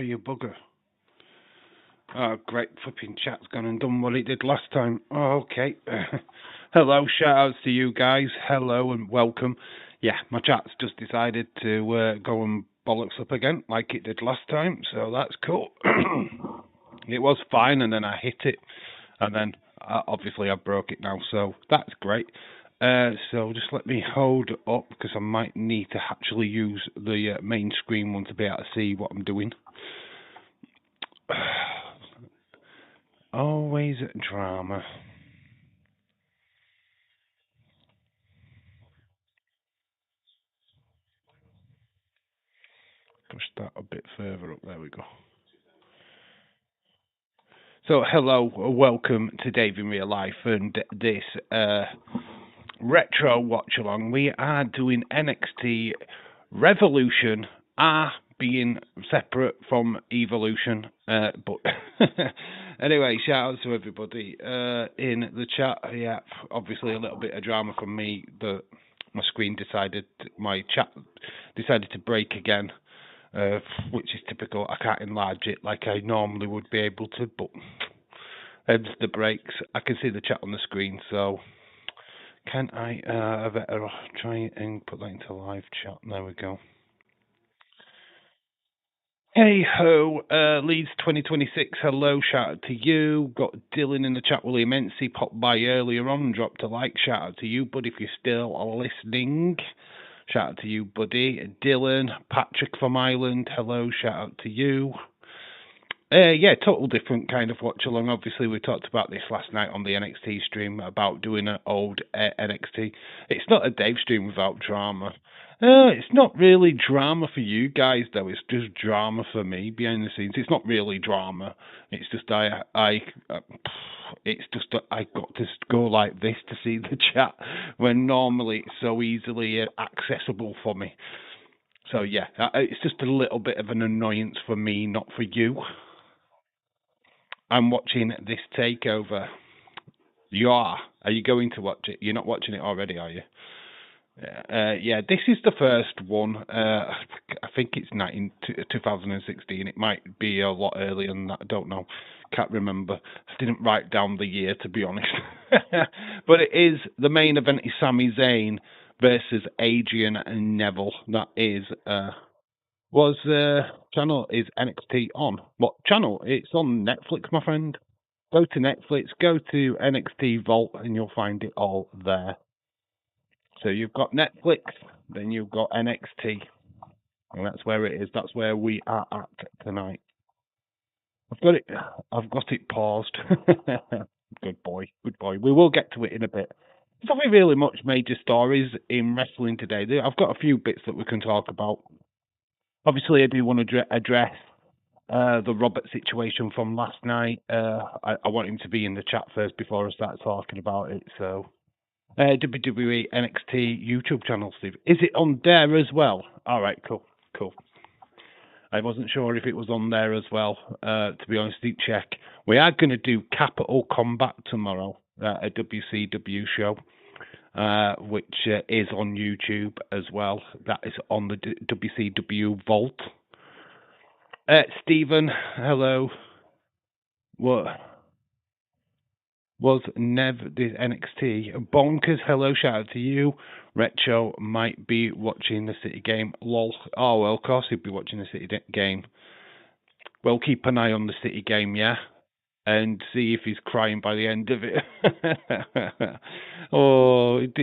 you bugger. Oh, great. Flipping chat's gone and done what it did last time. Oh, okay. Hello, shout outs to you guys. Hello and welcome. Yeah, my chat's just decided to go and bollocks up again like it did last time, so that's cool. It was fine, and then I hit it, and then obviously I broke it now, so that's great. So just let me hold up because I might need to actually use the main screen one to be able to see what I'm doing. Always drama. Push that a bit further up. There we go. So hello, welcome to Dave in Real Life and this retro watch along. We are doing NXT Revolution, being separate from Evolution, but anyway, shout out to everybody in the chat. Yeah, obviously a little bit of drama from me. My chat decided to break again, which is typical. I can't enlarge it like I normally would be able to, but the breaks. I can see the chat on the screen, so can I better try and put that into live chat? There we go. Hey ho, Leeds 2026, hello, shout out to you. Got Dylan in the chat, William Ency popped by earlier on and dropped a like. Shout out to you, buddy, if you're still listening. Shout out to you, buddy. Dylan, Patrick from Ireland, hello, shout out to you. Yeah, total different kind of watch along. Obviously, we talked about this last night on the NXT stream about doing an old NXT. It's not a Dave stream without drama. It's not really drama for you guys though. It's just drama for me behind the scenes. It's not really drama. It's just I got to go like this to see the chat when normally it's so easily accessible for me. So yeah, it's just a little bit of an annoyance for me, not for you. I'm watching this takeover. You are. Are you going to watch it? You're not watching it already, are you? Yeah, this is the first one. I think it's 2016. It might be a lot earlier than that. I don't know. Can't remember. I didn't write down the year, to be honest. But it is the main event is Sami Zayn versus Adrian and Neville. That is channel is NXT on? What channel? It's on Netflix, my friend. Go to Netflix, go to NXT Vault, and you'll find it all there. So you've got Netflix, then you've got NXT, and that's where it is. That's where we are at tonight. I've got it paused. Good boy, good boy. We will get to it in a bit. There's not really much major stories in wrestling today. I've got a few bits that we can talk about. Obviously, I do want to address the Robert situation from last night. I want him to be in the chat first before I start talking about it. So, WWE NXT YouTube channel, Steve. Is it on there as well? All right, cool. I wasn't sure if it was on there as well. To be honest, didn't check. We are going to do Capital Combat tomorrow, a WCW show. Which is on YouTube as well. That is on the WCW Vault. Stephen, hello. What was Nev the NXT? Bonkers, hello, shout out to you. Retro might be watching the City game. Lol. Oh, well, of course he'd be watching the City game. Well, keep an eye on the City game, yeah? And see if he's crying by the end of it. Oh, it'd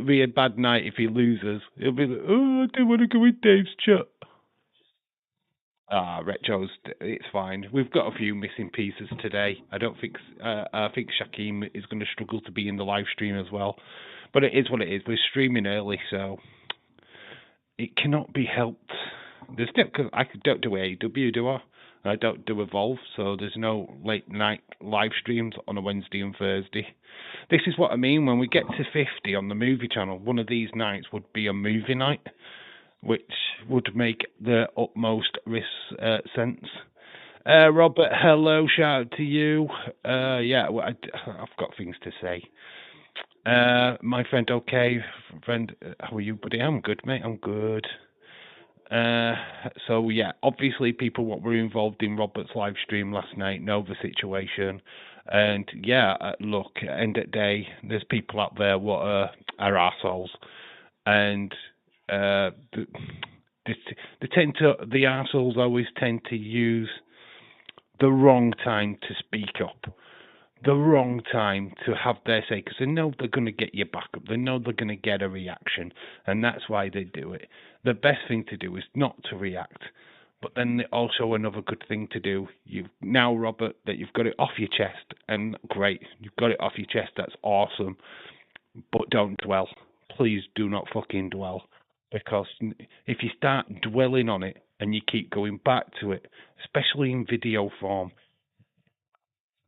be a bad night if he loses. He'll be like, oh, I don't want to go with Dave's chat. Retro's, it's fine. We've got a few missing pieces today. I think Shaquem is going to struggle to be in the live stream as well. But it is what it is. We're streaming early, so it cannot be helped. I don't do AEW, do I? I don't do Evolve, so there's no late night live streams on a Wednesday and Thursday. This is what I mean. When we get to 50 on the movie channel, one of these nights would be a movie night, which would make the utmost sense. Robert, hello, shout out to you. Yeah, well, I've got things to say. My friend, okay. Friend, how are you, buddy? I'm good, mate. I'm good. So yeah, obviously people what were involved in Robert's live stream last night know the situation, and yeah, look, end of the day, there's people out there what are arseholes, and the, the arseholes always tend to use the wrong time to speak up, the wrong time to have their say, because they know they're going to get your back up. They know they're going to get a reaction, and that's why they do it. The best thing to do is not to react. But then also another good thing to do, you've now, Robert, that you've got it off your chest, and great, you've got it off your chest, that's awesome. But don't dwell. Please do not fucking dwell. Because if you start dwelling on it and you keep going back to it, especially in video form,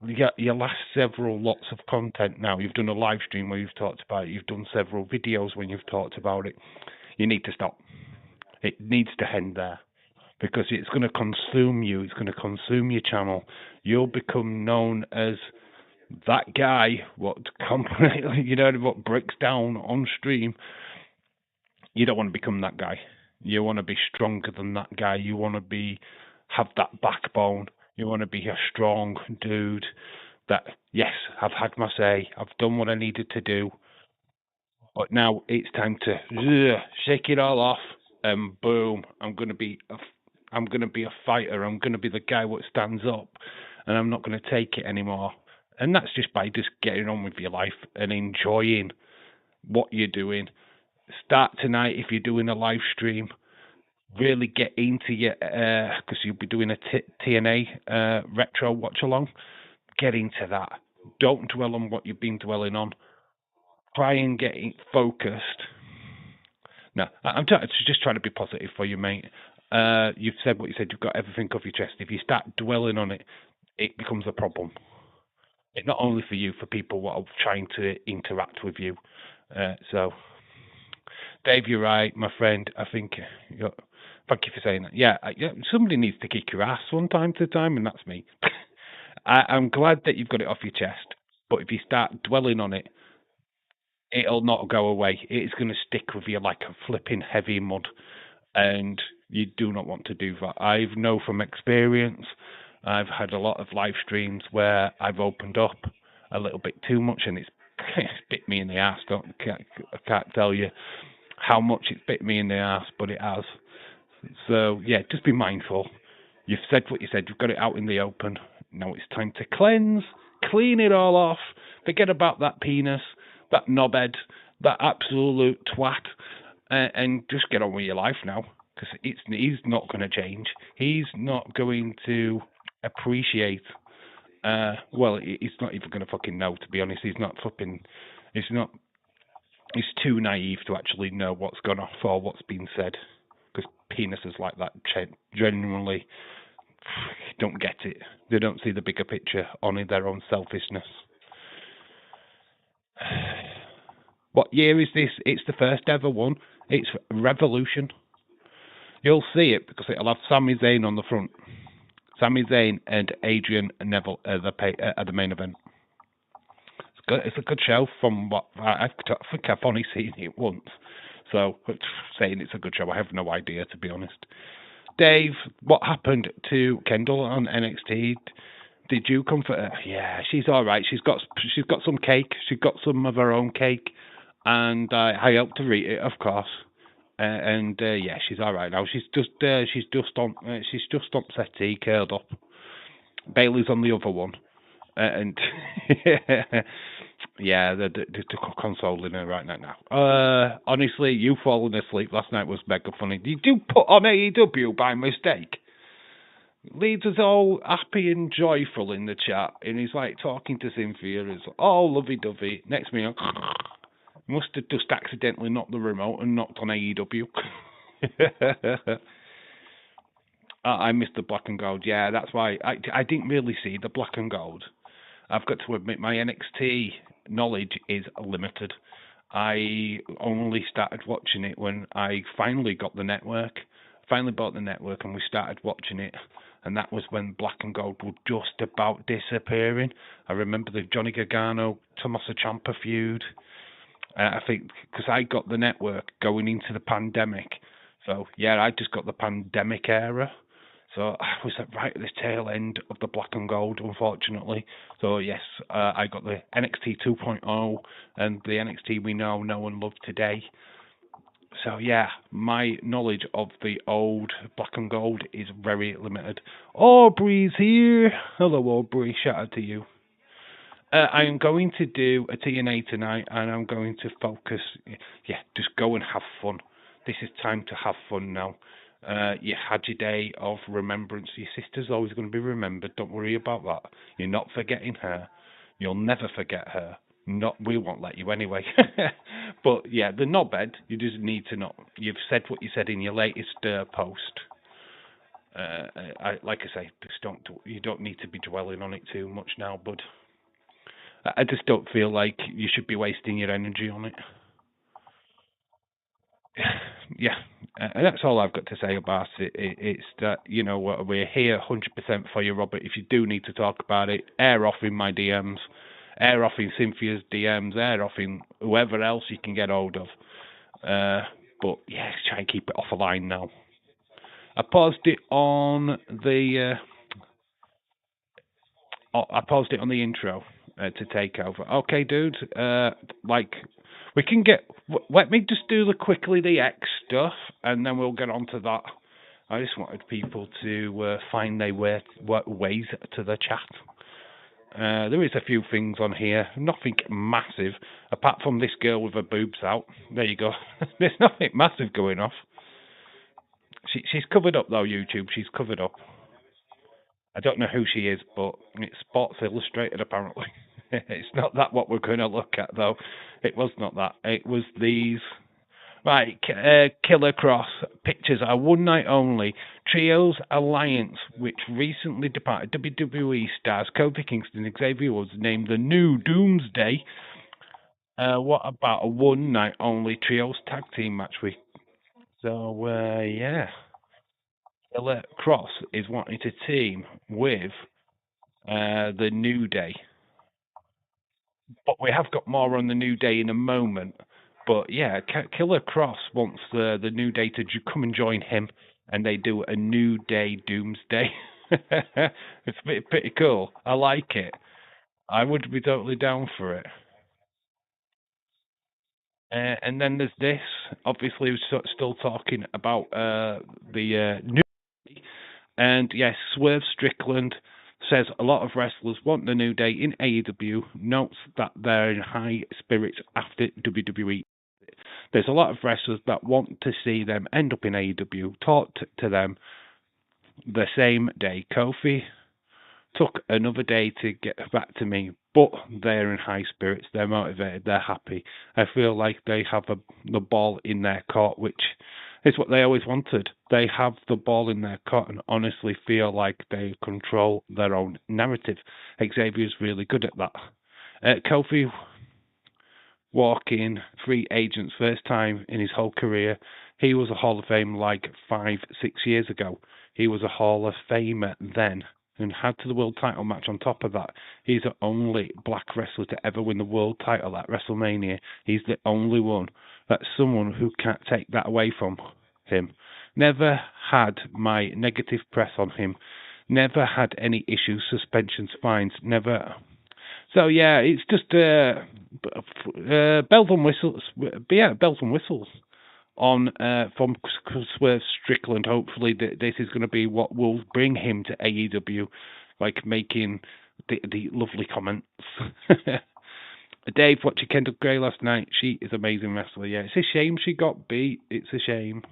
you got your last several lots of content now. You've done a live stream where you've talked about it. You've done several videos when you've talked about it. You need to stop. It needs to end there because it's going to consume you. It's going to consume your channel. You'll become known as that guy what completely, what breaks down on stream. You don't want to become that guy. You want to be stronger than that guy. You want to have that backbone. You want to be a strong dude that, yes, I've had my say. I've done what I needed to do. But now it's time to shake it all off, and boom, I'm gonna be a fighter. I'm gonna be the guy what stands up, and I'm not gonna take it anymore. And that's just by just getting on with your life and enjoying what you're doing. Start tonight if you're doing a live stream. Really get into your because you'll be doing a TNA retro watch along. Get into that. Don't dwell on what you've been dwelling on. Try and get focused. No, I'm just trying to be positive for you, mate. You've said what you said. You've got everything off your chest. If you start dwelling on it, it becomes a problem. It not only for you, for people what are trying to interact with you. So, Dave, you're right, my friend. I think. Thank you for saying that. Yeah, somebody needs to kick your ass from time to time, and that's me. I'm glad that you've got it off your chest. But if you start dwelling on it, it'll not go away. It's going to stick with you like a flipping heavy mud, and you do not want to do that. I know from experience. I've had a lot of live streams where I've opened up a little bit too much, and it's bit me in the ass. I can't tell you how much it's bit me in the ass, but it has. So yeah, just be mindful. You've said what you said. You've got it out in the open. Now it's time to clean it all off. Forget about that penis, that knobhead, that absolute twat, and just get on with your life now. Because he's not going to change. He's not going to appreciate. Well, he's not even going to fucking know. To be honest, he's not flipping. He's not. He's too naive to actually know what's gone off or what's been said. Because penises like that genuinely don't get it. They don't see the bigger picture, only their own selfishness. What year is this? It's the first ever one. It's Revolution. You'll see it because it'll have Sami Zayn on the front. Sami Zayn and Adrian Neville are the main event. It's a good show from what I think I've only seen it once. So saying it's a good show, I have no idea, to be honest. Dave, what happened to Kendall on NXT? Did you comfort her? Yeah, she's all right. She's got some cake. She's got some of her own cake, and I helped her eat it, of course. Yeah, she's all right now. She's just on settee, curled up. Bailey's on the other one, and yeah, they're consoling her right now. Honestly, you falling asleep last night was mega funny. You do put on AEW by mistake. Leads us all happy and joyful in the chat, and he's like talking to Cynthia. It's all lovey-dovey. Next minute, must have just accidentally knocked the remote and knocked on AEW. I missed the black and gold. Yeah, that's why I didn't really see the black and gold. I've got to admit, my NXT knowledge is limited. I only started watching it when I finally got the network. Finally bought the network and we started watching it. And that was when black and gold were just about disappearing. I remember the Johnny Gargano, Tommaso Ciampa feud. I think because I got the network going into the pandemic. So yeah, I just got the pandemic era. So I was right at the tail end of the black and gold, unfortunately. So yes, I got the NXT 2.0 and the NXT we know and love today. So yeah, my knowledge of the old black and gold is very limited. Aubrey's here. Hello, Aubrey. Shout out to you. I am going to do a TNA tonight, and I'm going to focus. Yeah, just go and have fun. This is time to have fun now. You had your day of remembrance. Your sister's always going to be remembered. Don't worry about that. You're not forgetting her. You'll never forget her. Not, we won't let you anyway. But yeah, the knobhead. You just need to know. You've said what you said in your latest post. Like I say, just don't. You don't need to be dwelling on it too much now, bud. I just don't feel like you should be wasting your energy on it. Yeah, and that's all I've got to say about it. It's that, we're here 100% for you, Robert. If you do need to talk about it, air off in my DMs, air off in Cynthia's DMs, air off in whoever else you can get hold of. But yeah, try and keep it off the line now. I paused it on the intro to take over. Okay, dude. Like, we can get. Let me just do the X stuff, and then we'll get on to that. I just wanted people to find their ways to the chat. There is a few things on here, nothing massive, apart from this girl with her boobs out. There you go. There's nothing massive going off. She's covered up though, YouTube. She's covered up. I don't know who she is, but it's Sports Illustrated apparently. It's not that what we're going to look at though. It was not that. It was these. Right, Killer Cross pictures are one night only. Trios Alliance, which recently departed WWE stars Kofi Kingston and Xavier Woods, named the new Doomsday. What about a one night only Trios tag team match week? So, yeah. Killer Cross is wanting to team with the New Day. But we have got more on the New Day in a moment. But yeah, Killer Cross wants the New Day to come and join him, and they do a New Day Doomsday. It's pretty cool. I like it. I would be totally down for it. And then there's this. Obviously, we're still talking about the New Day. And yes, Swerve Strickland says a lot of wrestlers want the New Day in AEW, notes that they're in high spirits after WWE. There's a lot of wrestlers that want to see them end up in AEW, talked to them the same day. Kofi took another day to get back to me, but they're in high spirits, they're motivated, they're happy. I feel like they have the ball in their court, which is what they always wanted. They have the ball in their court and honestly feel like they control their own narrative. Xavier's really good at that. Kofi walking free agents first time in his whole career. He was a Hall of Fame like 5-6 years ago. He was a Hall of Famer then and had to the world title match on top of that. He's the only black wrestler to ever win the world title at WrestleMania. He's the only one. That's someone who can't take that away from him. Never had my negative press on him. Never had any issues, suspensions, fines. Never. So yeah, it's just bells and whistles. Yeah, bells and whistles on from Swerve Strickland. Hopefully, this is going to be what will bring him to AEW, like making the lovely comments. Dave watching Kendall Gray last night. She is an amazing wrestler. Yeah, it's a shame she got beat. It's a shame,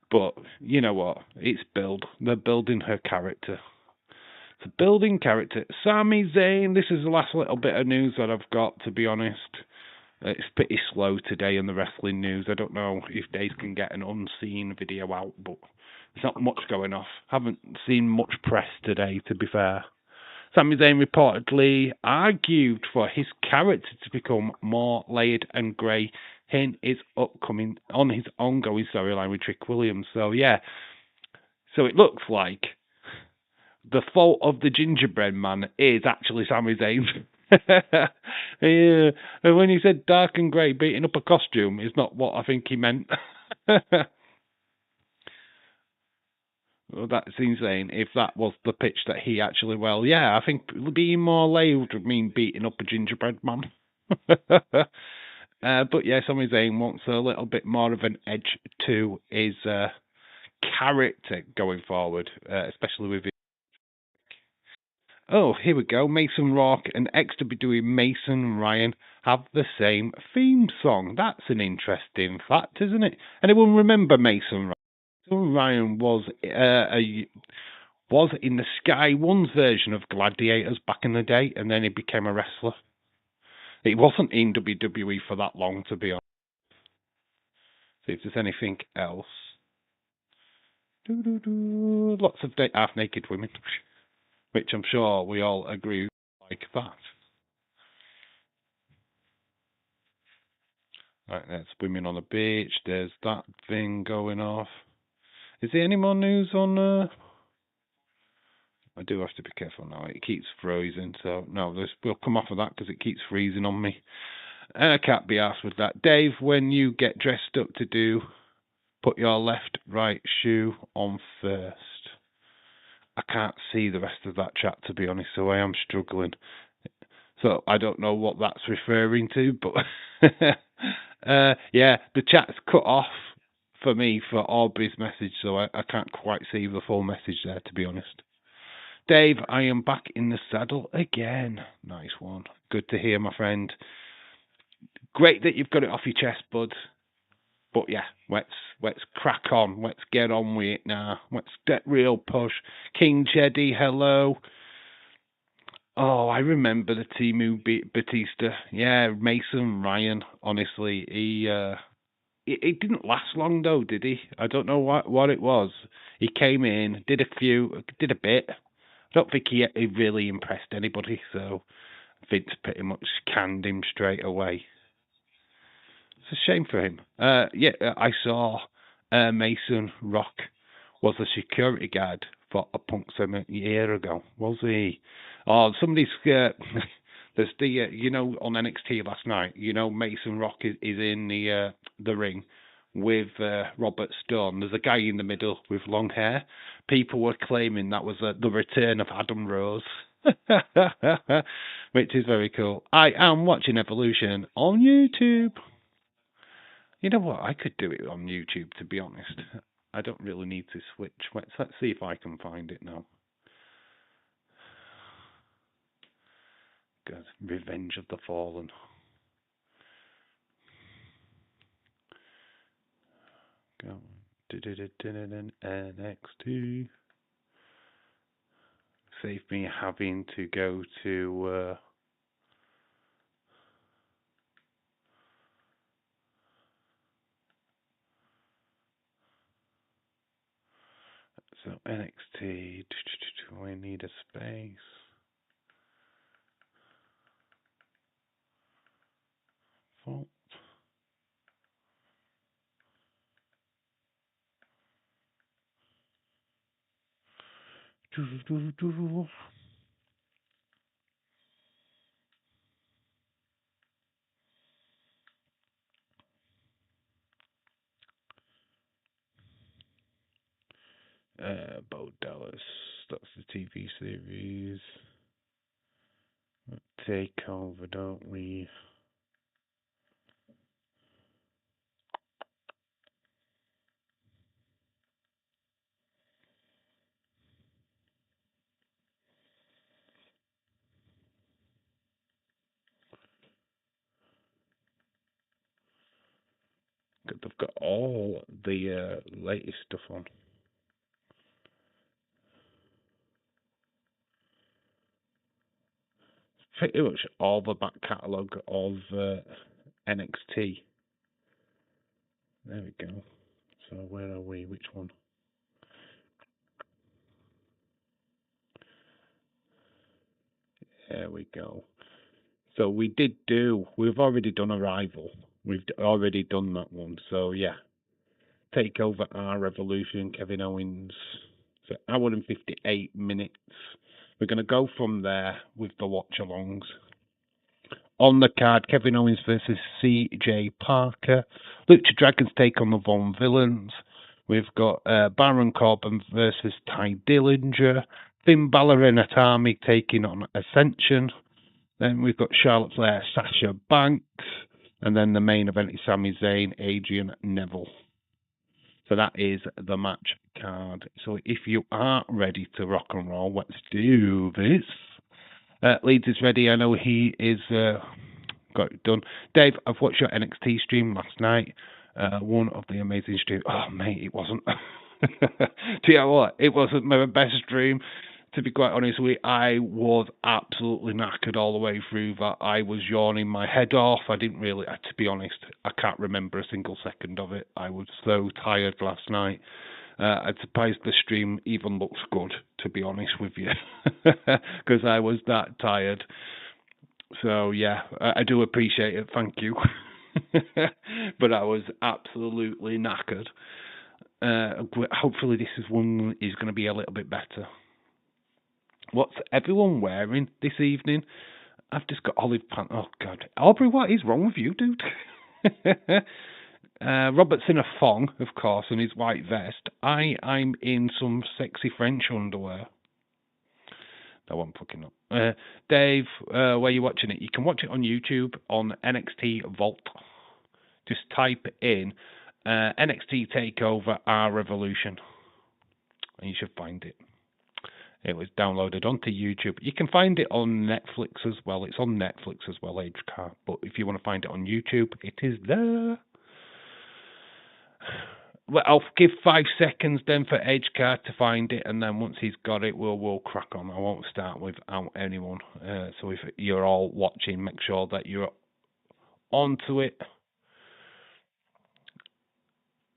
but you know what? It's build. They're building her character. It's a building character. Sami Zayn. This is the last little bit of news that I've got. To be honest. It's pretty slow today in the wrestling news. I don't know if Dave can get an unseen video out, but there's not much going off. Haven't seen much press today, to be fair. Sami Zayn reportedly argued for his character to become more layered and grey in his ongoing storyline with Trick Williams. So yeah, so it looks like the fault of the gingerbread man is actually Sami Zayn. Yeah, when he said dark and grey beating up a costume is not what I think he meant. Well, that's insane. If that was the pitch that he actually, well, yeah, I think being more layered would mean beating up a gingerbread man. But yeah, Sami Zayn wants a little bit more of an edge to his character going forward, especially with. Oh, here we go. Mason Rock and ex-WWE Mason Ryan have the same theme song. That's an interesting fact, isn't it? Anyone remember Mason Ryan? Mason Ryan was in the Sky One's version of Gladiators back in the day, and then he became a wrestler. He wasn't in WWE for that long, to be honest. See if there's anything else. Lots of half-naked women, which I'm sure we all agree like that. Right, there's women on the beach. There's that thing going off. Is there any more news on? I do have to be careful now. It keeps freezing, so no, we'll come off of that because it keeps freezing on me. And I can't be asked with that. Dave, when you get dressed up to do, put your left, right shoe on first. I can't see the rest of that chat, to be honest, so I am struggling. So I don't know what that's referring to, but yeah, the chat's cut off for me for Aubrey's message, so I can't quite see the full message there, to be honest. Dave, I am back in the saddle again. Nice one. Good to hear, my friend. Great that you've got it off your chest, bud. But yeah, let's crack on. Let's get on with it now. Let's get real push. King Jeddy, hello. Oh, I remember the team who beat Batista. Yeah, Mason Ryan. Honestly, it didn't last long though, did he? I don't know what it was. He came in, did a bit. I don't think he really impressed anybody. So Vince pretty much canned him straight away. It's a shame for him. Yeah, I saw Mason Rock was a security guard for a Punk Summit a year ago. Was he? Oh, somebody's. There's the on NXT last night. Mason Rock is in the ring with Robert Stone. There's a guy in the middle with long hair. People were claiming that was the return of Adam Rose. Which is very cool. I am watching Evolution on YouTube. You know what? I could do it on YouTube, to be honest. I don't really need to switch. Let's see if I can find it now. God, Revenge of the Fallen. Go. NXT. Save me having to go to. So NXT. Do I need a space? Fault. Bo Dallas. That's the TV series. Takeover, don't we? They've got all the latest stuff on. Pretty much all the back catalogue of NXT. There we go. So where are we? Which one? There we go. So we've already done Arrival. We've already done that one. So yeah. Takeover our Revolution, Kevin Owens. So hour and 58 minutes. We're going to go from there with the watch-alongs. On the card, Kevin Owens versus CJ Parker. Lucha Dragons take on the Von Villains. We've got Baron Corbin versus Ty Dillinger. Finn Balor and Atami taking on Ascension. Then we've got Charlotte Flair, Sasha Banks. And then the main event is Sami Zayn, Adrian Neville. So that is the match card. So if you are ready to rock and roll, let's do this. Leeds is ready. I know he is got it done. Dave, I've watched your NXT stream last night. One of the amazing streams. Oh, mate, it wasn't. Do you know what? It wasn't my best stream. To be quite honest with you, I was absolutely knackered all the way through that. I was yawning my head off. I didn't really, to be honest, I can't remember a single second of it. I was so tired last night. I'm surprised the stream even looks good, to be honest with you, because I was that tired. So, yeah, I do appreciate it. Thank you. But I was absolutely knackered. Hopefully this one is going to be a little bit better. What's everyone wearing this evening? I've just got olive pants. Oh, God. Aubrey, what is wrong with you, dude? Robert's in a thong, of course, and his white vest. I'm in some sexy French underwear. That one fucking up. Dave, where are you watching it? You can watch it on YouTube on NXT Vault. Just type in NXT TAKEOVER R Revolution, and you should find it. It was downloaded onto YouTube. You can find it on Netflix as well. It's on Netflix as well, HCAR. But if you want to find it on YouTube, it is there. Well, I'll give 5 seconds then for HCAR to find it, and then once he's got it, we'll crack on. I won't start without anyone. So if you're all watching, make sure that you're onto it.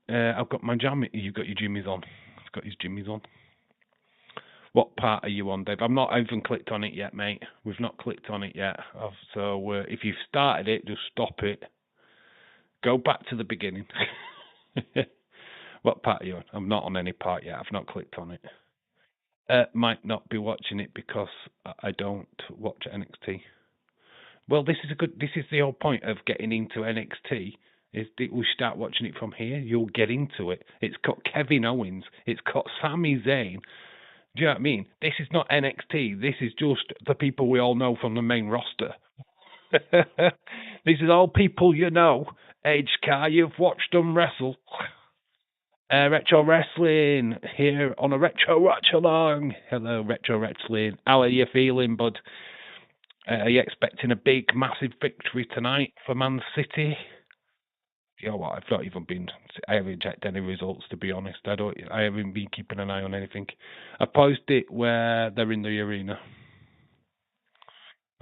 I've got my jammy. You've got your jimmies on. I've got his jimmies on. What part are you on, Dave? I've not even clicked on it yet, mate. We've not clicked on it yet. So if you've started it, just stop it. Go back to the beginning. What part are you on? I'm not on any part yet. I've not clicked on it. Might not be watching it because I don't watch NXT. Well, this is the whole point of getting into NXT. Is that we start watching it from here. You'll get into it. It's got Kevin Owens. It's got Sami Zayn. Do you know what I mean? This is not NXT. This is just the people we all know from the main roster. This is all people you know. HCAR, you've watched them wrestle. Retro Wrestling here on a Retro Watch Along. Hello, Retro Wrestling. How are you feeling, bud? Are you expecting a big, massive victory tonight for Man City? You know what? I've not even been. I haven't checked any results, to be honest. I haven't been keeping an eye on anything. I posted it where they're in the arena.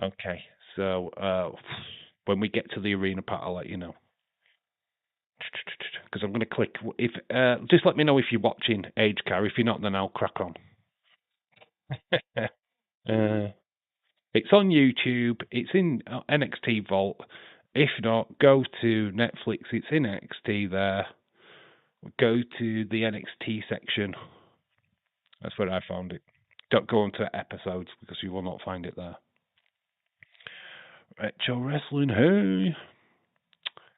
Okay, so when we get to the arena part, I'll let you know. Because I'm going to click. If just let me know if you're watching HCAR. If you're not, then I'll crack on. It's on YouTube. It's in NXT Vault. If not, go to Netflix. It's in NXT there. Go to the NXT section. That's where I found it. Don't go onto episodes because you will not find it there. Retro Wrestling, hey.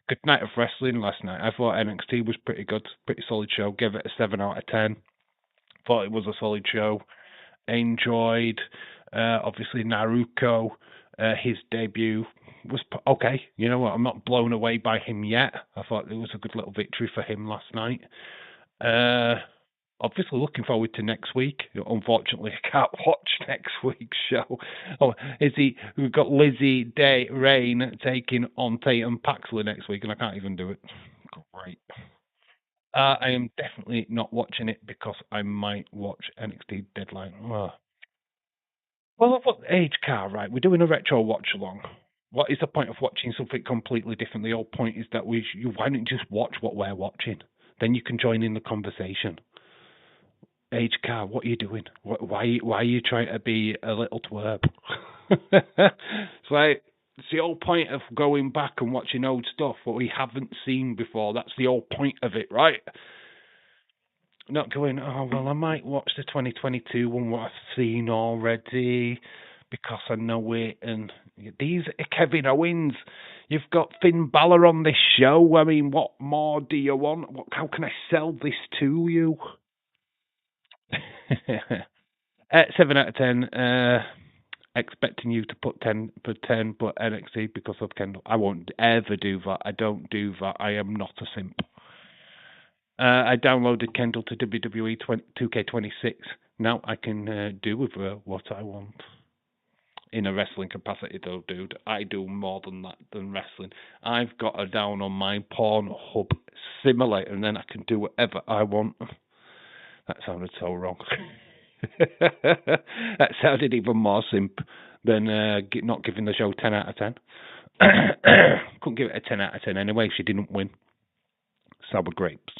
Good night of wrestling last night. I thought NXT was pretty good. Pretty solid show. Gave it a 7 out of 10. Thought it was a solid show. Enjoyed, obviously, Naruko. His debut was okay. You know what? I'm not blown away by him yet. I thought it was a good little victory for him last night. Obviously, looking forward to next week. Unfortunately, I can't watch next week's show. We've got Lizzie Day Rain taking on Tatum Paxley next week, and I can't even do it. Great. I am definitely not watching it because I might watch NXT Deadline. Well, I've got HCAR, right? We're doing a retro watch along. What is the point of watching something completely different? The whole point is that why don't you just watch what we're watching? Then you can join in the conversation. HCAR, what are you doing? Why are you trying to be a little twerp? It's like, it's the whole point of going back and watching old stuff, what we haven't seen before. That's the whole point of it, right? Not going, oh, well, I might watch the 2022 one, what I've seen already, because I know it. And these are Kevin Owens. You've got Finn Balor on this show. I mean, what more do you want? How can I sell this to you? 7 out of 10. Expecting you to put 10 for 10, but NXT because of Kendall. I won't ever do that. I don't do that. I am not a simp. I downloaded Kendall to WWE 2K26. Now I can do with her what I want. In a wrestling capacity, though, dude. I do more than that than wrestling. I've got her down on my Pornhub simulator, and then I can do whatever I want. That sounded so wrong. That sounded even more simp than not giving the show 10 out of 10. Couldn't give it a 10 out of 10 anyway if she didn't win. Sour grapes.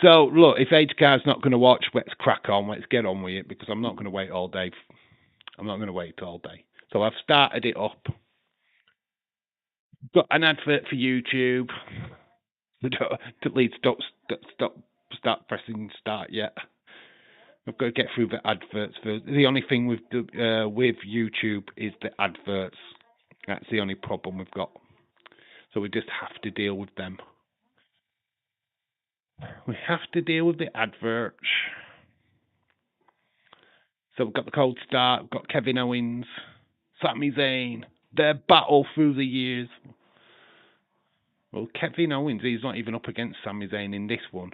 So, look, if HK's not going to watch, let's crack on. Let's get on with it, because I'm not going to wait all day. I'm not going to wait all day. So I've started it up. Got an advert for YouTube. Please start pressing start yet. I've got to get through the adverts first. The only thing with YouTube is the adverts. That's the only problem we've got. So we just have to deal with them. We have to deal with the adverts. So we've got the cold start. We've got Kevin Owens, Sami Zayn. Their battle through the years. Well, Kevin Owens, he's not even up against Sami Zayn in this one,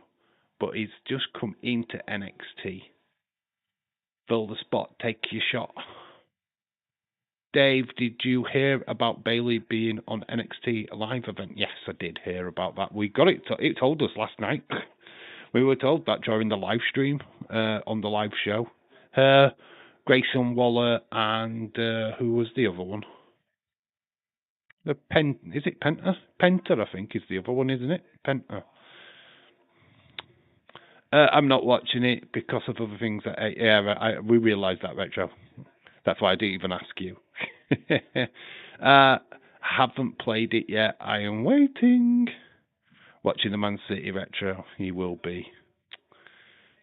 but he's just come into NXT. Fill the spot, take your shot. Dave, did you hear about Bayley being on NXT live event? Yes, I did hear about that. We got it. It told us last night. We were told that during the live stream on the live show. Grayson Waller and who was the other one? Is it Penta? Penta, I think, is the other one, isn't it? Penta. I'm not watching it because of other things. We realise that, Retro. That's why I didn't even ask you. Haven't played it yet. I am waiting. Watching the Man City Retro. He will be.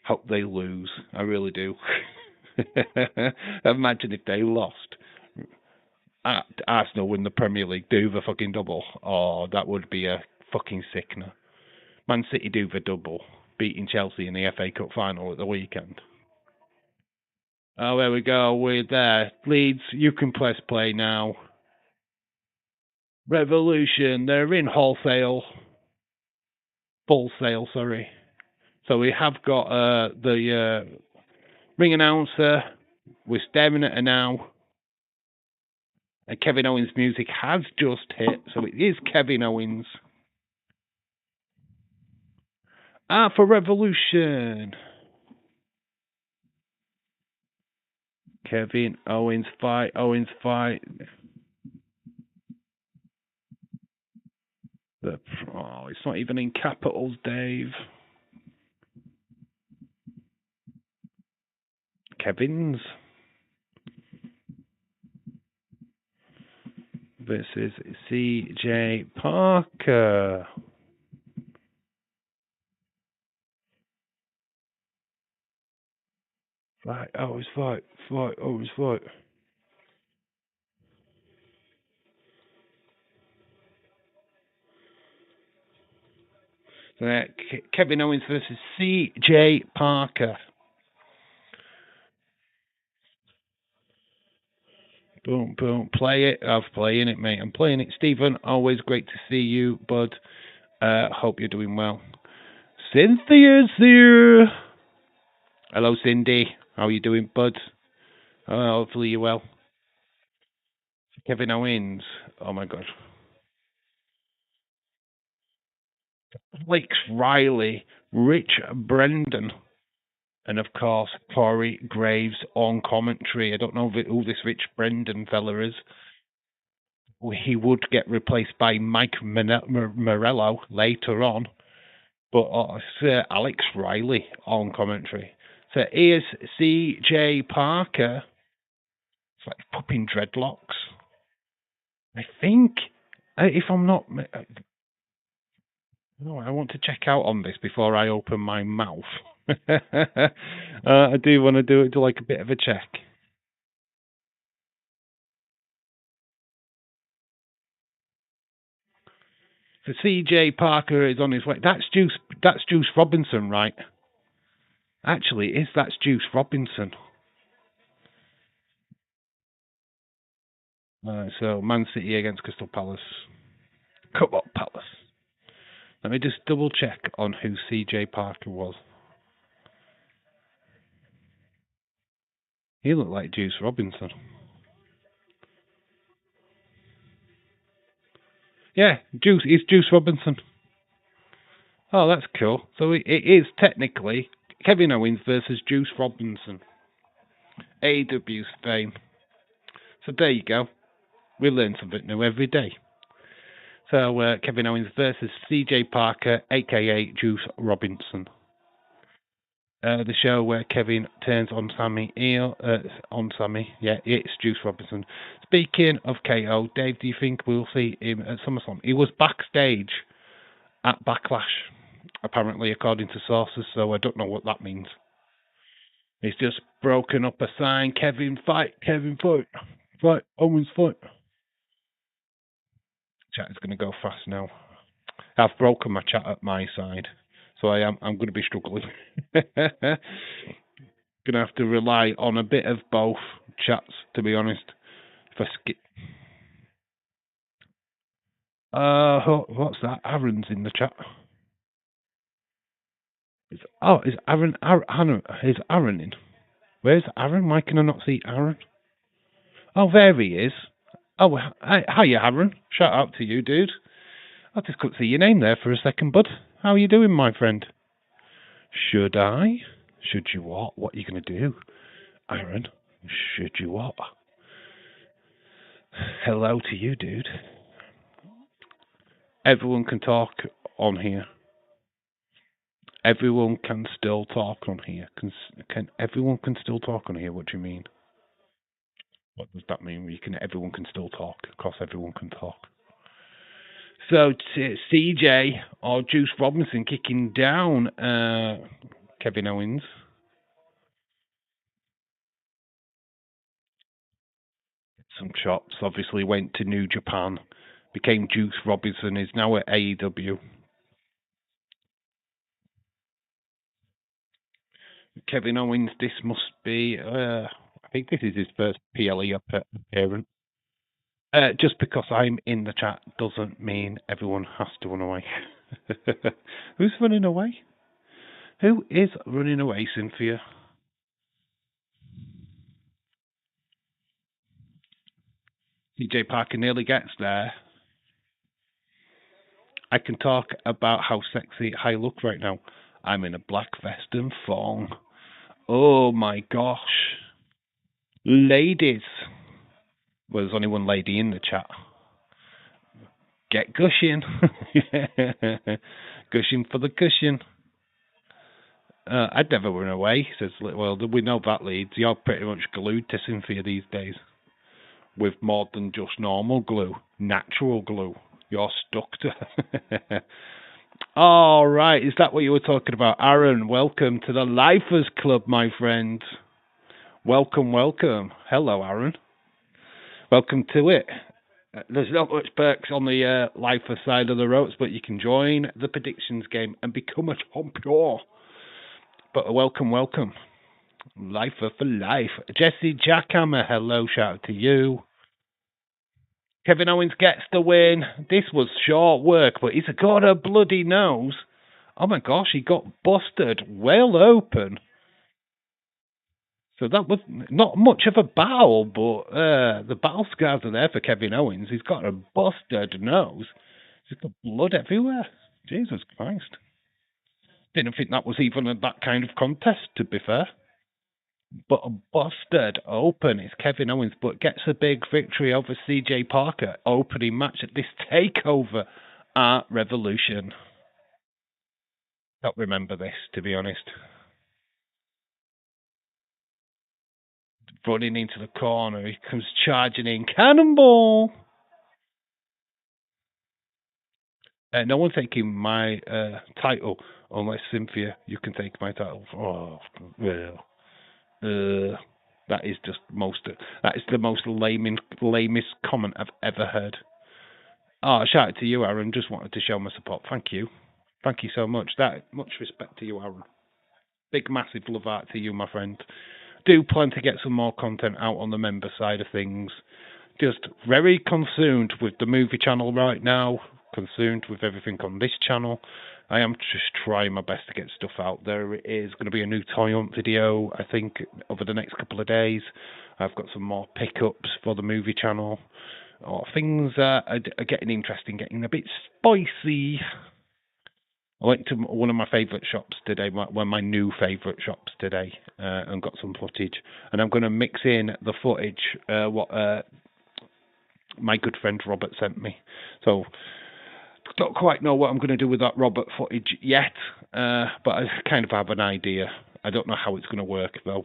Hope they lose. I really do. Imagine if they lost. Arsenal win the Premier League, do the fucking double. Oh, that would be a fucking sickener. Man City do the double, beating Chelsea in the FA Cup final at the weekend. Oh, there we go. We're there. Leeds, you can press play now. Revolution, they're in wholesale. Full sale, sorry. So we have got the ring announcer. We're staring at her now. And Kevin Owens' music has just hit, so it is Kevin Owens. For Revolution. Kevin Owens fight. It's not even in capitals, Dave. Kevin's versus CJ Parker. Fight. Kevin Owens versus CJ Parker. Boom, boom. Play it. I'm playing it, mate. I'm playing it. Stephen, always great to see you, bud. Hope you're doing well. Cynthia's here. Hello, Cindy. How are you doing, bud? Hopefully you're well. Kevin Owens. Oh, my God. Alex Riley. Rich Brendan. And, of course, Corey Graves on commentary. I don't know who this Rich Brendan fella is. He would get replaced by Mike Morello later on. But Alex Riley on commentary. So here's CJ Parker. It's like popping dreadlocks. I think, if I'm not... I want to check out on this before I open my mouth. I do want to do it to like a bit of a check. So CJ Parker is on his way. That's Juice Robinson, right? Actually, that's Juice Robinson. So Man City against Crystal Palace. Come on, Palace. Let me just double check on who CJ Parker was. He looked like Juice Robinson. Yeah, it's Juice Robinson. Oh, that's cool. So it is technically Kevin Owens versus Juice Robinson. AEW's fame. So there you go. We learn something new every day. So Kevin Owens versus CJ Parker, aka Juice Robinson. The show where Kevin turns on Sammy. Yeah, it's Juice Robinson. Speaking of KO, Dave, do you think we'll see him at SummerSlam? He was backstage at Backlash, apparently, according to sources, so I don't know what that means. He's just broken up a sign. Kevin, fight. Kevin, fight. Fight. Owens, fight. Chat is going to go fast now. I've broken my chat at my side, so I'm going to be struggling. Going to have to rely on a bit of both chats, to be honest. If I skip. What's that? Aaron's in the chat. Is Aaron? Is Aaron in? Where's Aaron? Why can I not see Aaron? Oh, there he is. Oh, hiya, Aaron. Shout out to you, dude. I just couldn't see your name there for a second, bud. How are you doing, my friend? Should I? Should you what? What are you going to do? Aaron, should you what? Hello to you, dude. Everyone can talk on here. Everyone can still talk on here. Everyone can still talk on here? What do you mean? What does that mean? Everyone can still talk. Of course, everyone can talk. So CJ or Juice Robinson kicking down Kevin Owens. Some chops. Obviously went to New Japan. Became Juice Robinson. Is now at AEW. Kevin Owens. This must be. I think this is his first PLE appearance. Just because I'm in the chat doesn't mean everyone has to run away. Who's running away? Who is running away, Cynthia? CJ Parker nearly gets there. I can talk about how sexy I look right now. I'm in a black vest and thong. Oh my gosh. Ladies. Well, there's only one lady in the chat. Get gushing. Gushing for the cushion. I'd never run away, says, well, we know that, Leeds. You're pretty much glued to Cynthia these days. With more than just normal glue. Natural glue. You're stuck to... All right, is that what you were talking about? Aaron, welcome to the Lifers Club, my friend. Welcome, welcome. Hello, Aaron. Welcome to it. There's not much perks on the Lifer side of the ropes, but you can join the predictions game and become a champion. But welcome, welcome. Lifer for life. Jesse Jackhammer, hello, shout out to you. Kevin Owens gets the win. This was short work, but he's got a bloody nose. Oh my gosh, he got busted well open. So that was not much of a battle, but the battle scars are there for Kevin Owens. He's got a busted nose. He's got blood everywhere. Jesus Christ. Didn't think that was even that kind of contest, to be fair. But busted open is Kevin Owens, but gets a big victory over CJ Parker. Opening match at this takeover at Revolution. Don't remember this, to be honest. Running into the corner, he comes charging in. Cannonball! No one's taking my title, unless Cynthia, you can take my title. Oh, well. That is the most lamest comment I've ever heard. Oh, shout out to you, Aaron. Just wanted to show my support. Thank you. Thank you so much. That much respect to you, Aaron. Big, massive love out to you, my friend. Do plan to get some more content out on the member side of things. Just very consumed with the movie channel right now. Consumed with everything on this channel. I am just trying my best to get stuff out. There is going to be a new toy hunt video, I think, over the next couple of days. I've got some more pickups for the movie channel. Oh, things are getting interesting, getting a bit spicy. I went to one of my favourite shops today, one of my new favourite shops today, and got some footage. And I'm going to mix in the footage, what my good friend Robert sent me. So, don't quite know what I'm going to do with that Robert footage yet, but I kind of have an idea. I don't know how it's going to work, though.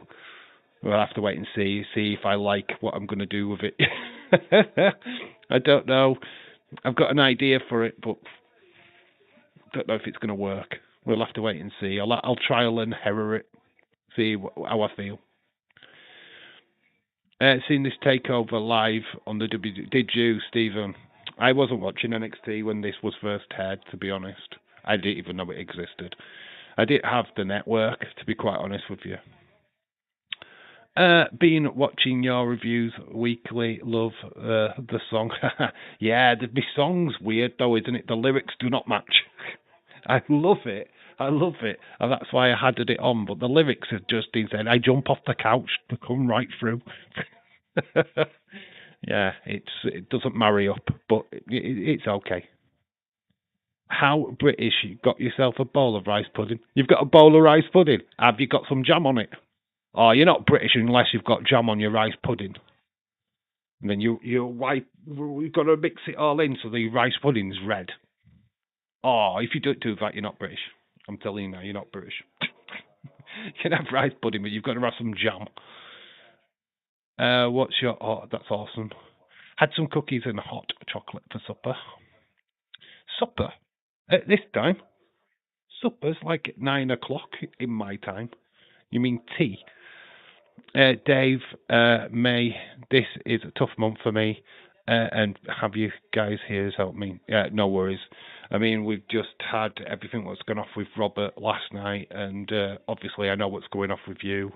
We'll have to wait and see if I like what I'm going to do with it. I don't know. I've got an idea for it, but don't know if it's going to work. We'll have to wait and see. I'll trial and error it, see how I feel. Seen this takeover live on the WWE. Did you, Stephen? I wasn't watching NXT when this was first aired, to be honest. I didn't even know it existed. I didn't have the network, to be quite honest with you. Been watching your reviews weekly. Love the song. Yeah, the song's weird though, isn't it? The lyrics do not match. I love it. And that's why I had it on. But the lyrics have just been saying, I jump off the couch to come right through. Yeah, it doesn't marry up, but it's okay. How British? You got yourself a bowl of rice pudding? You've got a bowl of rice pudding. Have you got some jam on it? Oh, you're not British unless you've got jam on your rice pudding. And then you've got to mix it all in so the rice pudding's red. Oh, if you don't do that, you're not British. I'm telling you now, you're not British. You can have rice pudding, but you've got to have some jam. What's your... Oh, that's awesome. Had some cookies and hot chocolate for supper. Supper? At this time? Supper's like 9 o'clock in my time. You mean tea? Dave, May, this is a tough month for me, and have you guys here has helped me. No worries. I mean, we've just had everything that's gone off with Robert last night, and obviously I know what's going off with you.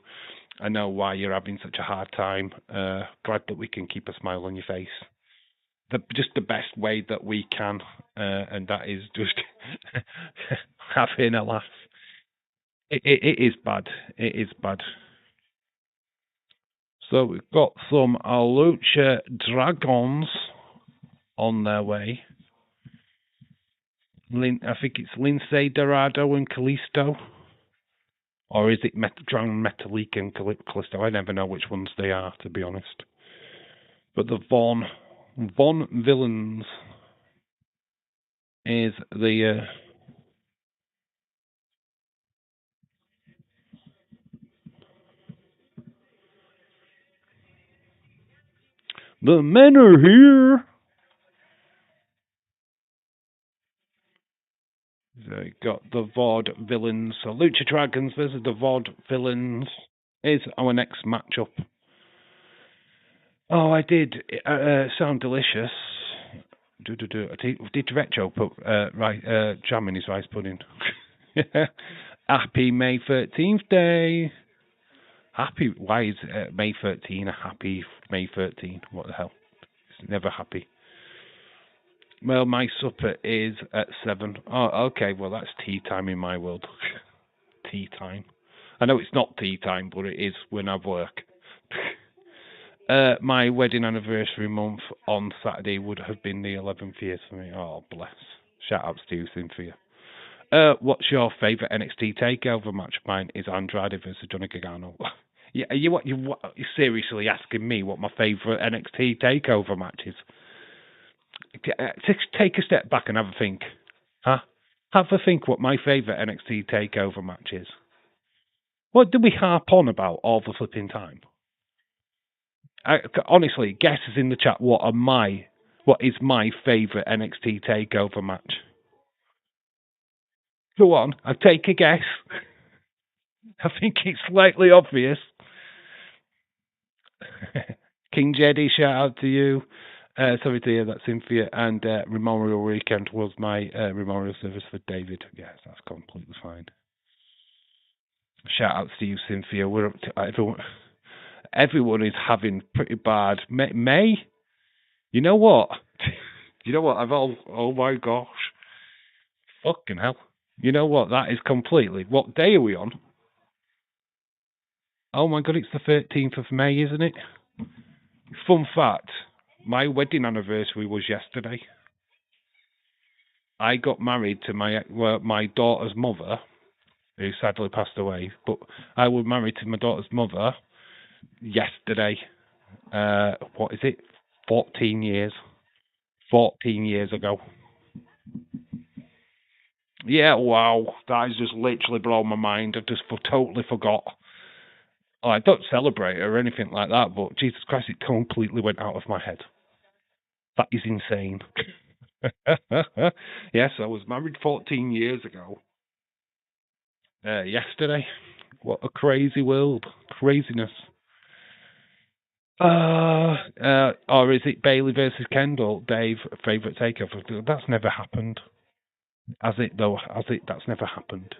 I know why you're having such a hard time. Glad that we can keep a smile on your face. Just the best way that we can, and that is just having a laugh. It is bad. It is bad. So we've got some Lucha Dragons on their way. I think it's Lindsay Dorado and Kalisto. Or is it Dragon Metalik and Kalisto? I never know which ones they are, to be honest. But the Von Villains is the... The men are here! So got the VOD Villains. So Lucha Dragons versus the VOD Villains is our next matchup. Oh, I did. Sound delicious. Did Retro put jam in his rice pudding? Happy May 13th day. Happy. Why is May 13 a happy May 13? What the hell? It's never happy. Well, my supper is at 7. Oh, okay. Well, that's tea time in my world. Tea time. I know it's not tea time, but it is when I work. My wedding anniversary month on Saturday would have been the 11th year for me. Oh, bless. Shout out to you, Cynthia. What's your favourite NXT TakeOver match? Mine is Andrade versus Johnny Gargano. Yeah, you're seriously asking me what my favourite NXT TakeOver match is? Take a step back and have a think. Huh? Have a think what my favourite NXT TakeOver match is. What do we harp on about all the flipping time? Honestly, guesses in the chat what is my favourite NXT TakeOver match. Go on, I'll take a guess. I think it's slightly obvious. King Jeddy, shout out to you. Sorry to hear that, Cynthia. And Memorial Weekend was my memorial service for David. Yes, that's completely fine. Shout out to you, Cynthia. We're up to everyone. Everyone is having pretty bad. May, you know what? You know what? Oh my gosh. Fucking hell. You know what? That is completely. What day are we on? Oh my god, it's the 13th of May, isn't it? Fun fact, my wedding anniversary was yesterday. I got married to my daughter's mother, who sadly passed away, but I was married to my daughter's mother yesterday. What is it? 14 years. 14 years ago. Yeah, wow. That has just literally blown my mind. I just totally forgot. Oh, I don't celebrate or anything like that, but Jesus Christ, it completely went out of my head. That is insane. Yes, I was married 14 years ago. Yesterday. What a crazy world. Craziness. Or is it Bailey versus Kendall? Dave, favourite takeover? That's never happened. Has it though? Has it? That's never happened.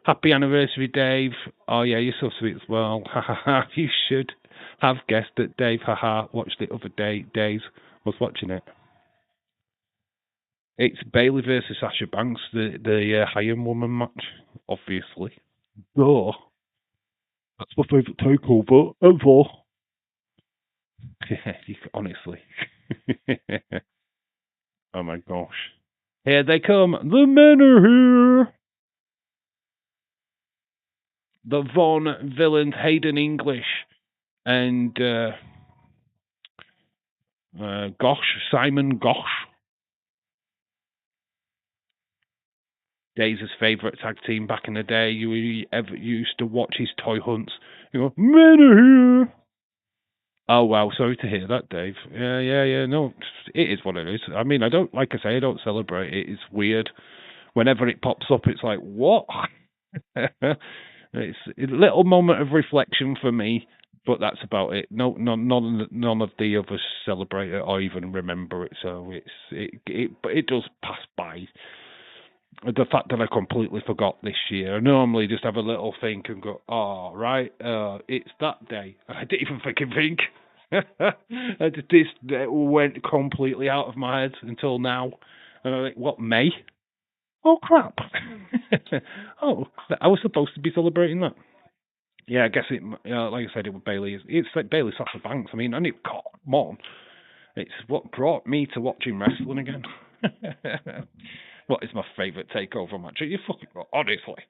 Happy anniversary, Dave. Oh yeah, you're so sweet as well. Ha ha ha. You should have guessed that Dave, haha, watched it other days. Was watching it. It's Bailey versus Sasha Banks, the Iron Woman match, obviously. Oh, that's my favourite takeover ever. Honestly. Oh my gosh. Here they come. The men are here. The Von villains, Hayden English and Simon Gosh. Days' favourite tag team back in the day. You ever used to watch his toy hunts. You go, men are here. Oh wow, sorry to hear that, Dave. Yeah. No, it is what it is. I mean, I don't like I say, I don't celebrate it. It's weird. Whenever it pops up, it's like, what? It's a little moment of reflection for me, but that's about it. No, none of the others celebrate it or even remember it. So but it does pass by. The fact that I completely forgot this year. I normally just have a little think and go, oh, right, it's that day. I didn't even fucking think. This went completely out of my head until now. And I think, what, May? Oh, crap. Oh, I was supposed to be celebrating that. Yeah, I guess it, like I said, it was Bailey. It's like Bailey Sasha Banks. I mean, and it, come on. It's what brought me to watching wrestling again. What is my favourite takeover match? Are you fucking honestly?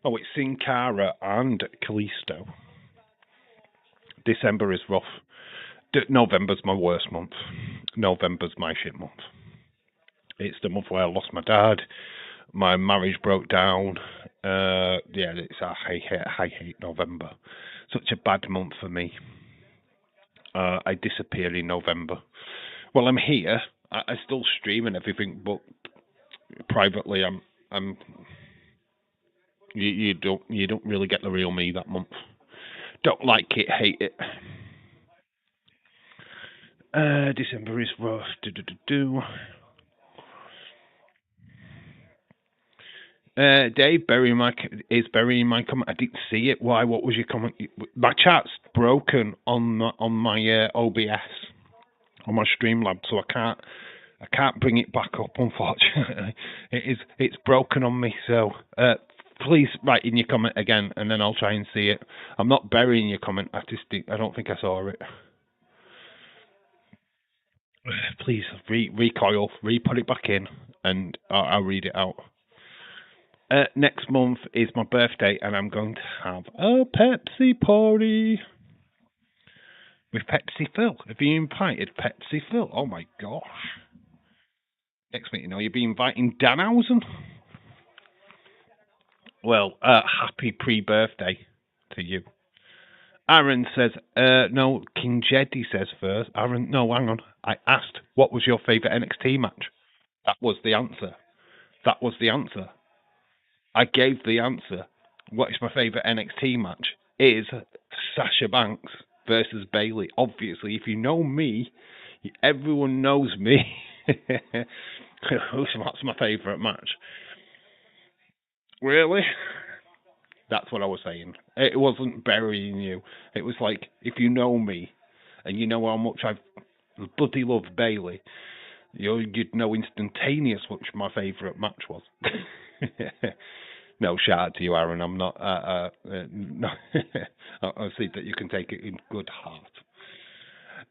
Oh, it's Sin Cara and Kalisto. December is rough. November's my worst month. November's my shit month. It's the month where I lost my dad. My marriage broke down. Yeah, I hate November. Such a bad month for me. I disappear in November. Well, I'm here. I still stream and everything, but privately, I'm. You don't really get the real me that month. Don't like it, hate it. December is rough. Dave, is burying my comment. I didn't see it. Why? What was your comment? My chat's broken on my OBS on my Streamlab, so I can't bring it back up. Unfortunately, it's broken on me. So please write in your comment again, and then I'll try and see it. I'm not burying your comment. I don't think I saw it. Please recoil, put it back in, and I'll read it out. Next month is my birthday, and I'm going to have a Pepsi party with Pepsi Phil. Have you invited Pepsi Phil? Oh my gosh! Next thing you know, you'll be inviting Danhausen. Well, happy pre-birthday to you. Aaron says, no, King Jeddy says first. Aaron, no, hang on. I asked, what was your favourite NXT match? That was the answer. That was the answer. I gave the answer. What is my favourite NXT match? Is Sasha Banks versus Bayley. Obviously, if you know me, everyone knows me. That's my favourite match. Really? That's what I was saying. It wasn't burying you. It was like, if you know me and you know how much I've bloody loved Bayley, you'd know instantaneous which my favourite match was. No, shout out to you, Aaron. I'm not. No, I see that you can take it in good heart.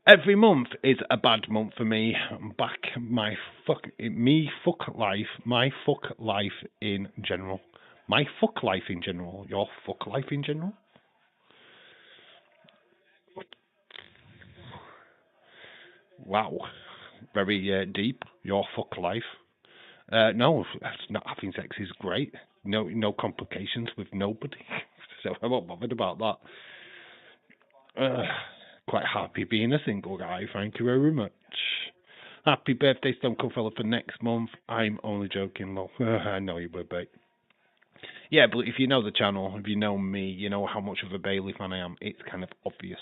Every month is a bad month for me. I'm back my fuck life in general. My fuck life in general. Your fuck life in general? Wow. Very deep. Your fuck life. No, not having sex is great. No complications with nobody. So I'm not bothered about that. Quite happy being a single guy. Thank you very much. Happy birthday, Stone Cold Fella, for next month. I'm only joking, lol. I know you would, mate. Yeah, but if you know the channel, if you know me, you know how much of a Bailey fan I am. It's kind of obvious.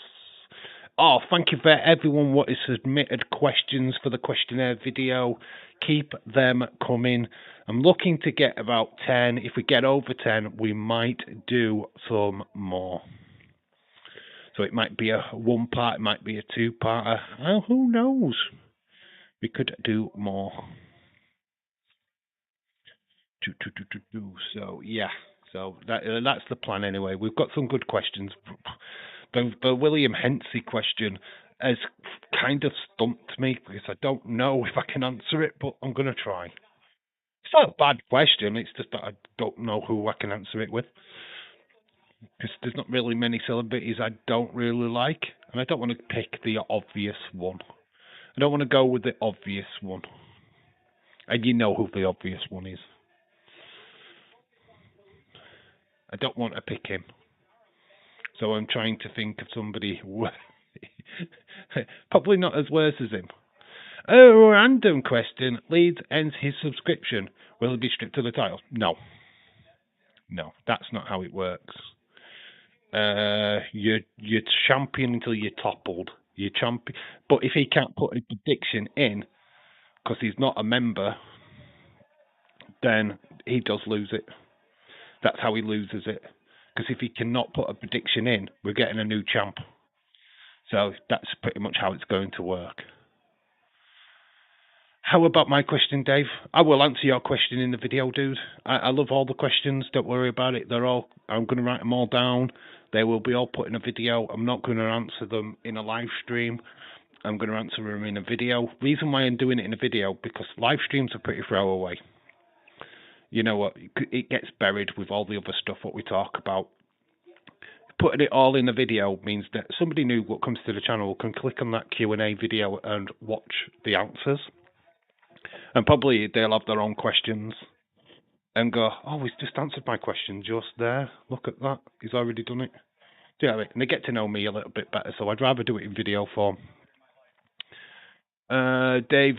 Oh, thank you for everyone what has submitted questions for the questionnaire video. Keep them coming. I'm looking to get about 10. If we get over 10, we might do some more. So it might be a one part, it might be a two parter. Oh, who knows? We could do more. So yeah, so that's the plan anyway. We've got some good questions. The William Hensey question has kind of stumped me because I don't know if I can answer it, but I'm gonna try. It's not a bad question. It's just that I don't know who I can answer it with because there's not really many celebrities I don't really like, and I don't want to pick the obvious one. I don't want to go with the obvious one, and you know who the obvious one is. I don't want to pick him. So I'm trying to think of somebody probably not as worse as him. Oh, random question. Leeds ends his subscription. Will he be stripped of the title? No. No, that's not how it works. You're champion until you're toppled. You're champion, but if he can't put a prediction in because he's not a member, then he does lose it. That's how he loses it. Because if he cannot put a prediction in, we're getting a new champ. So that's pretty much how it's going to work. How about my question, Dave? I will answer your question in the video, dude. I love all the questions. Don't worry about it. I'm going to write them all down. They will be all put in a video. I'm not going to answer them in a live stream. I'm going to answer them in a video. Reason why I'm doing it in a video, because live streams are pretty throwaway. You know what? It gets buried with all the other stuff what we talk about. Putting it all in a video means that somebody new what comes to the channel can click on that Q&A video and watch the answers. And probably they'll have their own questions and go, oh, he's just answered my question just there. Look at that. He's already done it. Do you know what I mean? And they get to know me a little bit better, so I'd rather do it in video form. Dave,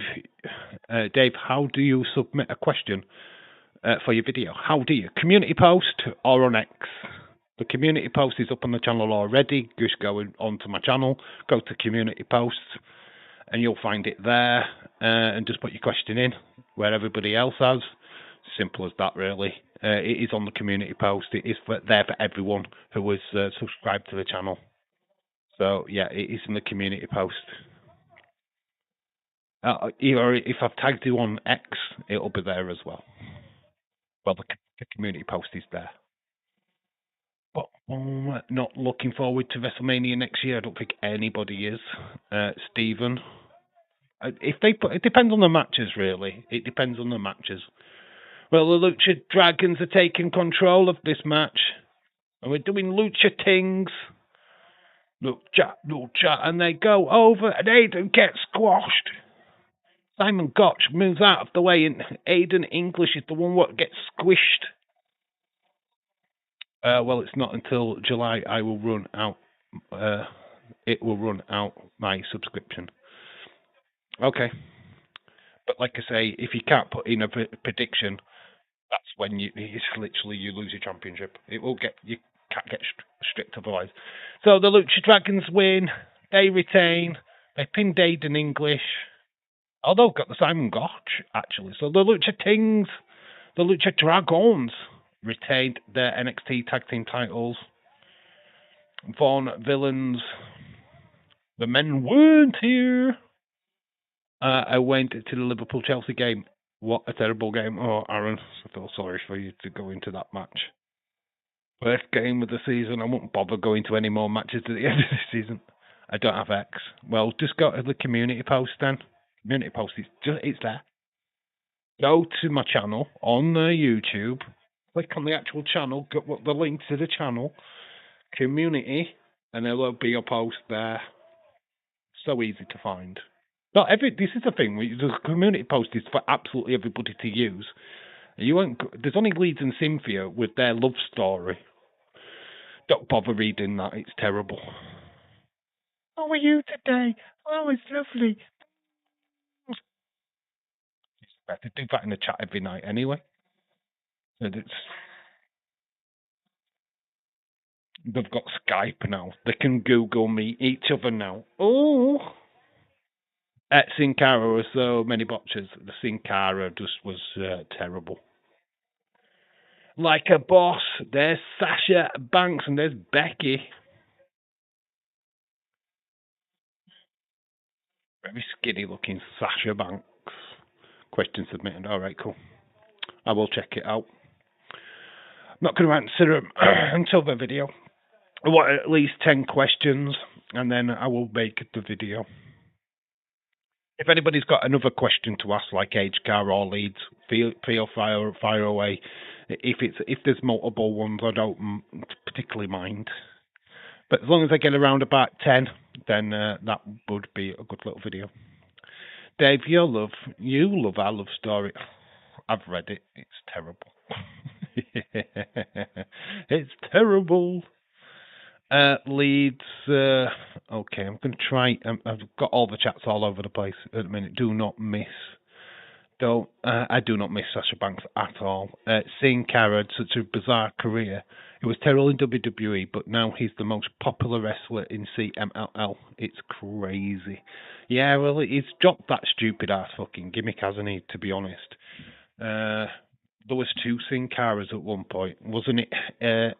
how do you submit a question for your video? How do you? Community post or on X? The community post is up on the channel already. Just go onto my channel, go to community posts, and you'll find it there. And just put your question in where everybody else has. Simple as that, really. It is on the community post. It is there for everyone who is subscribed to the channel. So yeah, it is in the community post. Either if I've tagged you on X, it'll be there as well. Well, the community post is there. But I'm not looking forward to WrestleMania next year. I don't think anybody is. Stephen, if they put, it depends on the matches, really. It depends on the matches. Well, the Lucha Dragons are taking control of this match, and we're doing Lucha Tings. Lucha, and they go over, and Aiden gets squashed. Simon Gotch moves out of the way, and Aiden English is the one what gets squished. Well, it's not until July I will run out. It will run out my subscription. Okay. But like I say, if you can't put in a prediction, That's when it's literally you lose your championship. It will get you can't get stripped otherwise. So the Lucha Dragons win. They retain. They pin Dayton English. Although got the Simon Gotch actually. So the Lucha Tings, the Lucha Dragons retained their NXT tag team titles. Vaughn Villains, the men weren't here. I went to the Liverpool Chelsea game. What a terrible game. Oh, Aaron, I feel sorry for you to go into that match. First game of the season. I won't bother going to any more matches at the end of the season. I don't have X. Well, just go to the community post then. Community post is just it's there. Go to my channel on YouTube. Click on the actual channel. Get the link to the channel. Community, and there will be a post there. So easy to find. Not every. This is the thing. The community post is for absolutely everybody to use. You won't. There's only Leeds and Cynthia with their love story. Don't bother reading that. It's terrible. How are you today? Oh, it's lovely. It's better do that in the chat every night anyway. And they've got Skype now. They can Google meet each other now. Oh. At Sin Cara were so many botches. The Sin Cara just was terrible. Like a boss, there's Sasha Banks and there's Becky. Very skinny looking Sasha Banks. Question submitted. Alright, cool. I will check it out. I'm not going to answer them until the video. I want at least 10 questions and then I will make the video. If anybody's got another question to ask, like Age Car or Leeds, feel fire away. If there's multiple ones, I don't particularly mind. But as long as I get around about 10, then that would be a good little video. Dave, you love our love story. I've read it. It's terrible. It's terrible. Leeds. Okay, I'm going to try. I've got all the chats all over the place at the minute. Do not miss. I do not miss Sasha Banks at all. Seeing Cara had such a bizarre career. He was terrible in WWE, but now he's the most popular wrestler in CMLL. It's crazy. Yeah, well, he's dropped that stupid ass fucking gimmick, hasn't he? To be honest, there was 2 Sin Caras at one point, wasn't it?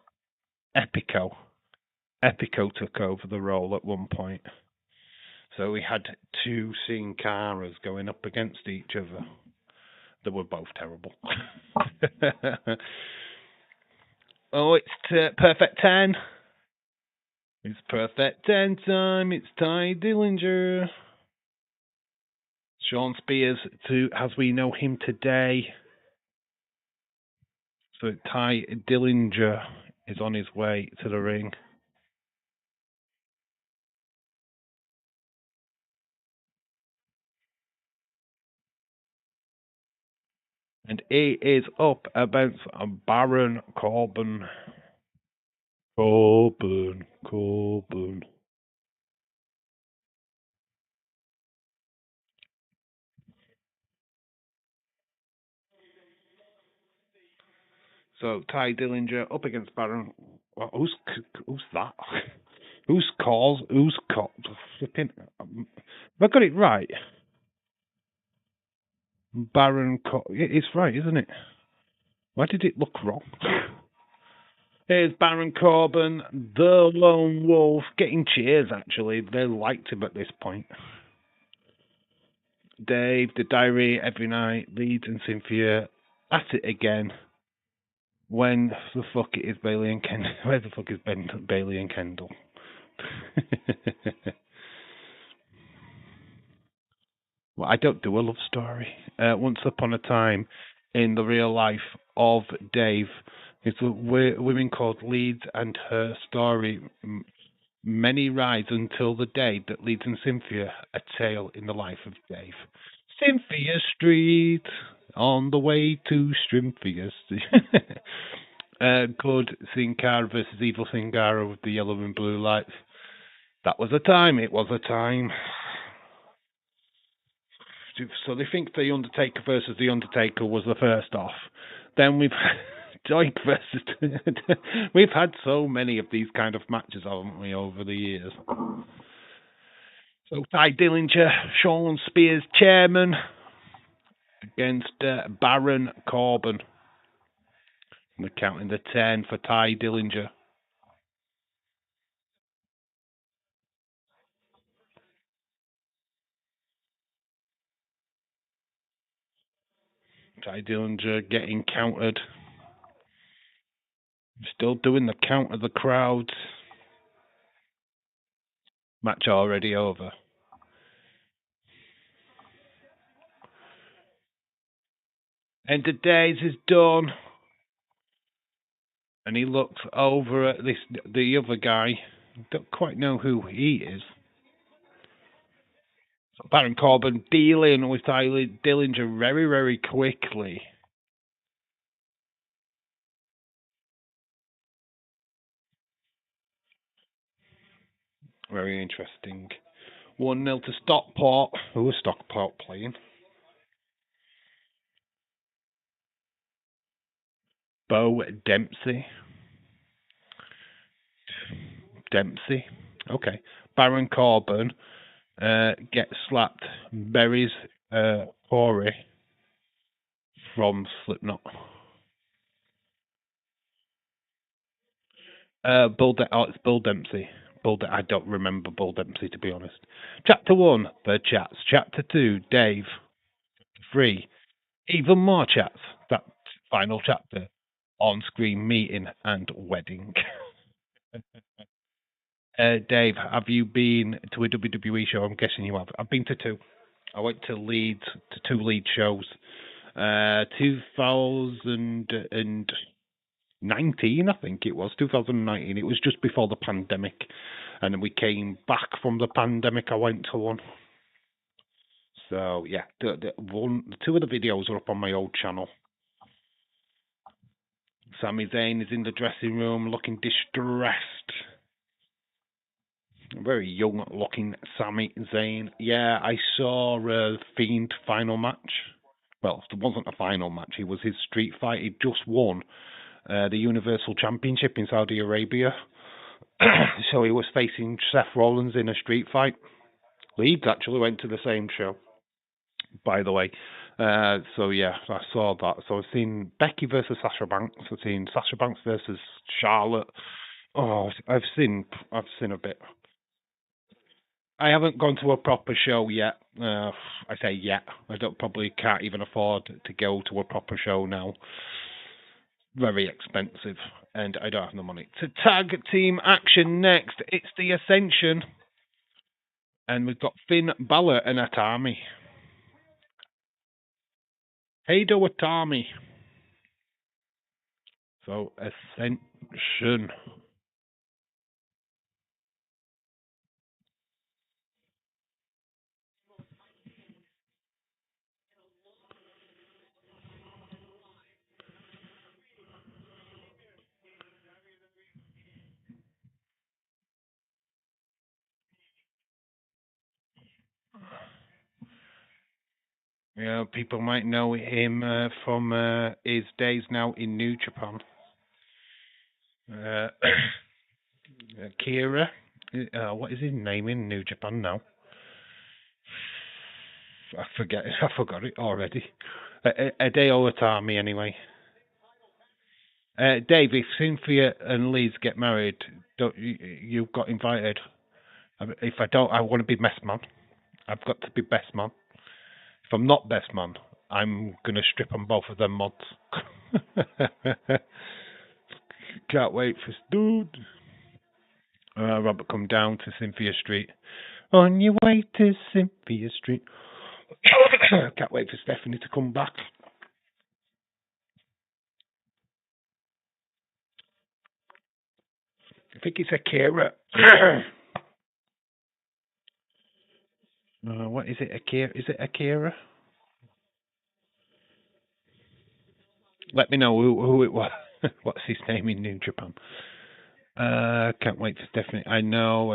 Epico. Epico took over the role at one point. So we had 2 Sin Caras going up against each other. They were both terrible. Oh, it's perfect 10. It's perfect 10 time. It's Ty Dillinger. Sean Spears, as we know him today. So Ty Dillinger is on his way to the ring. And he is up against Baron Corbin. Corbin. So Ty Dillinger up against Baron. Well, who's that? Who's flipping? Have I got it right? Baron. It's right, isn't it? Why did it look wrong? Here's Baron Corbin, the Lone Wolf, getting cheers, actually. They liked him at this point. Dave, the diary, every night, Leeds and Cynthia, at it again. When the fuck is Bailey and Kendall? Where the fuck is Bailey and Kendall? Well, I don't do a love story. Once upon a time, in the real life of Dave, it's a woman called Leeds and her story. Many rides until the day that Leeds and Cynthia, a tale in the life of Dave. Cynthia Street, on the way to Strimphia Street. Good Sin Cara versus Evil Sin Cara with the yellow and blue lights. That was a time. It was a time. So they think The Undertaker versus The Undertaker was the first off. Then we've Doink versus. We've had so many of these kind of matches, haven't we, over the years? So Ty Dillinger, Sean Spears, chairman, against Baron Corbin. We're counting the 10 for Ty Dillinger. Ty Dillinger getting countered. Still doing the count of the crowds. Match already over. End of days is done. And he looks over at the other guy. Don't quite know who he is. So Baron Corbin dealing with Tyler Dillinger very, very quickly. Very interesting. 1-0 to Stockport. Who is Stockport playing? Bo Dempsey. Okay. Baron Corbin gets slapped. Buries Corey from Slipknot. It's Bull Dempsey. I don't remember Bull Dempsey, to be honest. Chapter 1, the chats. Chapter 2, Dave. 3, even more chats. That final chapter, on-screen meeting and wedding. Dave, have you been to a WWE show? I'm guessing you have. I've been to 2. I went to Leeds, to 2 Leeds shows. 2019, I think it was. 2019. It was just before the pandemic. And then we came back from the pandemic. I went to one. So, yeah. 2 of the videos are up on my old channel. Sami Zayn is in the dressing room looking distressed. Very young looking Sami Zayn. Yeah, I saw Fiend final match. Well, it wasn't a final match. It was his street fight. He just won the Universal Championship in Saudi Arabia. So he was facing Seth Rollins in a street fight. Leeds actually went to the same show, by the way. So yeah, I saw that. So I've seen Becky versus Sasha Banks. I've seen Sasha Banks versus Charlotte. Oh, I've seen a bit. I haven't gone to a proper show yet. I say yet. I probably can't even afford to go to a proper show now. Very expensive, and I don't have the money. To tag team action next, it's the Ascension, and we've got Finn Balor and Atami. Heido Atami. So Ascension. Yeah, people might know him from his days now in New Japan. Kira. What is his name in New Japan now? I forgot it already. Hideo Itami, anyway. Dave, if Cynthia and Liz get married, you got invited. If I don't, I want to be best man. I've got to be best man. If I'm not best man, I'm gonna strip on both of them mods. Can't wait for dude. Robert, come down to Cynthia Street. On your way to Cynthia Street. Can't wait for Stephanie to come back. I think it's Akira. What is it, Akira? Is it Akira? Let me know who it was. What's his name in New Japan? Can't wait for Stephanie. I know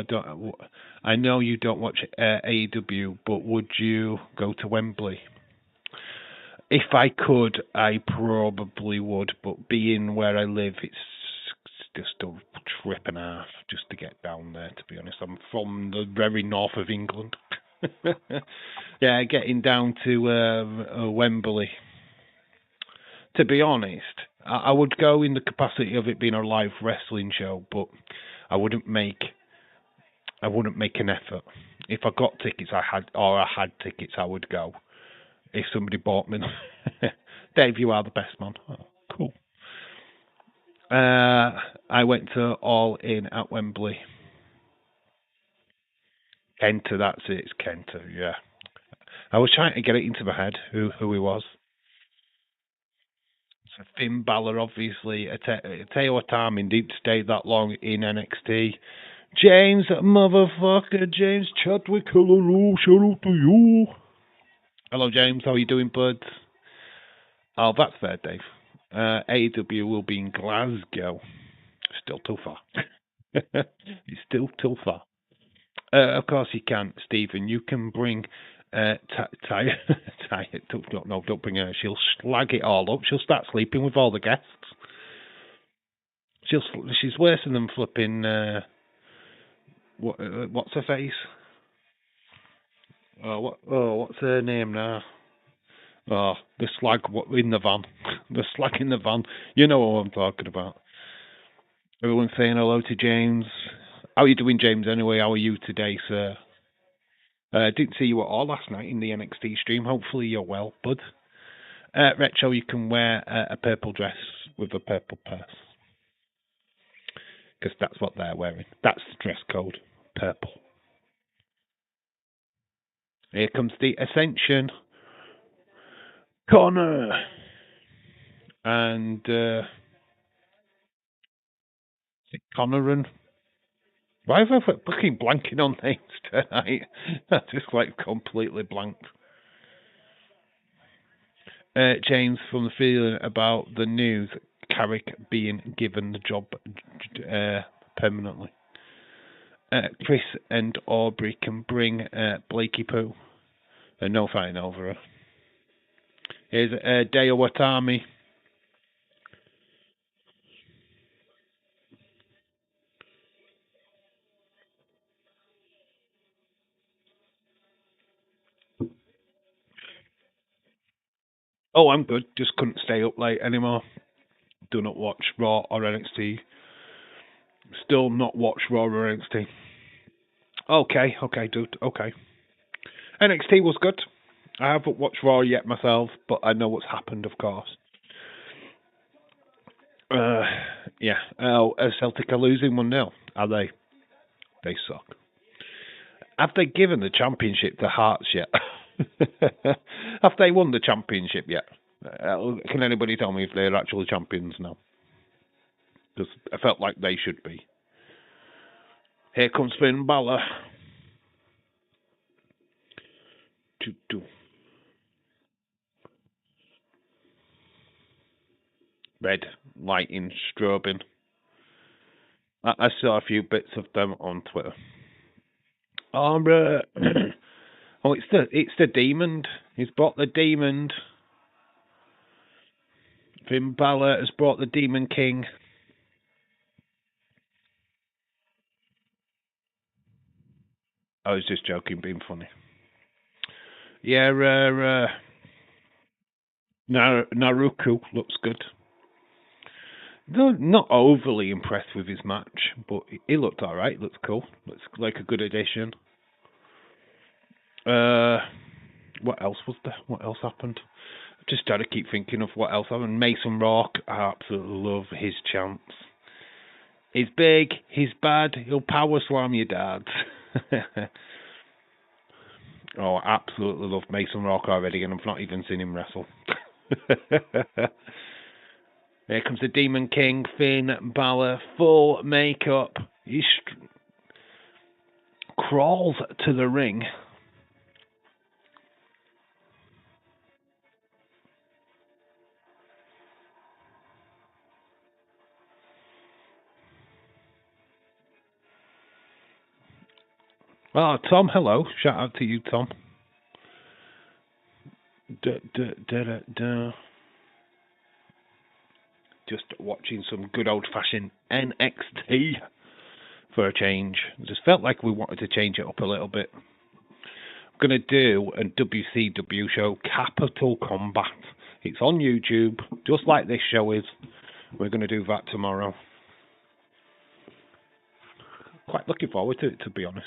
you don't watch AEW, but would you go to Wembley? If I could, I probably would, but being where I live, it's just a trip and a half just to get down there, to be honest. I'm from the very north of England. Yeah, getting down to Wembley. To be honest, I would go in the capacity of it being a live wrestling show, but I wouldn't make an effort. If I got tickets, I had tickets, I would go. If somebody bought me, Dave, you are the best man. Oh, cool. I went to All In at Wembley. Kenta, that's it. It's Kenta. Yeah. I was trying to get it into my head who he was. So Finn Balor, obviously. Teo Atami didn't stay that long in NXT. James, motherfucker, James Chadwick, hello, shout out to you. Hello, James. How are you doing, bud? Oh, that's fair, Dave. AEW will be in Glasgow. Still too far. It's still too far. Of course you can, Stephen. You can bring Ty. No, don't bring her. She'll slag it all up. She'll start sleeping with all the guests. She's worse than flipping. What's her face? What's her name now? Oh, the slag in the van. The slag in the van. You know what I'm talking about. Everyone's saying hello to James. How are you doing, James, anyway? How are you today, sir? Didn't see you at all last night in the NXT stream. Hopefully you're well, bud. Retro, you can wear a purple dress with a purple purse. Because that's what they're wearing. That's the dress code. Purple. Here comes the Ascension. Connor. And Connor and... Why have I fucking blanking on names tonight? That's just like completely blanked. James, from the feeling about the news, Carrick being given the job permanently. Chris and Aubrey can bring Blakey Poo. No fighting over her. Here's Deo Watami. Oh, I'm good. Just couldn't stay up late anymore. Do not watch Raw or NXT. Still not watch Raw or NXT. Okay, dude. Okay. NXT was good. I haven't watched Raw yet myself, but I know what's happened, of course. Yeah. Celtic are losing 1-0. Are they? They suck. Have they given the championship to Hearts yet? Have they won the championship yet? Can anybody tell me if they're actually champions now? Because I felt like they should be. Here comes Finn Balor. Red lighting strobing. I saw a few bits of them on Twitter. Oh, it's the Demon. He's brought the Demon. Finn Balor has brought the Demon King. I was just joking, being funny. Yeah, Naruku looks good. No, not overly impressed with his match, but he looked alright. Looks cool. Looks like a good addition. What else was there? What else happened? Just trying to keep thinking of what else happened. Mason Rock, I absolutely love his chance. He's big, he's bad, he'll power slam your dad. Oh, I absolutely love Mason Rock already, and I've not even seen him wrestle. Here comes the Demon King, Finn Balor, full makeup. He crawls to the ring. Oh, Tom, hello. Shout out to you, Tom. Just watching some good old-fashioned NXT for a change. Just felt like we wanted to change it up a little bit. I'm going to do a WCW show, Capital Combat. It's on YouTube, just like this show is. We're going to do that tomorrow. Quite looking forward to it, to be honest.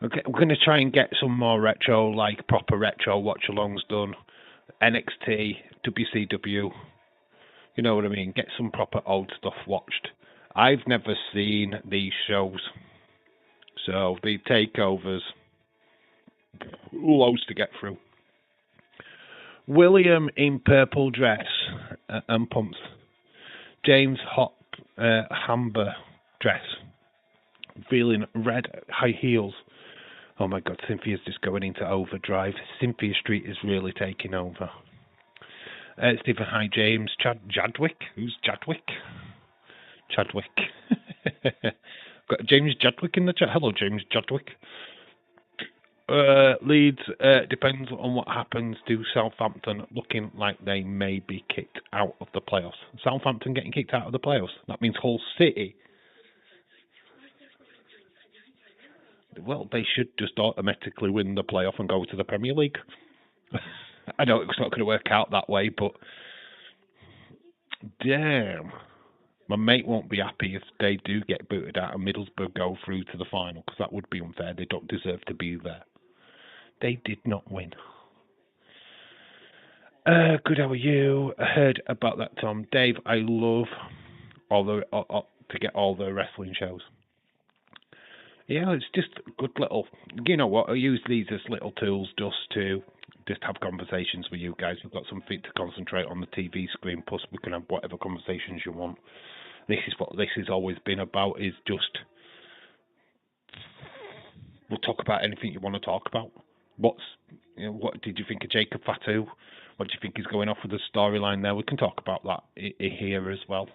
Okay, we're going to try and get some more retro, like proper retro watch-alongs done. NXT, WCW. You know what I mean? Get some proper old stuff watched. I've never seen these shows. So, the takeovers. Loads to get through. William in purple dress and pumps. James hot hamber dress. Feeling red high heels. Oh my god, Cynthia's just going into overdrive. Cynthia Street is really taking over. Stephen, hi James. Jadwick? Who's Jadwick? Chadwick. Got James Jadwick in the chat. Hello, James Jadwick. Leeds, depends on what happens to Southampton, looking like they may be kicked out of the playoffs. Southampton getting kicked out of the playoffs. That means Hull City. Well, they should just automatically win the playoff and go to the Premier League. I know it's not going to work out that way, but damn. My mate won't be happy if they do get booted out and Middlesbrough go through to the final, because that would be unfair. They don't deserve to be there. They did not win. Good, how are you? I heard about that, Tom. Dave, I love to get all the wrestling shows. Yeah, it's just good little, you know what, I use these as little tools just to have conversations with you guys. We've got something to concentrate on the TV screen, plus we can have whatever conversations you want. This is what this has always been about, is just, we'll talk about anything you want to talk about. What did you think of Jacob Fatu? What do you think is going off with the storyline there? We can talk about that here as well.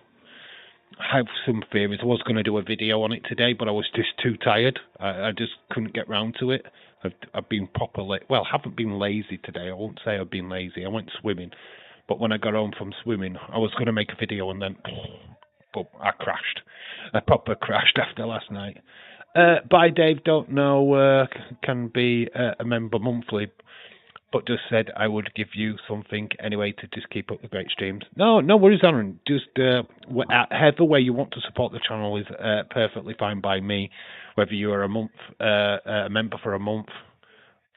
I have some theories. I was going to do a video on it today, but I was just too tired. I just couldn't get round to it. I've been properly, well, I haven't been lazy today. I won't say I've been lazy. I went swimming, but when I got home from swimming, I was going to make a video and then but I crashed. I proper crashed after last night. Bye, Dave. Don't know. Can be a member monthly, but just said I would give you something anyway to just keep up the great streams. No worries, Aaron. Just however way you want to support the channel is perfectly fine by me. Whether you are a member for a month,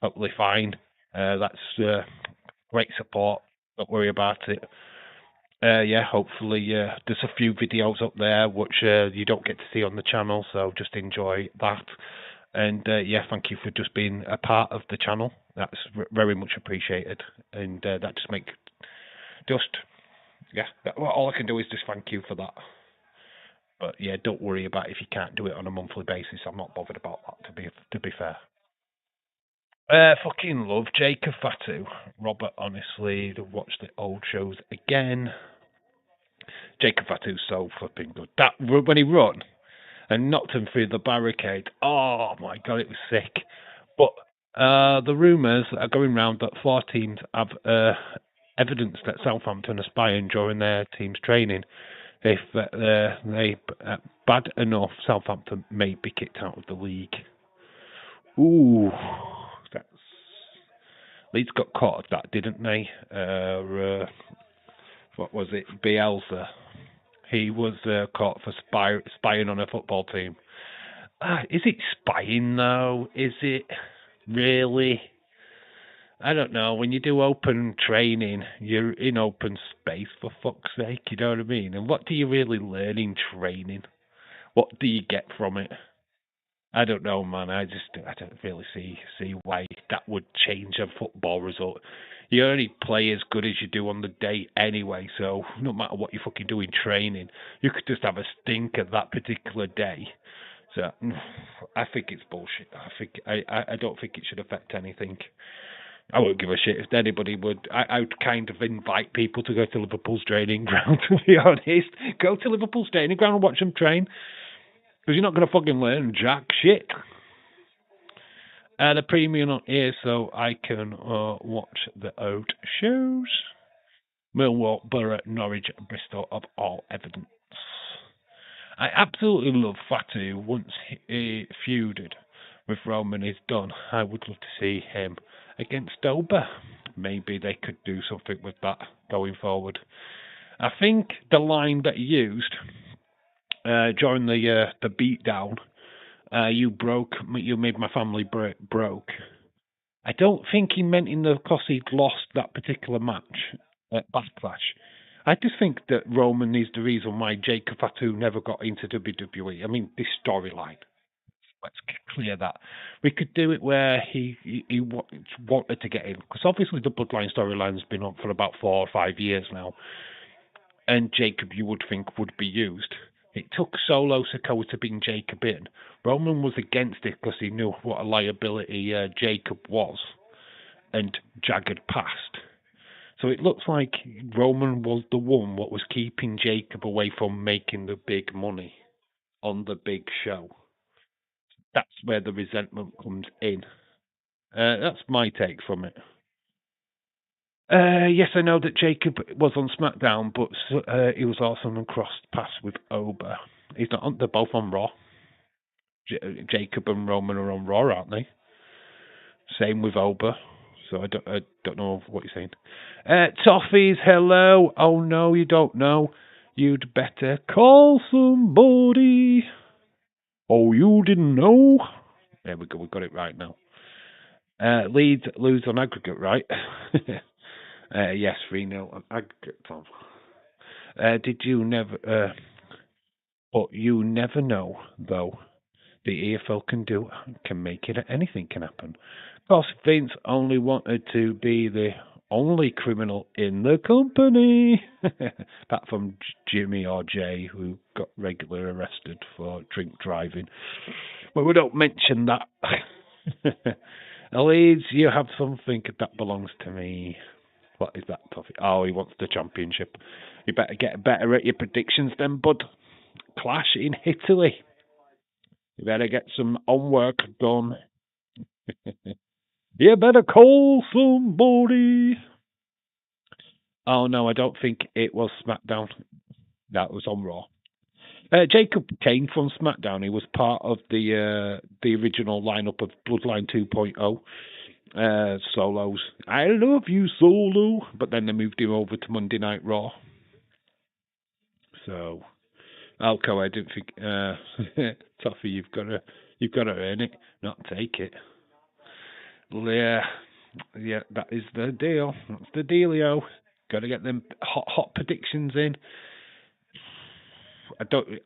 totally fine. That's great support. Don't worry about it. Yeah, hopefully there's a few videos up there which you don't get to see on the channel, so just enjoy that. And yeah, thank you for just being a part of the channel. That's very much appreciated, and that all I can do is just thank you for that. But yeah, don't worry about if you can't do it on a monthly basis. I'm not bothered about that, to be fair. Fucking love Jacob Fatu. Robert, honestly, to watch the old shows again. Jacob Fatu's so flipping good. That when he run and knocked him through the barricade. Oh my god, it was sick. But the rumours are going round that 4 teams have evidence that Southampton are spying during their team's training. If they bad enough, Southampton may be kicked out of the league. Ooh, Leeds got caught at that, didn't they? What was it? Bielsa. He was caught for spying on a football team. Is it spying though? Is it really? I don't know. When you do open training, you're in open space, for fuck's sake. You know what I mean? And what do you really learn in training? What do you get from it? I don't know, man. I don't really see why that would change a football result. You only play as good as you do on the day anyway, so no matter what you fucking do in training, you could just have a stinker that particular day. So I think it's bullshit. I don't think it should affect anything. I won't give a shit if anybody would. I would kind of invite people to go to Liverpool's training ground, to be honest. Go to Liverpool's training ground and watch them train. Because you're not going to fucking learn jack shit. The premium on here so I can watch the old shows. Millwall, Borough, Norwich, Bristol of all evidence. I absolutely love Fatu. Once he feuded with Roman is done, I would love to see him against Dober. Maybe they could do something with that going forward. I think the line that he used during the beatdown, you made my family broke. I don't think he meant in the because he'd lost that particular match at Backlash. I just think that Roman is the reason why Jacob Fatu never got into WWE. I mean, this storyline. Let's clear that. We could do it where he wanted to get in because obviously the Bloodline storyline's been on for about 4 or 5 years now, and Jacob you would think would be used. It took Solo Sikoa to bring Jacob in. Roman was against it because he knew what a liability Jacob was, and Jagged passed. So it looks like Roman was the one what was keeping Jacob away from making the big money on the big show. That's where the resentment comes in. That's my take from it. Yes, I know that Jacob was on SmackDown, but he was also on crossed paths with Ober. He's not on. They're both on Raw. Jacob and Roman are on Raw, aren't they? Same with Ober. So I don't know what you're saying. Toffees, hello. Oh no, you don't know. You'd better call somebody. Oh, you didn't know? There we go. We got it right now. Leeds lose on aggregate, right? Yes, 3-0 on aggregate, Tom. Did you never? But you never know, though. The EFL can make it. Anything can happen. Of course, Vince only wanted to be the only criminal in the company, apart from Jimmy or Jay, who got regularly arrested for drink driving. But we don't mention that. Leeds, you have something that belongs to me. What is that, Toffee? Oh, he wants the championship. You better get better at your predictions then, bud. Clash in Italy. You better get some homework done. You better call somebody. Oh no, I don't think it was SmackDown. That was on Raw. Jacob came from SmackDown. He was part of the original lineup of Bloodline 2.0 solos. I love you, Solo, but then they moved him over to Monday Night Raw. So, Alco, I didn't think. Toffee, you've got to earn it, not take it. Yeah, that is the deal. That's the dealio. Got to get them hot predictions in.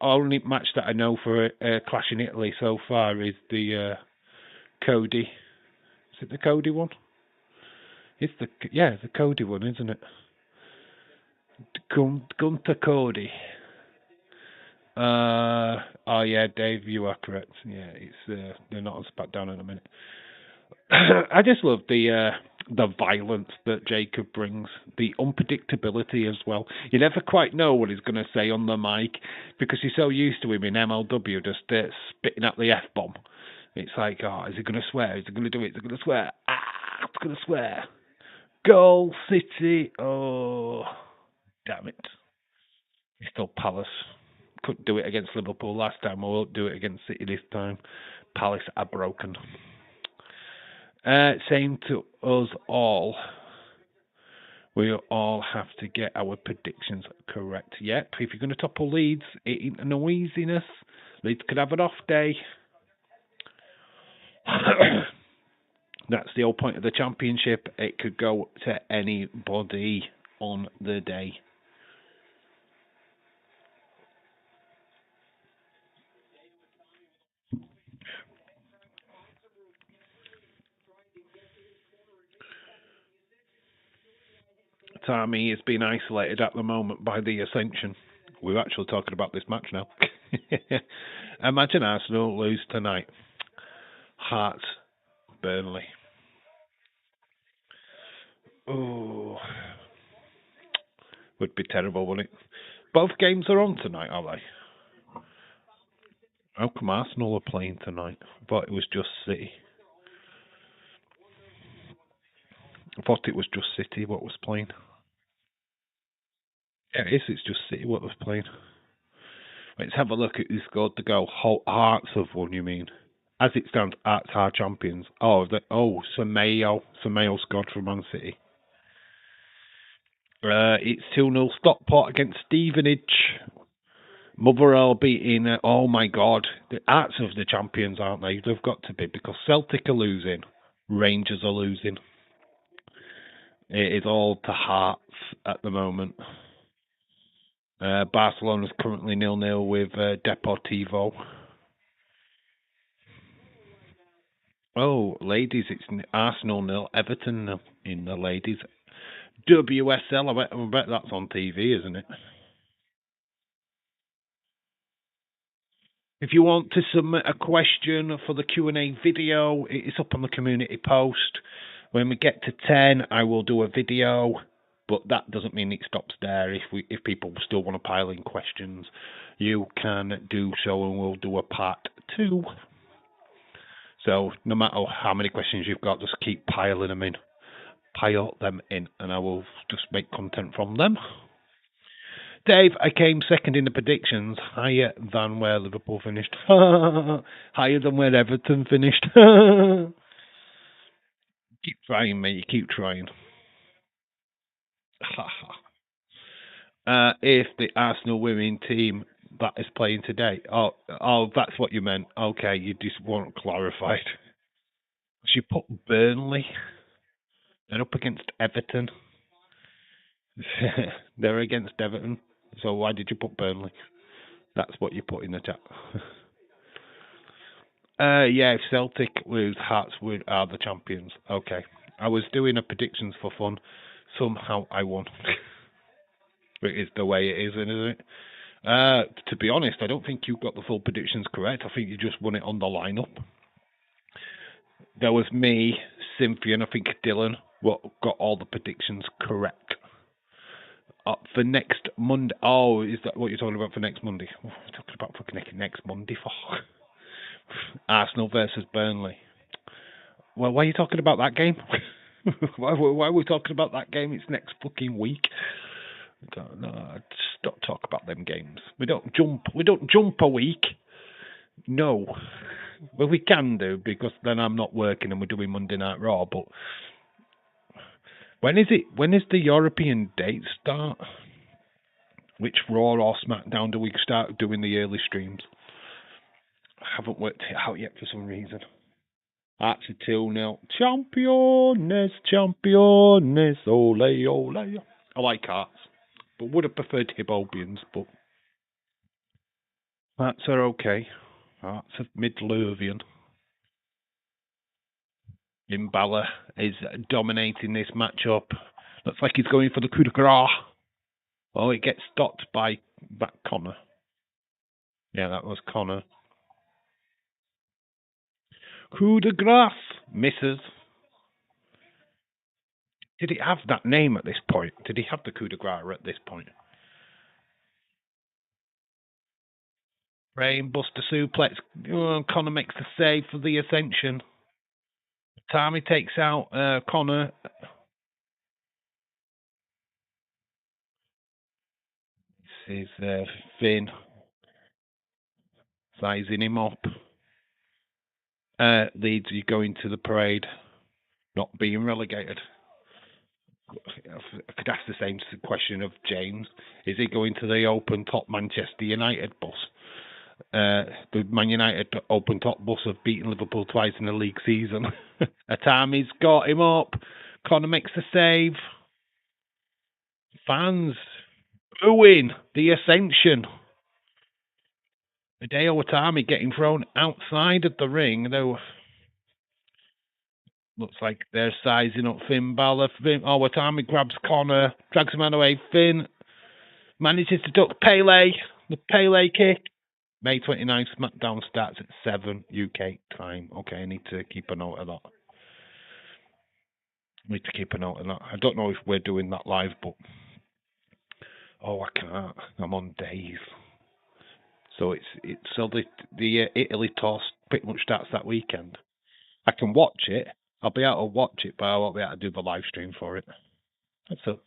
Only match that I know for Clash in Italy so far is the Cody. Is it the Cody one? It's the Cody one, isn't it? Gunter Cody. Oh yeah, Dave, you are correct. Yeah, it's they're not on SmackDown in a minute. I just love the violence that Jacob brings, the unpredictability as well. You never quite know what he's going to say on the mic because you're so used to him in MLW just spitting out the F-bomb. It's like, oh, is he going to swear? Is he going to do it? Is he going to swear? It's going to swear. Goal City. Oh, damn it. Crystal Palace. Couldn't do it against Liverpool last time. I won't do it against City this time. Palace are broken. Same to us all. We all have to get our predictions correct. Yep, if you're going to topple Leeds, it ain't no easiness. Leeds could have an off day. That's the whole point of the championship. It could go to anybody on the day. Tommy is being isolated at the moment by the Ascension. We're actually talking about this match now. Imagine Arsenal lose tonight. Hearts, Burnley. Oh, would be terrible, wouldn't it? Both games are on tonight, are they? How come Arsenal are playing tonight? I thought it was just City. I thought it was just City what was playing. Yeah, it is. It's just City what was playing. Let's have a look at who scored the goal. Hearts have won, you mean? As it stands, Hearts are champions. Semedo. Semedo scored for Man City. It's 2-0 Stockport against Stevenage. Motherwell beating, oh my god, the Hearts of the champions, aren't they? They've got to be, because Celtic are losing, Rangers are losing. It is all to Hearts at the moment. Barcelona's currently 0-0 with Deportivo. Oh, ladies, it's Arsenal 0, Everton 0 in the ladies. WSL, I bet that's on TV, isn't it? If you want to submit a question for the Q&A video, it's up on the community post. When we get to 10, I will do a video, but that doesn't mean it stops there. If people still want to pile in questions, you can do so, and we'll do a part 2. So no matter how many questions you've got, just keep piling them in. Pile them in, and I will just make content from them. Dave, I came second in the predictions, higher than where Liverpool finished. Higher than where Everton finished. Keep trying, mate. You keep trying. If the Arsenal women team that is playing today. Oh, that's what you meant. Okay, you just want clarified. She put Burnley. They're up against Everton. They're against Everton. So why did you put Burnley? That's what you put in the chat. Yeah, if Celtic lose, Hearts are the champions. Okay. I was doing a predictions for fun. Somehow I won. It is the way it is, isn't it? To be honest, I don't think you got the full predictions correct. I think you just won it on the lineup. There was me, Cynthia, and I think Dylan got all the predictions correct. For next Monday. Oh, is that what you're talking about for next Monday? What are we talking about for next Monday for? Arsenal versus Burnley. Well, why are you talking about that game? why are we talking about that game? It's next fucking week. No, stop talk about them games. We don't jump a week. No. Well, we can do, because then I'm not working and we're doing Monday Night Raw. But when is it? When is the European date start? Which Raw or SmackDown do we start doing the early streams? I haven't worked it out yet for some reason. That's a 2-0. Championes, ole, ole. I like Hearts, but would have preferred Hibobians, but Hearts are okay. Hearts of Midlothian. Imbala is dominating this matchup. Looks like he's going for the coup de grace. Oh, it gets stopped by Connor. Yeah, that was Connor. Coup de grace misses. Did it have that name at this point? Did he have the coup de grace at this point? Brain Buster suplex. Connor makes the save for the Ascension. Tommy takes out Connor. This is Finn sizing him up. Leeds, you going to the parade, not being relegated. I could ask the same question of James. Is he going to the open top Manchester United bus? The Man United open top bus have beaten Liverpool twice in the league season. Atami's got him up. Connor makes the save. Fans booing the Ascension. Hideo Itami getting thrown outside of the ring, though. Looks like they're sizing up Finn Balor. Itami grabs Connor, drags him out of the way. Finn manages to duck Pele. The Pele kick. May 29th, SmackDown starts at 7 UK time. Okay, I need to keep a note of that. I don't know if we're doing that live, but I can't. I'm on days. So the Italy tour pretty much starts that weekend. I can watch it. I'll be able to watch it, but I won't be able to do the live stream for it. That's it.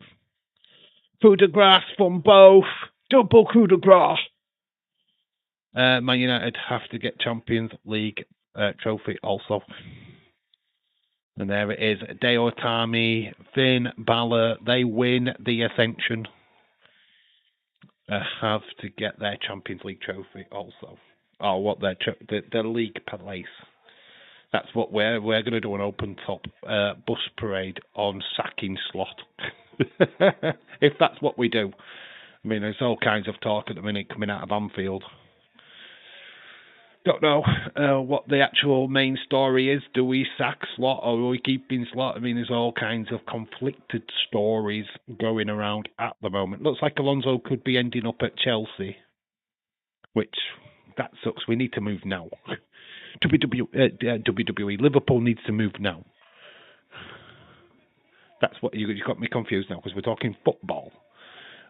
Coup de grace from both. Double coup de grace. Man United have to get Champions League trophy also. And there it is. Deo Itami, Finn Balor, they win the Ascension. Have to get their Champions League trophy also. Oh, what their league place. That's what we're going to do, an open top bus parade on sacking slot. If that's what we do. I mean, there's all kinds of talk at the minute coming out of Anfield. Don't know what the actual main story is. Do we sack Slot or are we keeping Slot? I mean, there's all kinds of conflicted stories going around at the moment. Looks like Alonso could be ending up at Chelsea, which, that sucks. We need to move now. WWE, Liverpool needs to move now. That's what you got me confused now, because we're talking football.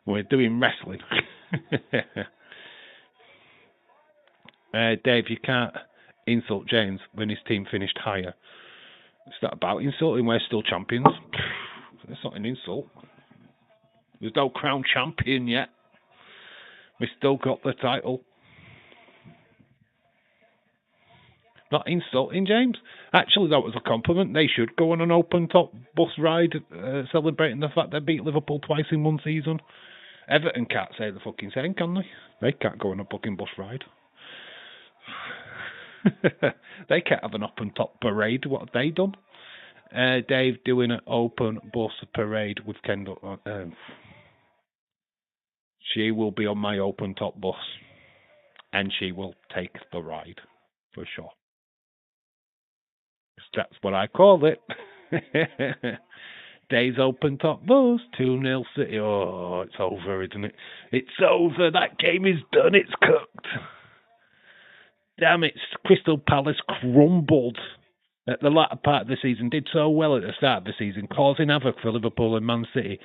We're doing wrestling. Dave, you can't insult James when his team finished higher. It's not about insulting. We're still champions. It's not an insult. There's no crown champion yet. We still got the title. Not insulting, James. Actually, that was a compliment. They should go on an open top bus ride celebrating the fact they beat Liverpool twice in one season. Everton can't say the fucking same, can they? They can't go on a fucking bus ride. They can't have an open top parade. What have they done? Dave doing an open bus parade with Kendall. She will be on my open top bus, and she will take the ride for sure. That's what I call it. Dave's open top bus, 2-0 City. Oh, it's over, isn't it? It's over. That game is done. It's cooked. Damn it, Crystal Palace crumbled at the latter part of the season. Did so well at the start of the season, causing havoc for Liverpool and Man City.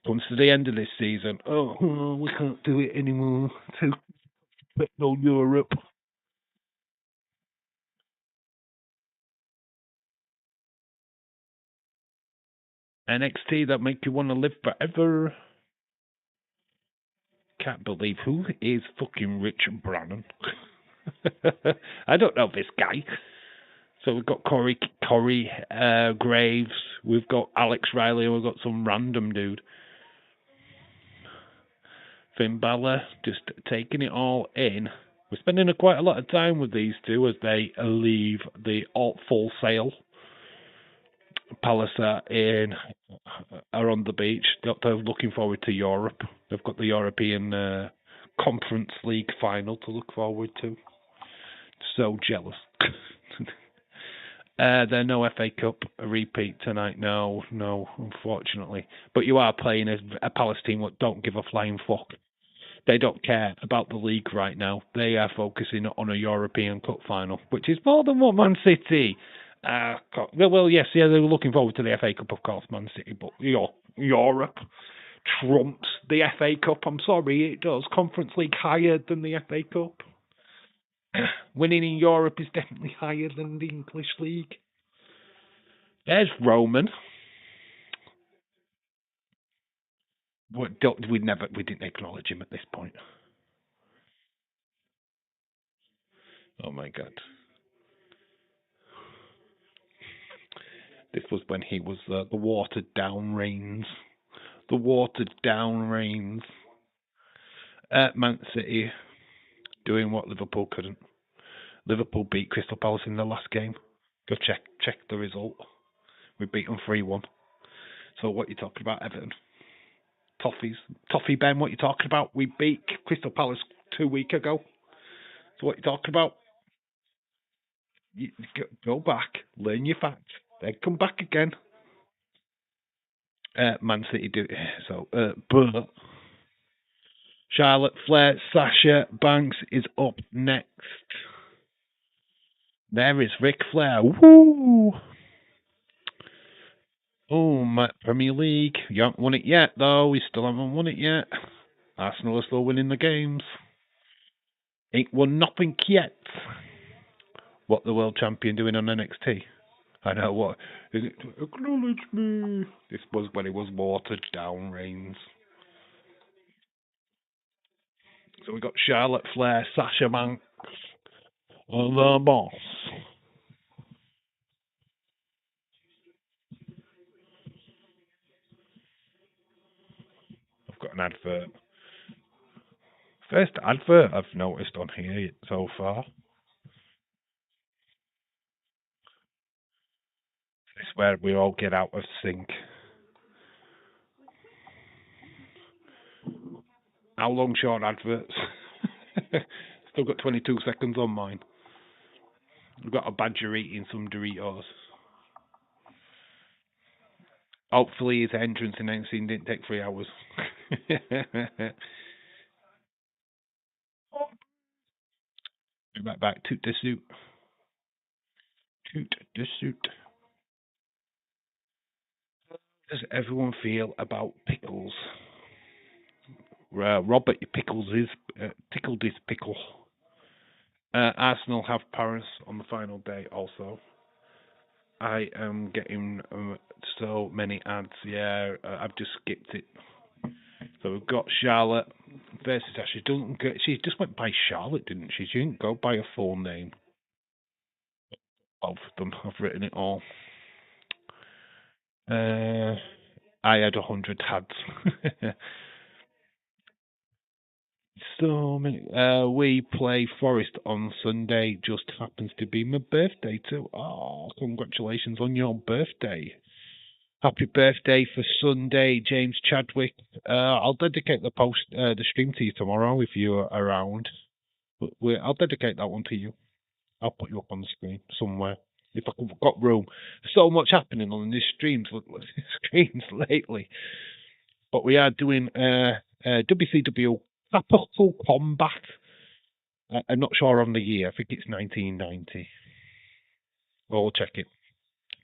Comes to the end of this season. Oh, we can't do it anymore. Too no Europe. NXT that make you want to live forever. Can't believe who is fucking Rich Brannon. I don't know this guy. So we've got Corey Graves, we've got Alex Riley, and we've got some random dude. Finn Balor just taking it all in. We're spending quite a lot of time with these two as they leave the Full Sail. Palace are on the beach. They're looking forward to Europe. They've got the European Conference League final to look forward to. So jealous. There's no FA Cup repeat tonight. No, unfortunately. But you are playing a Palace team that don't give a flying fuck. They don't care about the league right now. They are focusing on a European Cup final, which is more than what Man City. Well, yes, they were looking forward to the FA Cup, of course, Man City, but Europe trumps the FA Cup. I'm sorry, it does. Conference League higher than the FA Cup. Winning in Europe is definitely higher than the English League. There's Roman. We didn't acknowledge him at this point. Oh my God. This was when he was the watered down Reigns. The watered down Reigns. Man City doing what Liverpool couldn't. Liverpool beat Crystal Palace in the last game. Go check the result. We beat them 3-1. So what you talking about, Everton? Toffee Ben, what you talking about? We beat Crystal Palace 2 weeks ago. So what you talking about? You go back, learn your facts, then come back again. Man City do so. But Charlotte Flair, Sasha Banks is up next. There is Ric Flair. Woo! Oh, my Premier League. You haven't won it yet, though. We still haven't won it yet. Arsenal are still winning the games. Ain't won nothing yet. What the world champion doing on NXT? I know what. Is it? Acknowledge me. This was when it was watered down, Reigns. So we got Charlotte Flair, Sasha Banks, and the boss. I've got an advert. First advert I've noticed on here so far. This is where we all get out of sync. How long short adverts? Still got 22 seconds on mine. We've got a badger eating some Doritos. Hopefully his entrance in NXT didn't take 3 hours. back. Toot the suit. Toot the suit. How does everyone feel about pickles? Robert Pickles is tickled his pickle. Arsenal have Paris on the final day also. I am getting so many ads. Yeah, I've just skipped it. So we've got Charlotte versus Ashley. She just went by Charlotte, didn't she? She didn't go by a full name. Both of them. I've written it all. I had 100 ads. So many. We play Forest on Sunday. Just happens to be my birthday too. Oh, congratulations on your birthday! Happy birthday for Sunday, James Chadwick. I'll dedicate the stream to you tomorrow if you're around. I'll dedicate that one to you. I'll put you up on the screen somewhere if I've got room. So much happening on these screens lately. But we are doing WCW Capital Combat. I'm not sure on the year. I think it's 1990. We'll check it.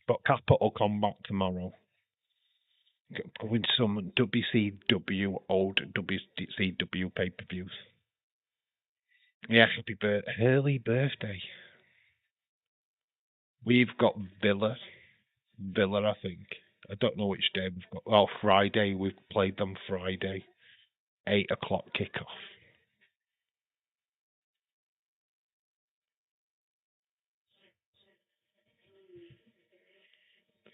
But Capital Combat tomorrow. With some WCW, old WCW pay-per-views. Yeah, early birthday. We've got Villa, I think. I don't know which day we've got. Oh, Friday. We've played them Friday. 8 o'clock kickoff.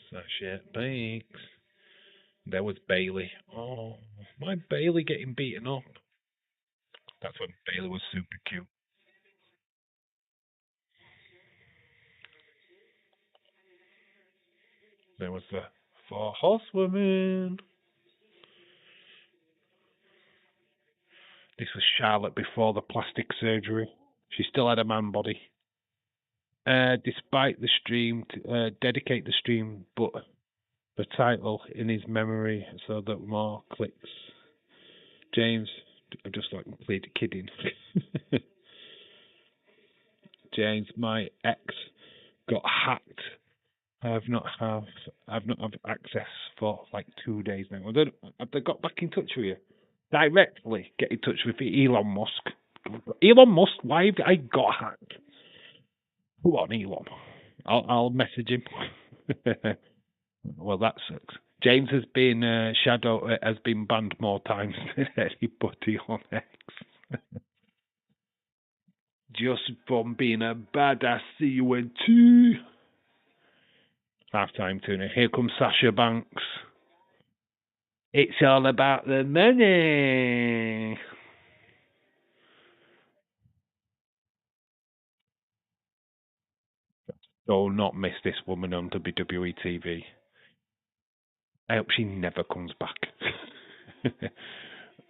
Sasha Banks. There was Bailey. Oh, my Bailey getting beaten up. That's when Bailey was super cute. There was the Four Horsewomen. This was Charlotte before the plastic surgery. She still had a man body. Despite the stream, dedicate the stream, but the title in his memory so that more clicks. James, I'm just like kidding. James, my ex got hacked. I've not have access for like 2 days now. Have they got back in touch with you? Directly get in touch with Elon Musk. Elon Musk, why have I got hacked? Who on Elon? I'll message him. Well, that sucks. James has been has been banned more times than anybody on X. Just from being a badass. See you in 2. Half-time tuna. Here comes Sasha Banks. It's all about the money. Do not miss this woman on WWE TV. I hope she never comes back.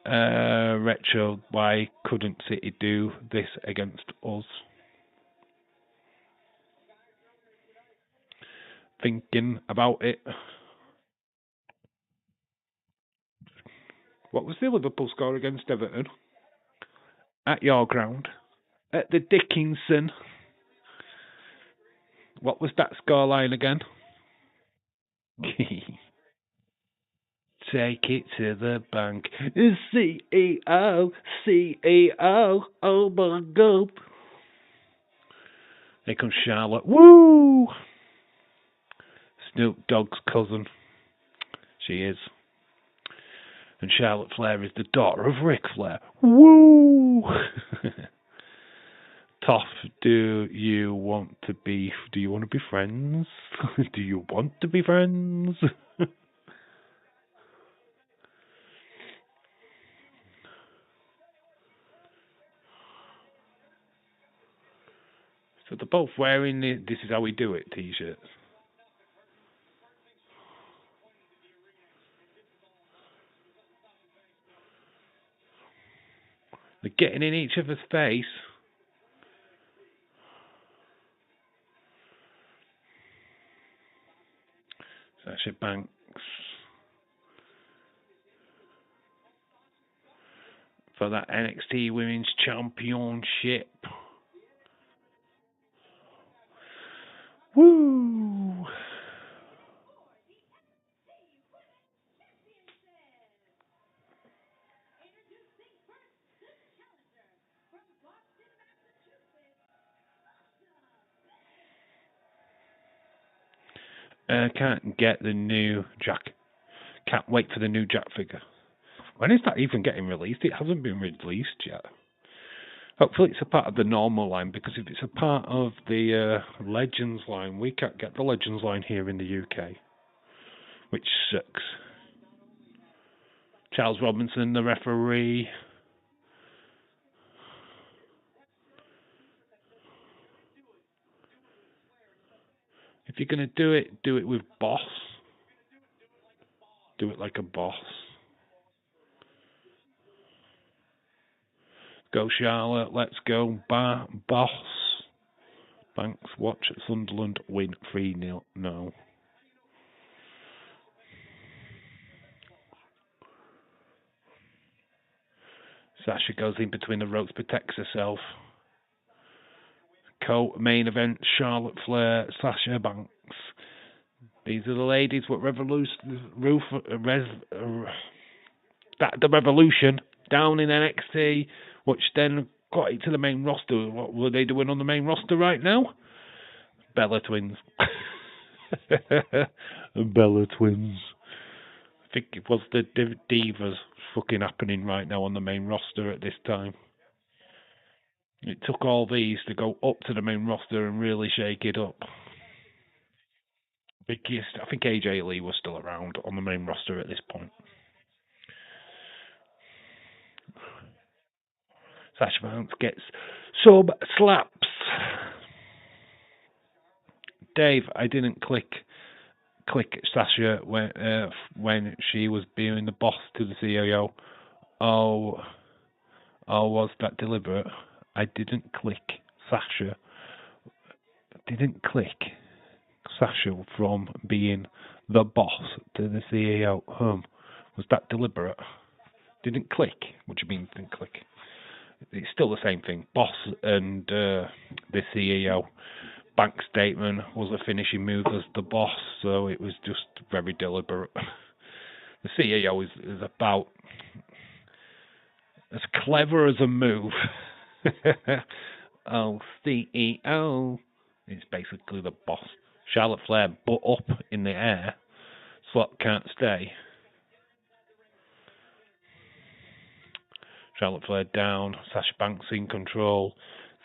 Retro, why couldn't City do this against us? Thinking about it. What was the Liverpool score against Everton? At your ground. At the Dickinson. What was that scoreline again? Take it to the bank. CEO, CEO, oh my god. Here comes Charlotte. Woo! Snoop Dogg's cousin. She is. And Charlotte Flair is the daughter of Ric Flair. Woo! Tough, do you want to be friends? Do you want to be friends? So they're both wearing the "This is how we do it" t-shirts. They're getting in each other's face. Sasha Banks for that NXT Women's Championship. Woo! Can't get the new Jack. Can't wait for the new Jack figure. When is that even getting released? It hasn't been released yet. Hopefully it's a part of the normal line, because if it's a part of the Legends line, we can't get the Legends line here in the UK, which sucks. Charles Robinson, the referee. If you're going to do it with boss. Do it like a boss. Go Charlotte, let's go boss. Banks watch Sunderland win 3-0. No. Sasha goes in between the ropes, protects herself. Co-main event, Charlotte Flair, Sasha Banks. These are the ladies what the Revolution down in NXT, which then got it to the main roster. What were they doing on the main roster right now? Bella Twins. Bella Twins. I think it was the Divas fucking happening right now on the main roster at this time. It took all these to go up to the main roster and really shake it up. I think AJ Lee was still around on the main roster at this point. Sasha Banks gets sub slaps. Dave, I didn't click Sasha when she was being the boss to the CEO. Oh, was that deliberate? I didn't click Sasha. Didn't click Sasha from being the boss to the CEO. Was that deliberate? Didn't click. What do you mean didn't click? It's still the same thing. Boss and the CEO. Bank statement was a finishing move as the boss, so it was just very deliberate. The CEO is about as clever as a move. Oh, CEO. It's basically the boss. Charlotte Flair butt up in the air. Slot can't stay. Charlotte Flair down. Sasha Banks in control.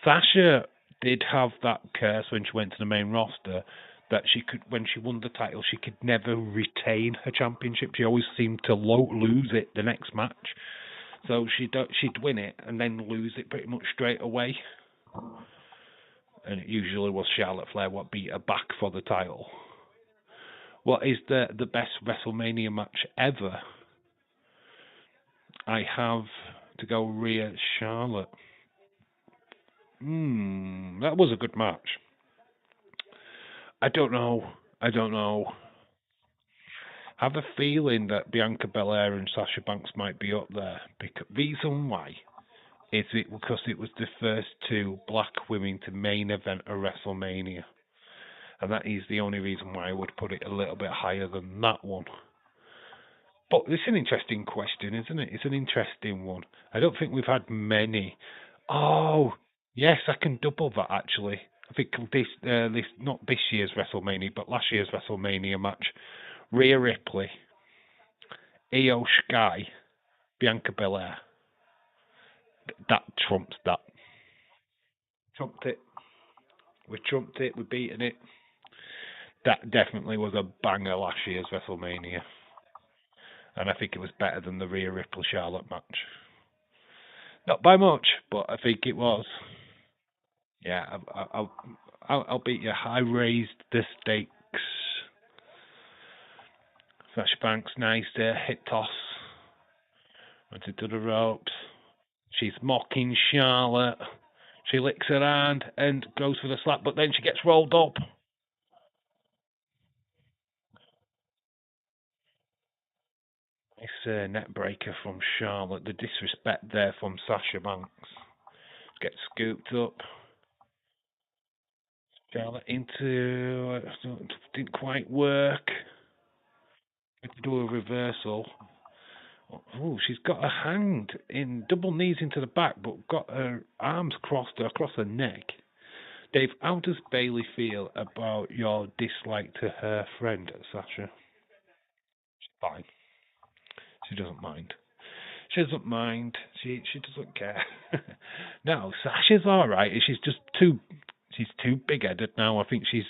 Sasha did have that curse when she went to the main roster that she could, when she won the title, she could never retain her championship. She always seemed to lose it the next match. So she'd win it and then lose it pretty much straight away. And it usually was Charlotte Flair what beat her back for the title. What is the best WrestleMania match ever? I have to go Rhea Charlotte. That was a good match. I don't know. I have a feeling that Bianca Belair and Sasha Banks might be up there. Reason why is it because it was the first two black women to main event a WrestleMania. And that is the only reason why I would put it a little bit higher than that one. But it's an interesting question, isn't it? It's an interesting one. I don't think we've had many. Oh, yes, I can double that actually. I think this not this year's WrestleMania, but last year's WrestleMania match, Rhea Ripley, Io Sky, Bianca Belair. That trumps that. Trumped it. We trumped it. We beaten it. That definitely was a banger last year's WrestleMania, and I think it was better than the Rhea Ripley Charlotte match. Not by much, but I think it was. Yeah, I'll beat you. I raised the stakes. Sasha Banks, nice hit toss. Went into the ropes. She's mocking Charlotte. She licks her hand and goes for the slap, but then she gets rolled up. Nice net breaker from Charlotte. The disrespect there from Sasha Banks. Gets scooped up. Charlotte into didn't quite work. Had to do a reversal. Oh, she's got her hand in double knees into the back, but got her arms crossed across her neck. Dave, how does Bayley feel about your dislike to her friend, Sasha? She's fine. She doesn't mind. She doesn't mind. She doesn't care. No, Sasha's all right. She's too big headed now. I think she's.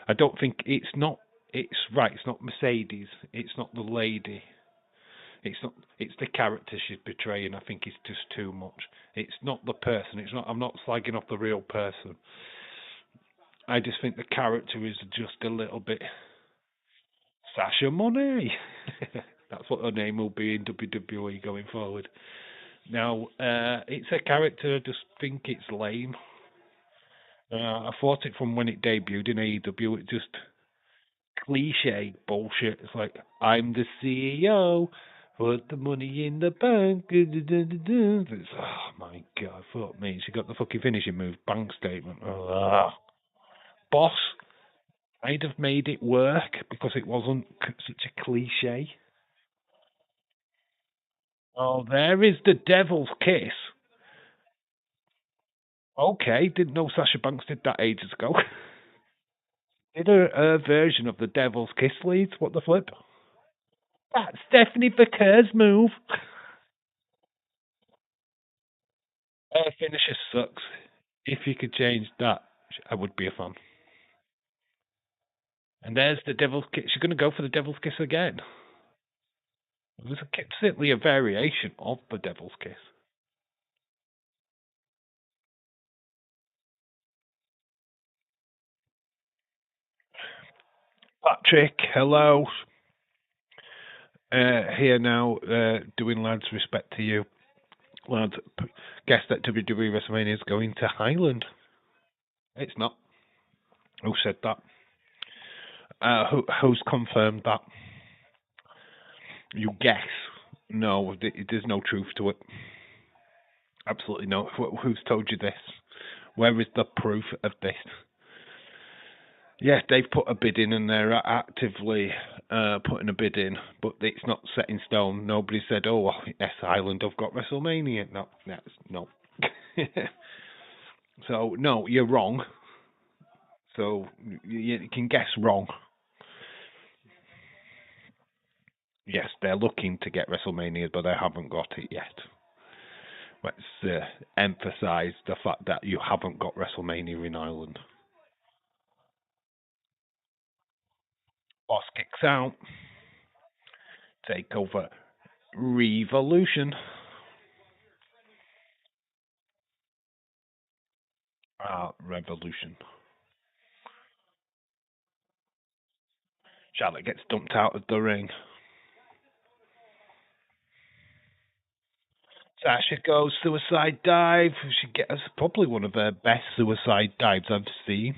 I don't think it's not. It's right. It's not Mercedes. It's not the lady. It's not. It's the character she's betraying. I think it's just too much. It's not the person. It's not. I'm not slagging off the real person. I just think the character is just a little bit Sasha Money. That's what her name will be in WWE going forward. Now, it's a character. I just think it's lame. I thought it from when it debuted in AEW. It just cliche bullshit. It's like, I'm the CEO, put the money in the bank. It's, oh my god, fuck me. She got the fucking finishing move, bank statement. Boss, I'd have made it work because it wasn't such a cliche. Oh, there is the devil's kiss. Okay, didn't know Sasha Banks did that ages ago. Did a version of the devil's kiss leads. What the flip? That's Stephanie Baker's move. Her finisher sucks. If you could change that, I would be a fan. And there's the devil's kiss. She's going to go for the devil's kiss again. It was simply a variation of the devil's kiss. Patrick, hello. Here now, doing lads respect to you. Lads, guess that WWE WrestleMania is going to Highland. It's not. Who said that? Who's confirmed that? You guess. No, there's no truth to it. Absolutely no. Who's told you this? Where is the proof of this? Yes, they've put a bid in and they're actively putting a bid in, but it's not set in stone. Nobody said, oh, yes, Ireland have got WrestleMania. No. So, no, you're wrong. So, you can guess wrong. Yes, they're looking to get WrestleMania, but they haven't got it yet. Let's emphasise the fact that you haven't got WrestleMania in Ireland. Boss kicks out. Takeover Revolution. Revolution. Charlotte gets dumped out of the ring. Sasha goes suicide dive. She gets probably one of her best suicide dives I've seen.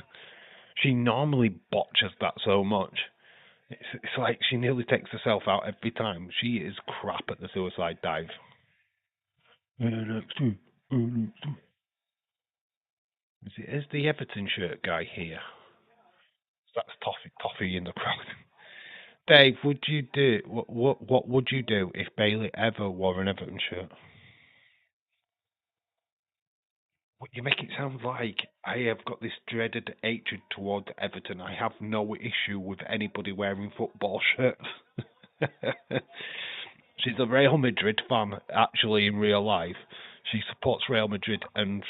She normally botches that so much. It's like she nearly takes herself out every time. She is crap at the suicide dive. NXT. Is the Everton shirt guy here? That's Toffee in the crowd. Dave, would you do what would you do if Bayley ever wore an Everton shirt? But you make it sound like I have got this dreaded hatred towards Everton. I have no issue with anybody wearing football shirts. She's a Real Madrid fan, actually, in real life. She supports Real Madrid and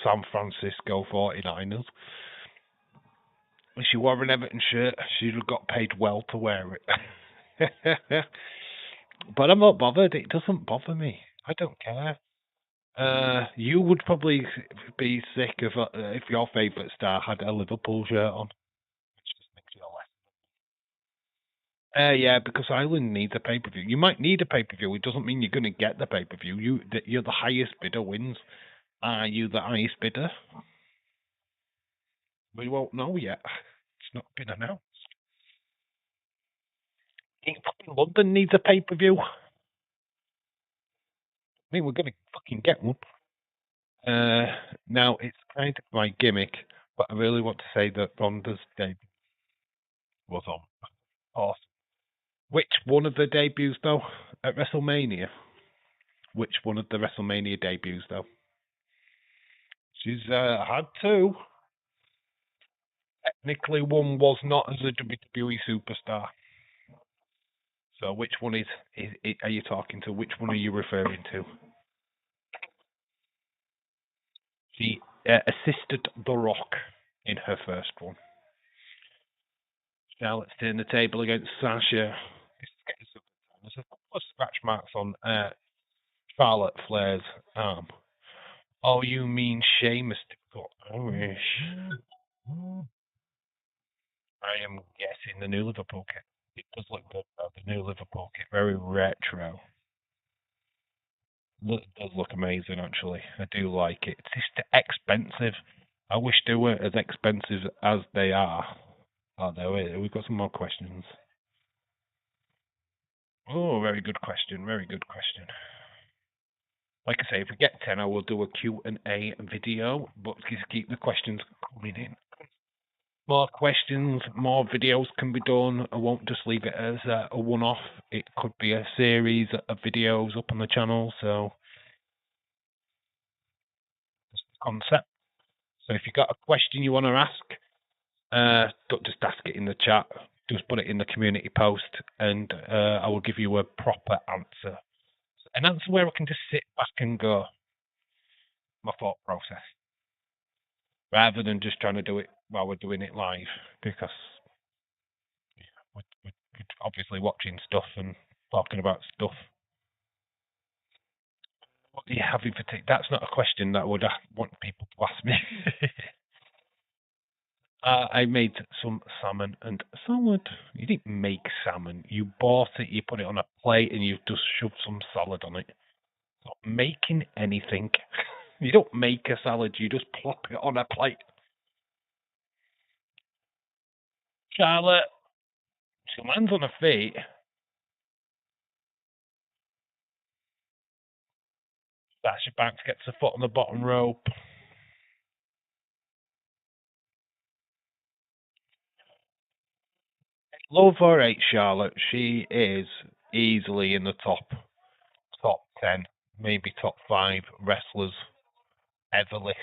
San Francisco 49ers. If she wore an Everton shirt, she'd have got paid well to wear it. But I'm not bothered. It doesn't bother me. I don't care. You would probably be sick if your favourite star had a Liverpool shirt on, which just makes you less. Yeah, because Ireland needs a pay per view. You might need a pay per view. It doesn't mean you're going to get the pay per view. You're the highest bidder wins. Are you the highest bidder? We won't know yet. It's not been announced. I think fucking London needs a pay per view. I mean, we're going to fucking get one. Now it's kind of my gimmick, but I really want to say that Ronda's debut was on. Awesome. Which one of the debuts though at WrestleMania? Which one of the WrestleMania debuts though? She's had two. Technically, one was not as a WWE superstar. So, which one are you talking to? Which one are you referring to? She assisted The Rock in her first one. Charlotte's turning the table against Sasha. There's a couple of scratch marks on Charlotte Flair's arm. Oh, you mean Sheamus? Typical Irish. I am guessing the new Liverpool kit. It does look good though. The new Liverpool kit, very retro. It does look amazing actually. I do like it. It's just expensive. I wish they weren't as expensive as they are. Oh, there we've got some more questions. Oh, very good question. Very good question. Like I say, if we get 10, I will do a Q&A video, but just keep the questions coming in. More questions, more videos can be done. I won't just leave it as a one-off. It could be a series of videos up on the channel, so that's the concept. So if you've got a question you want to ask, don't just ask it in the chat. Just put it in the community post, and I will give you a proper answer. An answer where I can just sit back and go, my thought process, rather than just trying to do it while we're doing it live, because we're obviously watching stuff and talking about stuff. What are you having for tea? That's not a question that I would want people to ask me. I made some salmon and salad. You didn't make salmon. You bought it, you put it on a plate, and you just shoved some salad on it. Not making anything. You don't make a salad, you just plop it on a plate. Charlotte, she lands on her feet. Sasha Banks gets her foot on the bottom rope. Love or hate Charlotte, she is easily in the top 10, maybe top 5 wrestlers ever list.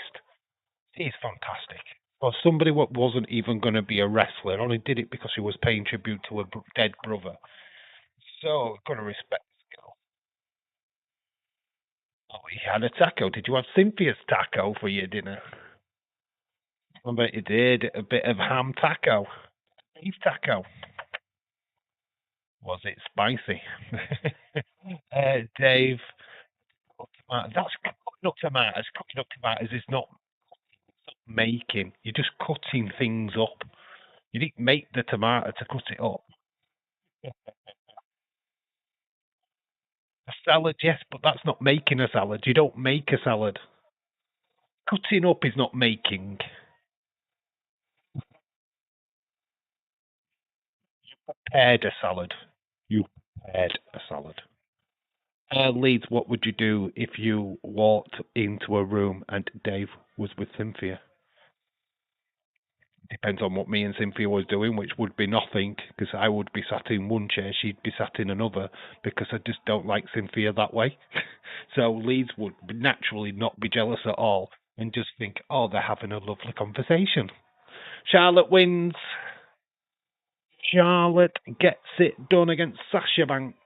She's fantastic. For somebody what wasn't even going to be a wrestler, only did it because she was paying tribute to her dead brother. So, got to respect this girl. Oh, you had a taco. Did you have Cynthia's taco for your dinner? I bet you did. A bit of ham taco. Beef taco. Was it spicy? Dave, that's cutting up tomatoes. Cutting up tomatoes is not making. You're just cutting things up. You didn't make the tomato to cut it up. A salad, yes, but that's not making a salad. You don't make a salad. Cutting up is not making. You prepared a salad. You prepared a salad. Leeds, what would you do if you walked into a room and Dave was with Cynthia? Depends on what me and Cynthia was doing, which would be nothing, because I would be sat in one chair, she'd be sat in another, because I just don't like Cynthia that way. So Leeds would naturally not be jealous at all. and just think, oh, they're having a lovely conversation. Charlotte wins. Charlotte gets it done against Sasha Banks.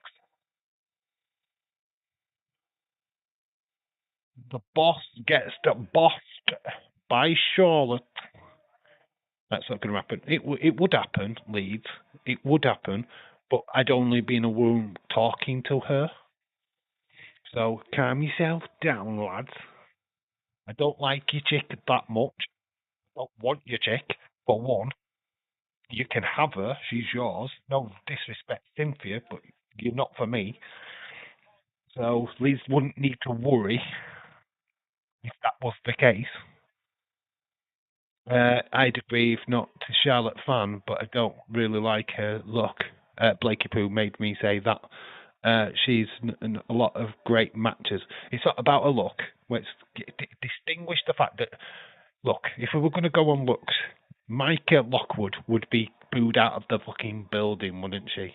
The boss gets bossed by Charlotte. That's not going to happen. It would happen, Leeds. It would happen, but I'd only be in a room talking to her. So calm yourself down, lads. I don't like your chick that much. I don't want your chick, for one. You can have her. She's yours. No disrespect, Cynthia, but you're not for me. So Leeds wouldn't need to worry if that was the case. I'd agree if not to Charlotte fan, but I don't really like her look. Blakey Poo made me say that. She's in a lot of great matches. It's not about a look. Let's distinguish the fact that, look, if we were going to go on looks, Micah Lockwood would be booed out of the fucking building, wouldn't she?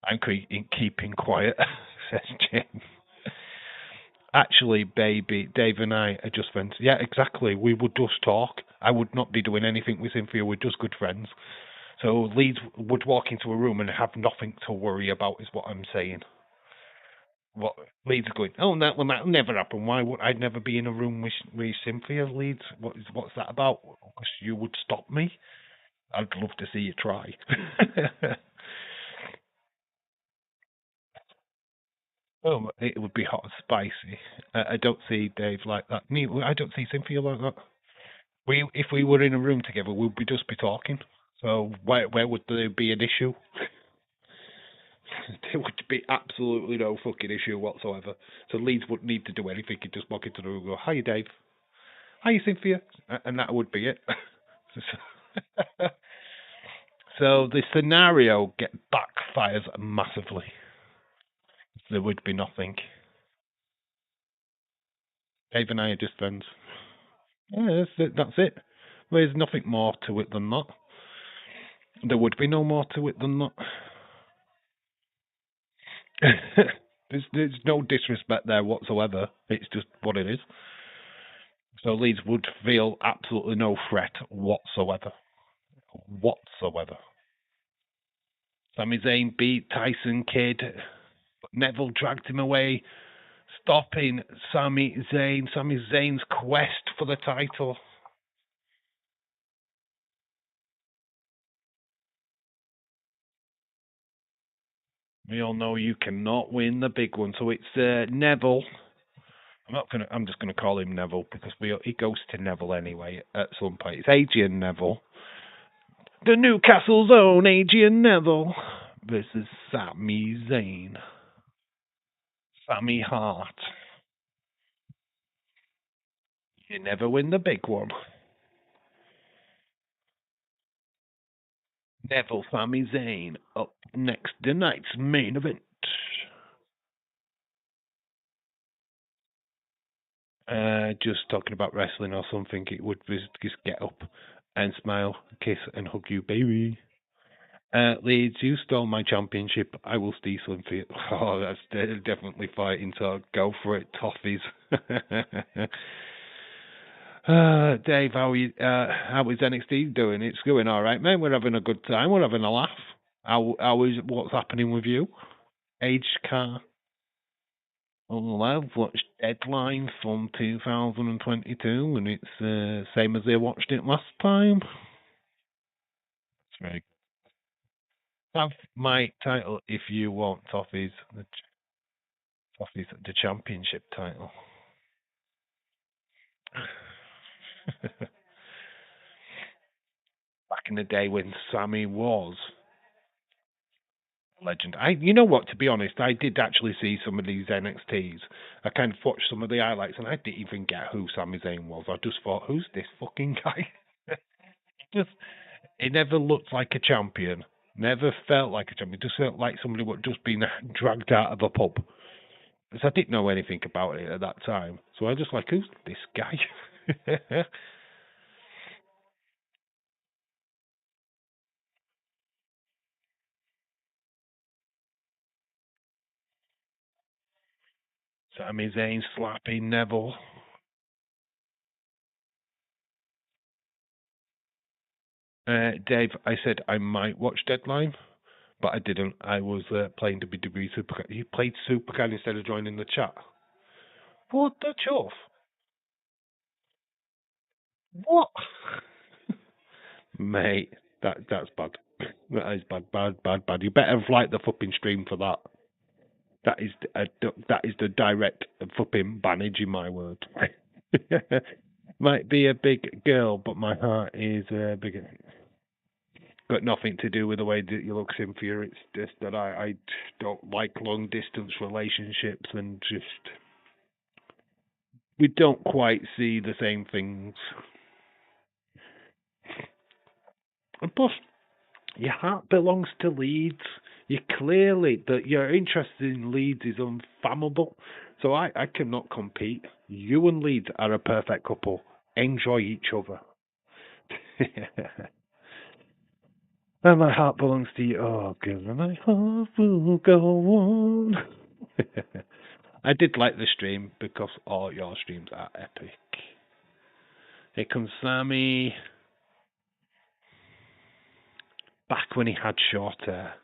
I'm keeping quiet, says Jim. Actually, baby, Dave and I are just friends. Yeah, exactly. We would just talk. I would not be doing anything with Cynthia. We're just good friends. So Leeds would walk into a room and have nothing to worry about, is what I'm saying. What Leeds are going, oh, that never happen. Why would I'd never be in a room with Cynthia, Leeds? What's that about? Because you would stop me? I'd love to see you try. Oh, it would be hot and spicy. I don't see Dave like that. I don't see Cynthia like that. If we were in a room together, we'd just be talking. So where would there be an issue? There would be absolutely no fucking issue whatsoever. So Leeds wouldn't need to do anything. He'd just walk into the room and go, "Hiya, Dave. Hiya, Cynthia," and that would be it. So the scenario backfires massively. There would be nothing. Dave and I are just friends. Yeah, that's it. There's nothing more to it than that. There would be no more to it than that. there's no disrespect there whatsoever. It's just what it is. So Leeds would feel absolutely no threat whatsoever. Whatsoever. Sami Zayn beat Tyson Kidd. Neville dragged him away, stopping Sami Zayn. Sami Zayn's quest for the title. We all know you cannot win the big one, so it's Neville. I'm just gonna call him Neville because he goes to Neville anyway at some point. It's Adrian Neville, the Newcastle's own Adrian Neville versus Sami Zayn. Sammy Hart. You never win the big one. Neville Sami Zayn up next tonight's main event. Just talking about wrestling or something, it would just get up and smile, kiss and hug you, baby. Leeds, you stole my championship. I will steal something. Oh, that's definitely fighting, so go for it, Toffees. Dave, how is NXT doing? It's going all right, man. We're having a good time. We're having a laugh. How is what's happening with you? Aged car. Oh, I've watched Deadline from 2022, and it's same as they watched it last time. It's very good. Have my title if you want, Toffees. Toffees, the championship title. Back in the day when Sammy was legend. You know what? To be honest, I did actually see some of these NXTs. I kind of watched some of the highlights, and I didn't even get who Sami Zayn was. I just thought, who's this fucking guy? just, it never looked like a champion. Never felt like a champion. It just felt like somebody who had just been dragged out of a pub. Because I didn't know anything about it at that time. So I was just like, who's this guy? Sami Zayn slapping Neville. Dave, I said I might watch Deadline, but I didn't. I was playing WWE Supercard. You played Supercard instead of joining the chat. What the chuff? What? Mate, that's bad. That is bad, bad, bad, bad. You better have liked the flipping stream for that. That is the direct flipping bannage in my word. Might be a big girl, but my heart is bigger. Got nothing to do with the way that you look, Cynthia. It's just that I don't like long distance relationships, and just we don't quite see the same things. And plus, your heart belongs to Leeds. You clearly that your interest in Leeds is unfathomable. So I cannot compete. You and Leeds are a perfect couple. Enjoy each other. And my heart belongs to you. Oh, good. And my heart will go on. I did like the stream because all your streams are epic. Here comes Sammy. Back when he had short hair.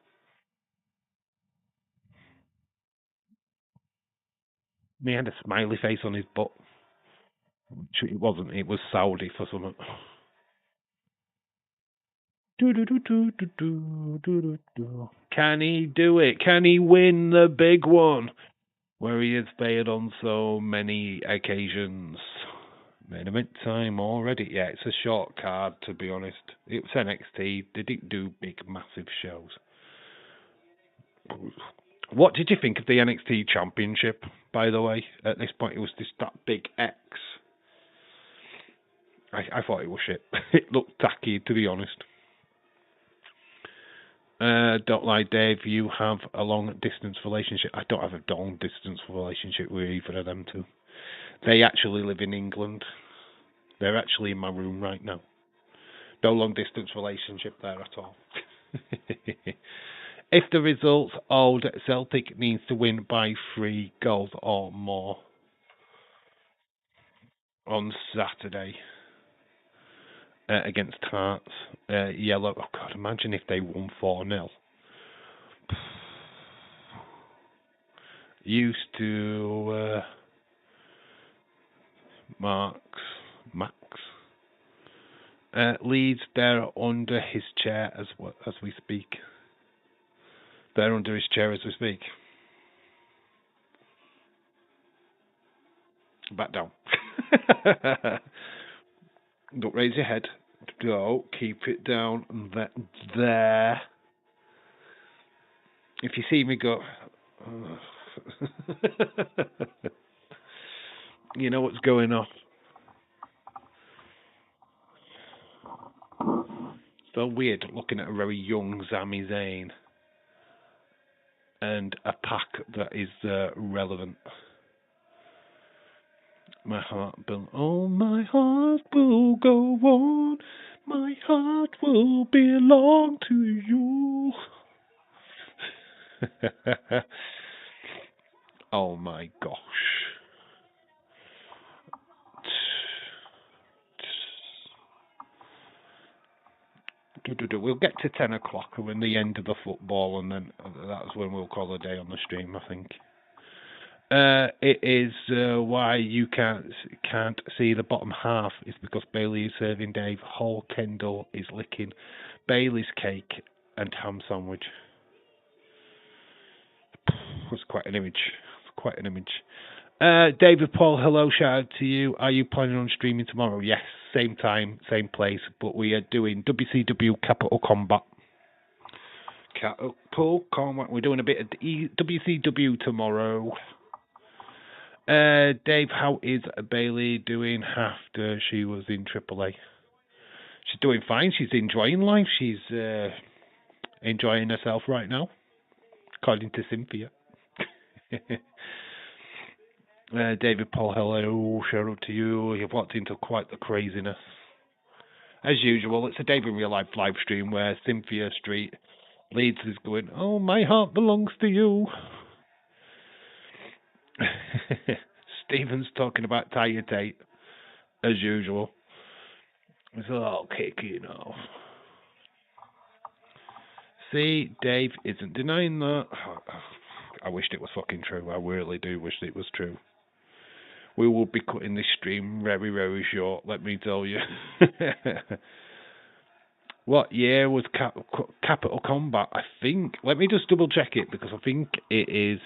He had a smiley face on his butt. Which it wasn't. It was Saudi for something. Can he do it? Can he win the big one? Where he has failed on so many occasions. Main event time already. Yeah, it's a short card, to be honest. It was NXT. They didn't do big, massive shows. What did you think of the NXT Championship, by the way? At this point, it was just that big X. I thought it was shit. It looked tacky, to be honest. Don't lie, Dave. You have a long distance relationship. I don't have a long distance relationship with either of them two. They actually live in England. They're actually in my room right now. No long distance relationship there at all. If the results hold, Celtic needs to win by 3 goals or more on Saturday against Hearts. Yellow. Oh God! Imagine if they won 4-0. Used to Max. Leeds, they're under his chair as we speak. They're under his chair as we speak. Back down. Don't raise your head. Don't keep it down. There. If you see me go, you know what's going on. So weird looking at a very young Sami Zayn and a pack that is relevant. My heart will, oh, my heart will go on. My heart will belong to you. Oh my gosh. We'll get to 10 o'clock when the end of the football, and then that's when we'll call a day on the stream, I think. It is why you can't see the bottom half is because Bailey is serving Dave. Whole Kendall is licking Bailey's cake and ham sandwich. That's quite an image. Quite an image. David Paul, hello, shout out to you. Are you planning on streaming tomorrow? Yes, same time, same place, but we are doing WCW Capital Combat. Capital Combat. We're doing a bit of WCW tomorrow. Dave, how is Bailey doing after she was in AAA? She's doing fine. She's enjoying life. She's enjoying herself right now, according to Cynthia. David Paul, hello. Shout out to you. You've walked into quite the craziness. As usual, it's a Dave in Real Life live stream where Cynthia Street Leeds is going, oh, my heart belongs to you. Stephen's talking about Tiger Tate, as usual. It's all kicking off. See, Dave isn't denying that. I wished it was fucking true. I really do wish it was true. We will be cutting this stream very, very short, let me tell you. What year was Capital Combat? I think. Let me just double check it because I think it is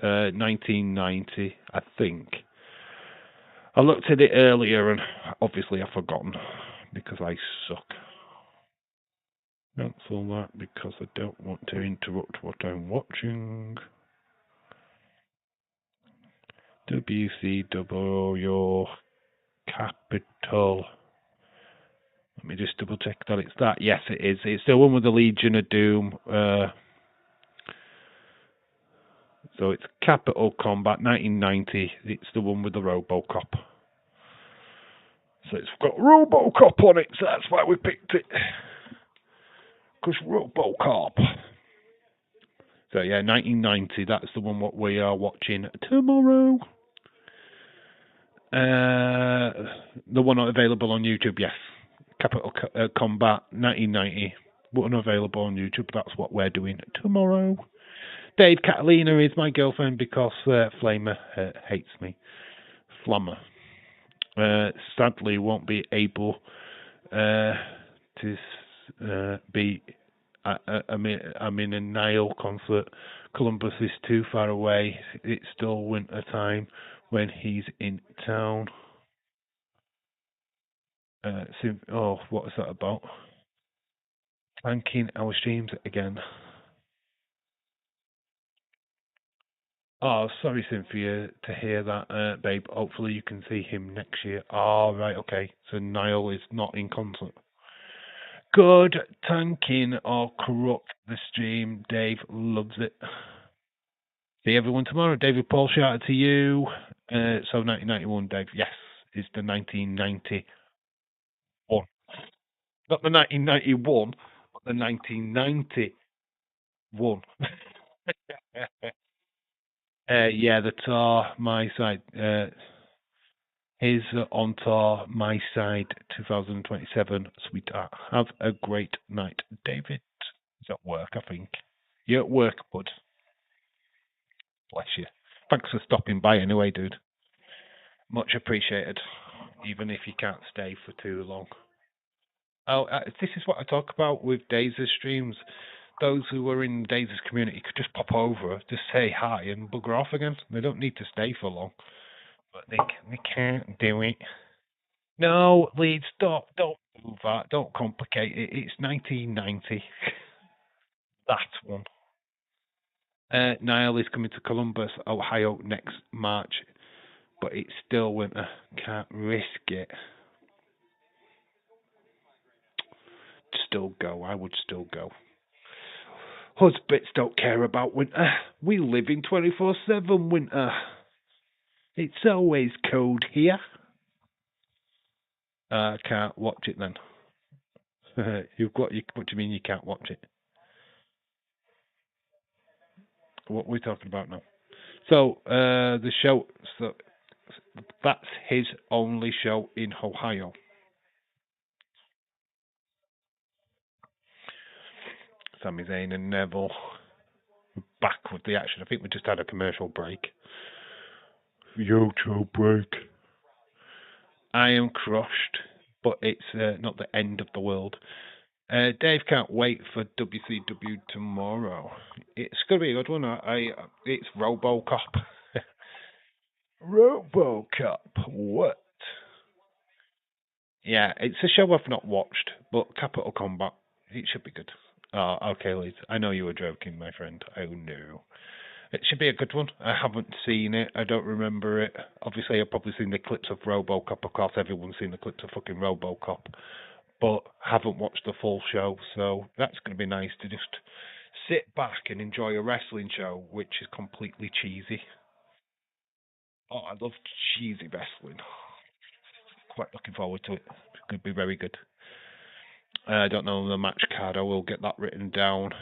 1990. I think. I looked at it earlier and obviously I've forgotten because I suck. Cancel that because I don't want to interrupt what I'm watching. WCW your Capital. Let me just double check that it's that. Yes, it is. It's the one with the Legion of Doom. So it's Capital Combat 1990. It's the one with the RoboCop. So it's got RoboCop on it, so that's why we picked it. Because RoboCop. So yeah, 1990. That's the one what we are watching tomorrow. The one not available on YouTube, yes. Capital Combat 1990. One available on YouTube. That's what we're doing tomorrow. Dave, Catalina is my girlfriend because Flamer hates me. Flammer. Sadly, won't be able to be. I'm in a Nile concert. Columbus is too far away. It's still winter time when he's in town. What is that about? Thanking our streams again. Oh, sorry, Cynthia, to hear that, babe. Hopefully you can see him next year. Oh, right, okay. So Niall is not in concert. Good tanking or corrupt the stream. Dave loves it. See everyone tomorrow. David Paul, shout out to you. So 1991, Dave. Yes, it's the 1991. Not the 1991, but the 1991. Yeah, the tour, my side. His on tour, my side, 2027. Sweetheart. Have a great night, David. He's at work, I think. You're at work, bud. Bless you. Thanks for stopping by anyway, dude. Much appreciated, even if you can't stay for too long. Oh, this is what I talk about with Daz's streams. Those who are in Daz's community could just pop over, just say hi, and bugger off again. They don't need to stay for long, but they can't do it. No, Leeds, don't do that. Don't complicate it. It's 1990. That one. Niall is coming to Columbus, Ohio next March, but it's still winter. Can't risk it. Still go. I would still go. Husbits don't care about winter. We live in 24/7 winter. It's always cold here. I can't watch it then. What do you mean you can't watch it? What are we talking about now? So the show. So that's his only show in Ohio. Sami Zayn and Neville back with the action. I think we just had a commercial break. YouTube break. I am crushed, but it's not the end of the world. Dave can't wait for WCW tomorrow. It's gonna be a good one. It's RoboCop. RoboCop. What? Yeah, it's a show I've not watched, but Capital Combat. It should be good. Oh, okay, Liz. I know you were joking, my friend. Oh no. It should be a good one. I haven't seen it. I don't remember it. Obviously, I've probably seen the clips of RoboCop. Of course, everyone's seen the clips of fucking RoboCop, but haven't watched the full show. So that's going to be nice to just sit back and enjoy a wrestling show, which is completely cheesy. Oh, I love cheesy wrestling. Quite looking forward to it. It's going to be very good. I don't know the match card. I will get that written down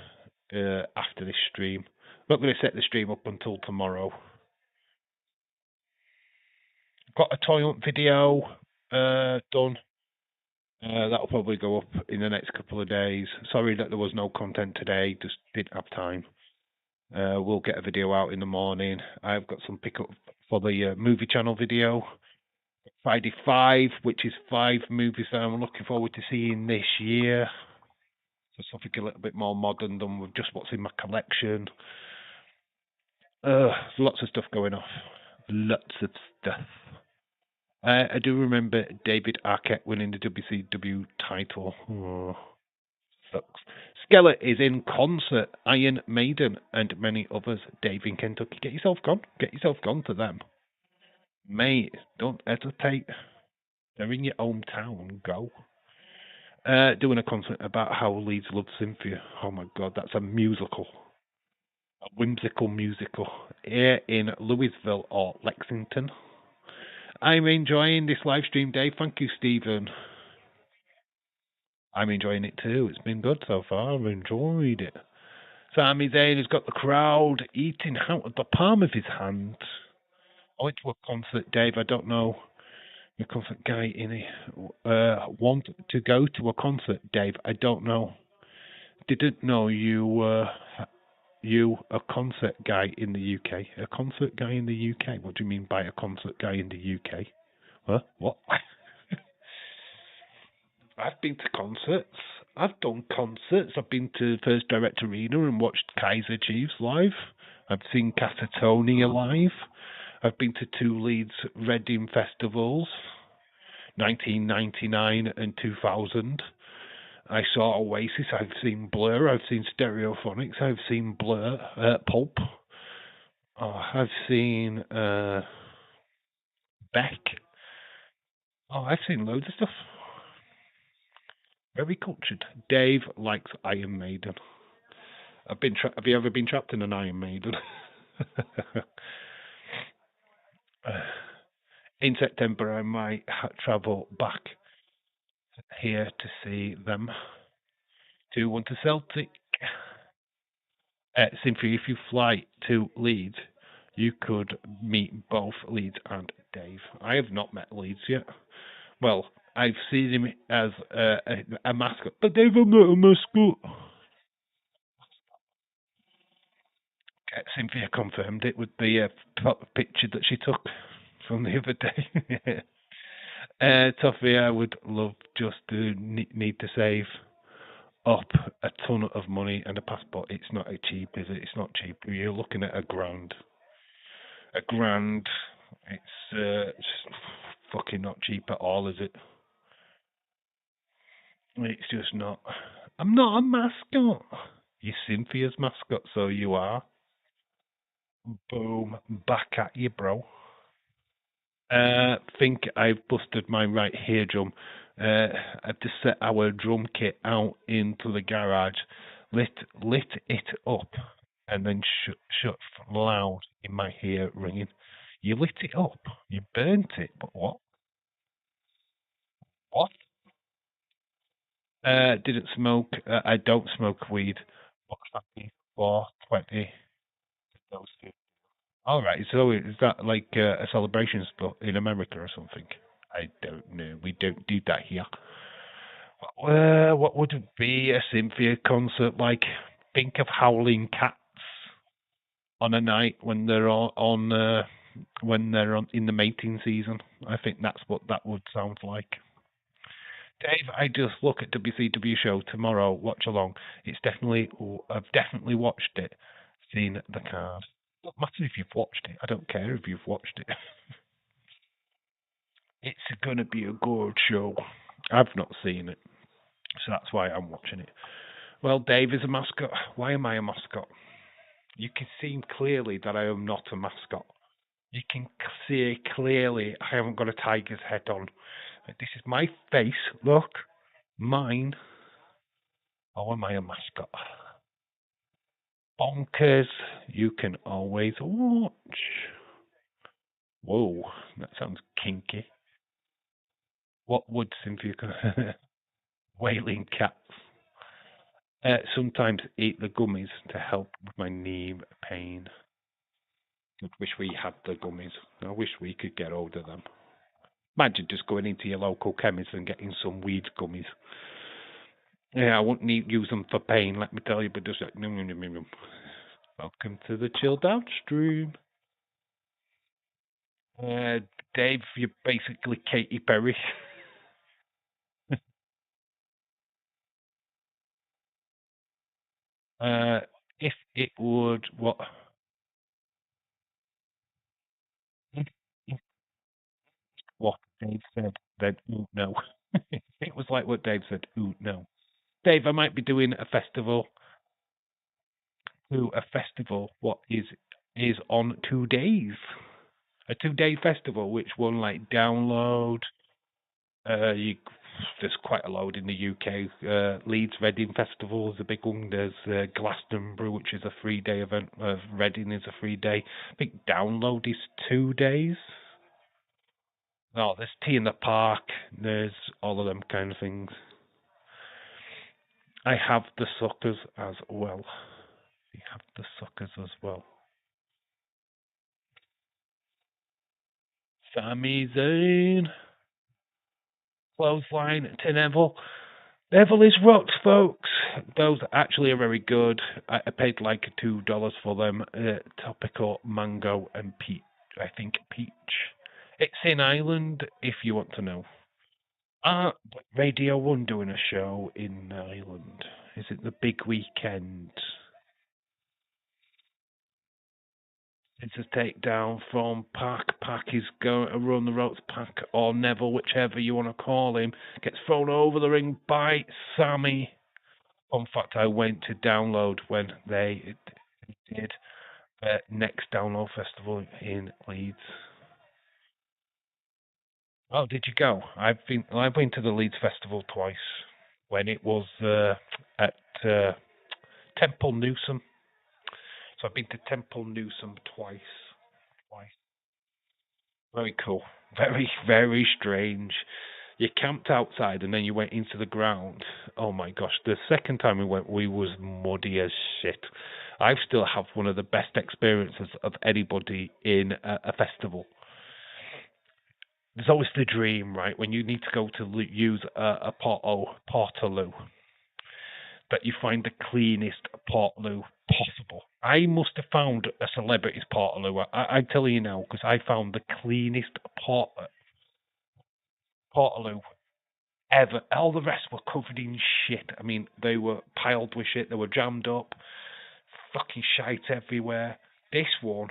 after this stream. I'm not going to set the stream up until tomorrow. Got a toy hunt video done. That'll probably go up in the next couple of days. Sorry that there was no content today, just didn't have time. We'll get a video out in the morning. I've got some pickup for the movie channel video. Friday 5, which is 5 movies that I'm looking forward to seeing this year. So something a little bit more modern than with just what's in my collection. Lots of stuff going off. Lots of stuff. I do remember David Arquette winning the WCW title. Oh, sucks. Skillet is in concert. Iron Maiden and many others. Dave in Kentucky. Get yourself gone. Get yourself gone to them. Mate, don't hesitate. They're in your hometown. Go. Doing a concert about how Leeds loved Cynthia. Oh my god, that's a musical. A whimsical musical. Here in Louisville or Lexington. I'm enjoying this live stream, Dave. Thank you, Stephen. I'm enjoying it too. It's been good so far. I've enjoyed it. Sami Zayn has got the crowd eating out of the palm of his hand. I went to a concert, Dave. I don't know. A concert guy in it. Want to go to a concert, Dave? I don't know. Didn't know you a concert guy in the UK. A concert guy in the UK? What do you mean by a concert guy in the UK? Huh? What? I've been to concerts. I've done concerts. I've been to First Direct Arena and watched Kaiser Chiefs live. I've seen Catatonia live. I've been to 2 Leeds Reading festivals, 1999 and 2000. I saw Oasis. I've seen Blur. I've seen Stereophonics. I've seen Blur, Pulp. I've seen Beck. I've seen loads of stuff. Very cultured. Dave likes Iron Maiden. Have you ever been trapped in an Iron Maiden? In September, I might travel back here to see them. 2-1 to Celtic. Simply, if you fly to Leeds, you could meet both Leeds and Dave. I have not met Leeds yet. Well, I've seen him as a mascot. But Dave, I'm not a mascot. Cynthia confirmed it with the picture that she took from the other day. Toffee, I would love just to need to save up a ton of money and a passport. It's not cheap, is it? It's not cheap. You're looking at £1,000. £1,000. It's fucking not cheap at all, is it? It's just not. I'm not a mascot. You're Cynthia's mascot, so you are. Boom. Back at you, bro. Think I've busted my right ear drum. I've just set our drum kit out into the garage, lit it up, and then shut loud in my ear ringing. You lit it up. You burnt it. But what? What? Didn't smoke. I don't smoke weed. What's happy for 20? Those two. All right. So is that like a celebration spot in America or something? I don't know. We don't do that here. What would it be a Cynthia concert like? Think of Howling Cats on a night when they're on in the mating season. I think that's what that would sound like. Dave, I just look at WCW show tomorrow. Watch along. I've definitely watched it. Seen the card. Doesn't matter if you've watched it. I don't care if you've watched it. It's gonna be a good show. I've not seen it, so that's why I'm watching it. Well, Dave is a mascot. Why am I a mascot? You can see clearly that I am not a mascot. You can see clearly I haven't got a tiger's head on. This is my face. Look, mine. Or am I a mascot? Bonkers. You can always watch. Whoa, that sounds kinky. What would Cynthia wailing cats? Sometimes eat the gummies to help with my knee pain. I wish we had the gummies. I wish we could get hold of them. Imagine just going into your local chemist and getting some weed gummies. Yeah, I wouldn't use them for pain, let me tell you, but just like, nom, nom, nom, nom. Welcome to the chilled out stream. Uh, Dave, you're basically Katy Perry. uh, if it would, what Dave said, then no. It was like what Dave said, no. Dave, I might be doing a festival. What is on 2 days. A 2 day festival, which one like download. You there's quite a load in the UK. Leeds Reading Festival is a big one. There's Glastonbury, which is a 3 day event. Reading is a 3 day. I think Download is 2 days. Oh, there's Tea in the Park. There's all of them kind of things. I have the suckers as well. We have the suckers as well. Sami Zayn. Clothesline to Neville. Neville is rocked, folks. Those actually are very good. I paid like $2 for them. Topical, mango, and peach. I think peach. It's in Ireland, if you want to know. Radio 1 doing a show in Ireland. Is it the big weekend? It's a takedown from Pac. Pac is going to run the ropes. Pac or Neville, whichever you want to call him, gets thrown over the ring by Sammy. In fact, I went to download when they did the next download festival in Leeds. Oh, did you go? I've been to the Leeds festival twice when it was at Temple Newsome. So I've been to Temple Newsome twice. Twice. Very cool. Very, very strange. You camped outside and then you went into the ground. Oh my gosh. The second time we went, we was muddy as shit. I still have one of the best experiences of anybody in a festival. There's always the dream, right? When you need to go to use a portaloo, that you find the cleanest portaloo possible. I must have found a celebrity's portaloo. I'm telling you now, because I found the cleanest portaloo ever. All the rest were covered in shit. I mean, they were piled with shit. They were jammed up. Fucking shite everywhere. This one,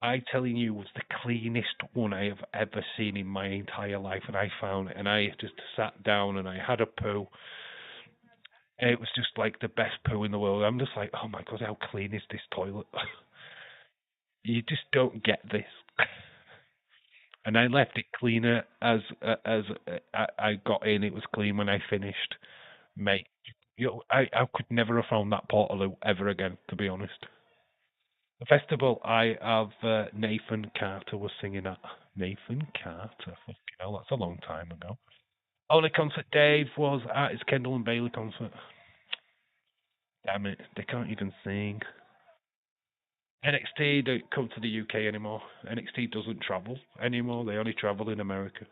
I telling you, was the cleanest one I have ever seen in my entire life. And I found it, and I just sat down and I had a poo. And it was just like the best poo in the world. I'm just like, oh my god, how clean is this toilet? You just don't get this. And I left it cleaner as I got in. It was clean when I finished, mate. I could never have found that Portaloo ever again, to be honest. The festival I have Nathan Carter was singing at. Nathan Carter, fucking hell, that's a long time ago. Only concert Dave was at his Kendall and Bailey concert. Damn it, they can't even sing. NXT don't come to the UK anymore. NXT doesn't travel anymore. They only travel in America.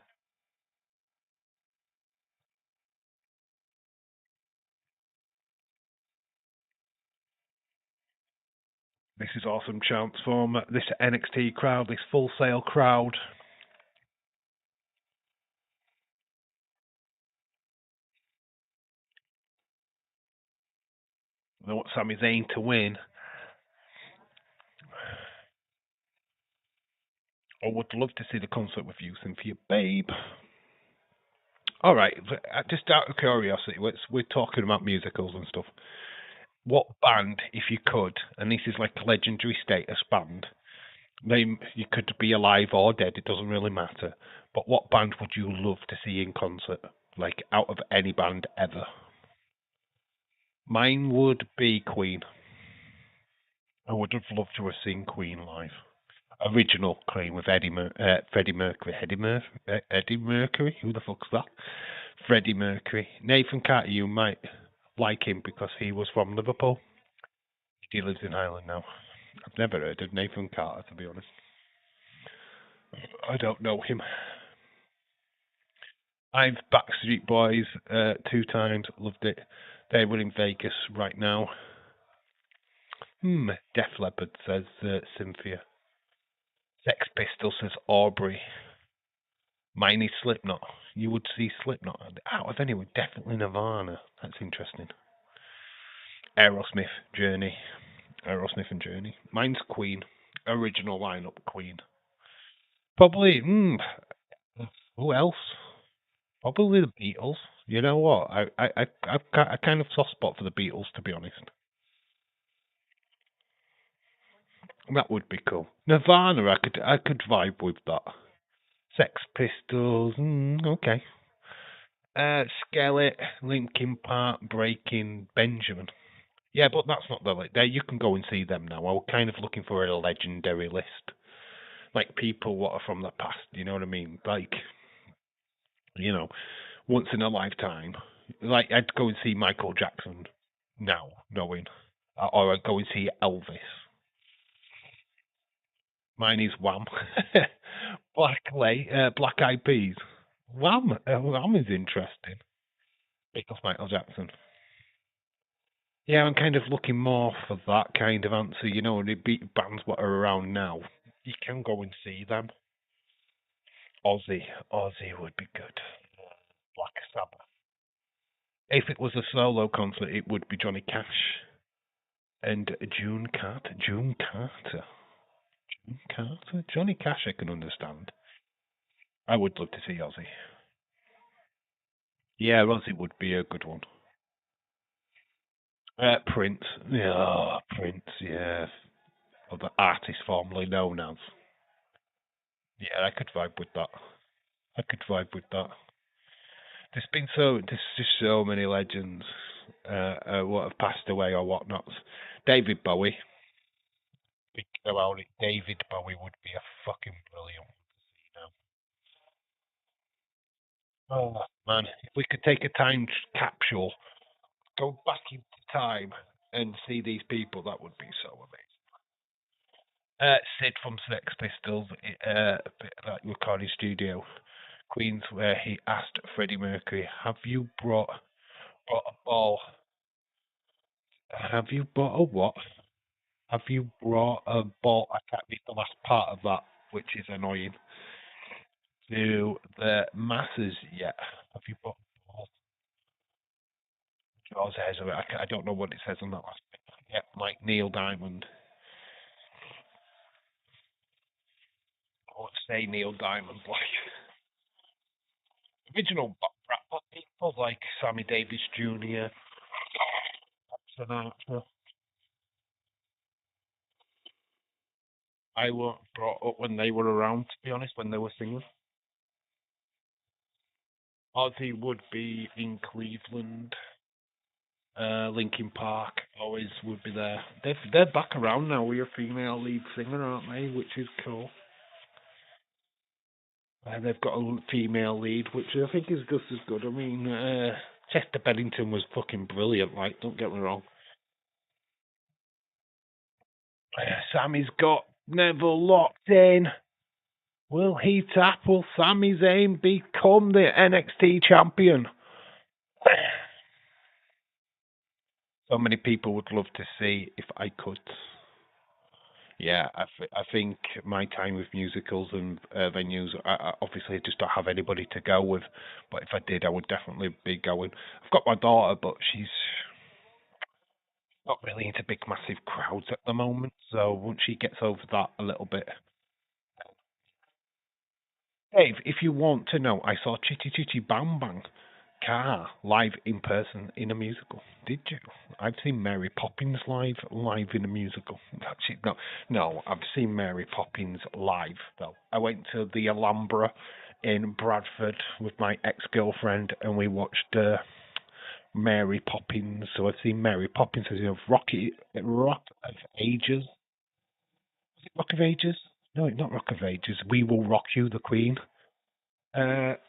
This is awesome chants from this NXT crowd, this Full Sail crowd. They want Sami Zayn to win. I would love to see the concert with you, Cynthia, babe. All right, just out of curiosity, we're talking about musicals and stuff. What band, if you could, and this is like a legendary status band, name you could be alive or dead, it doesn't really matter. But what band would you love to see in concert? Like out of any band ever? Mine would be Queen. I would have loved to have seen Queen live. Original Queen with Freddie Mercury. Eddie Mercury? Who the fuck's that? Freddie Mercury. Nathan Carter, you might like him because he was from Liverpool. He lives in Ireland now. I've never heard of Nathan Carter, to be honest. I don't know him. I've Backstreet Boys 2 times, loved it. They were in Vegas right now. Def Leppard says Cynthia. Sex Pistols says Aubrey. Mine is Slipknot. You would see Slipknot out of anyone. Definitely Nirvana. That's interesting. Aerosmith, Journey. Aerosmith and Journey. Mine's Queen. Original lineup Queen. Probably. Who else? Probably the Beatles. You know what? I've got a kind of soft spot for the Beatles, to be honest. That would be cool. Nirvana, I could vibe with that. Sex Pistols, okay. Skillet, Linkin Park, Breaking, Benjamin. Yeah, but that's not the there. You can go and see them now. I was kind of looking for a legendary list, like people what are from the past. You know what I mean? Like, you know, once in a lifetime. Like I'd go and see Michael Jackson now, knowing, or I'd go and see Elvis. Mine is Wham. Black Eyed Peas. Wham is interesting because Michael Jackson. Yeah, I'm kind of looking more for that kind of answer. You know, the beat bands what are around now. You can go and see them. Ozzy would be good. Black Sabbath. If it was a solo concert, it would be Johnny Cash and June Carter. June Carter. June Carter. Johnny Cash, I can understand. I would love to see Ozzy. Yeah, Ozzy would be a good one. Prince. Yeah, Prince. Yeah, or the artist formerly known as. Yeah, I could vibe with that. I could vibe with that. There's just so many legends what have passed away or whatnots. David Bowie. Think about it. David Bowie would be a fucking brilliant one to see now. Oh man, if we could take a time capsule, go back into time and see these people, that would be so amazing. Sid from Sex Pistols, like recording studio, Queens, where he asked Freddie Mercury, "Have you brought a ball? Have you brought a what? Have you brought a ball?" I can't read the last part of that, which is annoying. To the masses yet? Have you brought a ball? Jaws has of it. I don't know what it says on that last bit. Yep, like Neil Diamond. I won't say Neil Diamond, like original rap people like Sammy Davis Jr., Sinatra. I weren't brought up when they were around, to be honest, when they were singing. Ozzy would be in Cleveland. Linkin Park always would be there. They're back around now with a female lead singer, aren't they? Which is cool. They've got a female lead, which I think is just as good. I mean, Chester Bennington was fucking brilliant. Like, don't get me wrong. Sammy's got Neville locked in. Will he tap? Will Sami Zayn become the NXT champion? So many people would love to see if I could. Yeah, I think my time with musicals and venues, obviously I just don't have anybody to go with. But if I did, I would definitely be going. I've got my daughter, but she's not really into big, massive crowds at the moment. So once she gets over that a little bit, Dave, if you want to know, I saw Chitty Chitty Bang Bang Car live in person in a musical. Did you? I've seen Mary Poppins live in a musical. That's it. No, no, I've seen Mary Poppins live though. I went to the Alhambra in Bradford with my ex-girlfriend, and we watched Mary Poppins. So I've seen Mary Poppins as Rock of Ages. Is it Rock of Ages? No, it's not Rock of Ages. We Will Rock You, the Queen.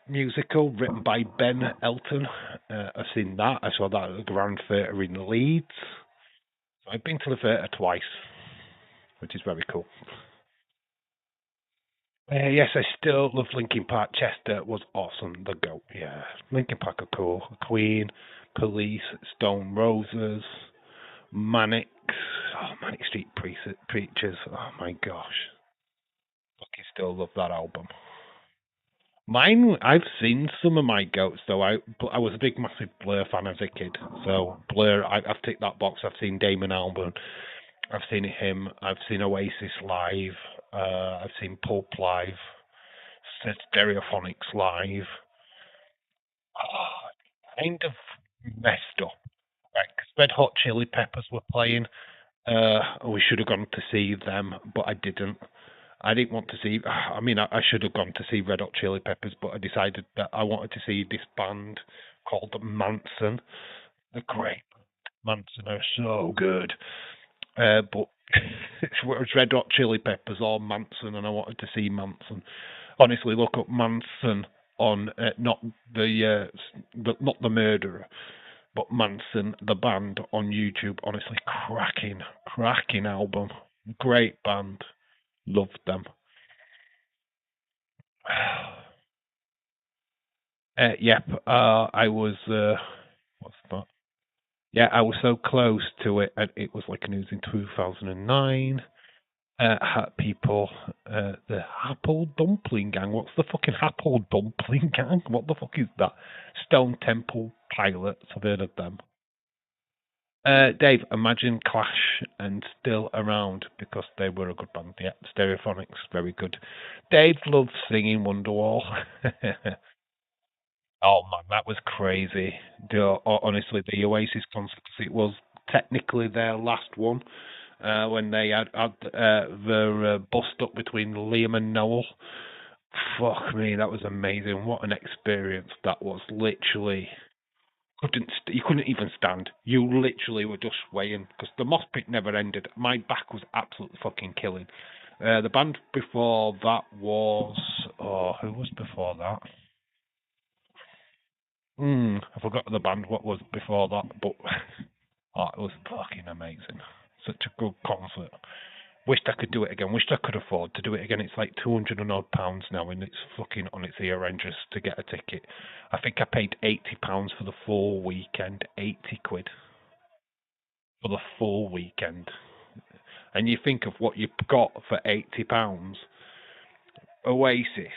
Musical written by Ben Elton. I've seen that. I saw that at the Grand Theatre in Leeds. So I've been to the theatre twice, which is very cool. Yes, I still love Linkin Park. Chester was awesome. The goat, yeah. Linkin Park are cool. Queen, Police, Stone Roses, Manic. Oh, Manic Street Preachers. Oh my gosh, fucking still love that album. Mine, I've seen some of my goats though. I was a big, massive Blur fan as a kid. So Blur, I've ticked that box. I've seen Damon Albarn. I've seen him. I've seen Oasis live. I've seen Pulp live. Stereophonics live. Oh, kind of messed up. Right, 'cause Red Hot Chili Peppers were playing. We should have gone to see them, but I didn't. I didn't want to see. I mean, I should have gone to see Red Hot Chili Peppers, but I decided that I wanted to see this band called Manson. The great Manson are so good. But it was Red Hot Chili Peppers or Manson, and I wanted to see Manson. Honestly, look up Manson on not the murderer, but Manson the band on YouTube. Honestly, cracking album, great band, loved them. Yep, I was. What's that? Yeah, I was so close to it, and it was like news in 2009. People, the Apple Dumpling Gang. What's the fucking Apple Dumpling Gang? What the fuck is that? Stone Temple Pilots. I've heard of them. Dave, imagine Clash and still around because they were a good band. Yeah, Stereophonics, very good. Dave loves singing Wonderwall. Oh man, that was crazy. Honestly, the Oasis concert, it was technically their last one when they had their bust up between Liam and Noel. Fuck me, that was amazing. What an experience that was. Literally, you couldn't even stand. You literally were just swaying because the mosh pit never ended. My back was absolutely fucking killing. The band before that was who was before that? I forgot the band. What was before that? But oh, it was fucking amazing. Such a good concert. Wished I could do it again. Wished I could afford to do it again. It's like 200 and odd pounds now, and it's fucking on its ear end just to get a ticket. I think I paid £80 for the full weekend. 80 quid for the full weekend. And you think of what you got for £80. Oasis.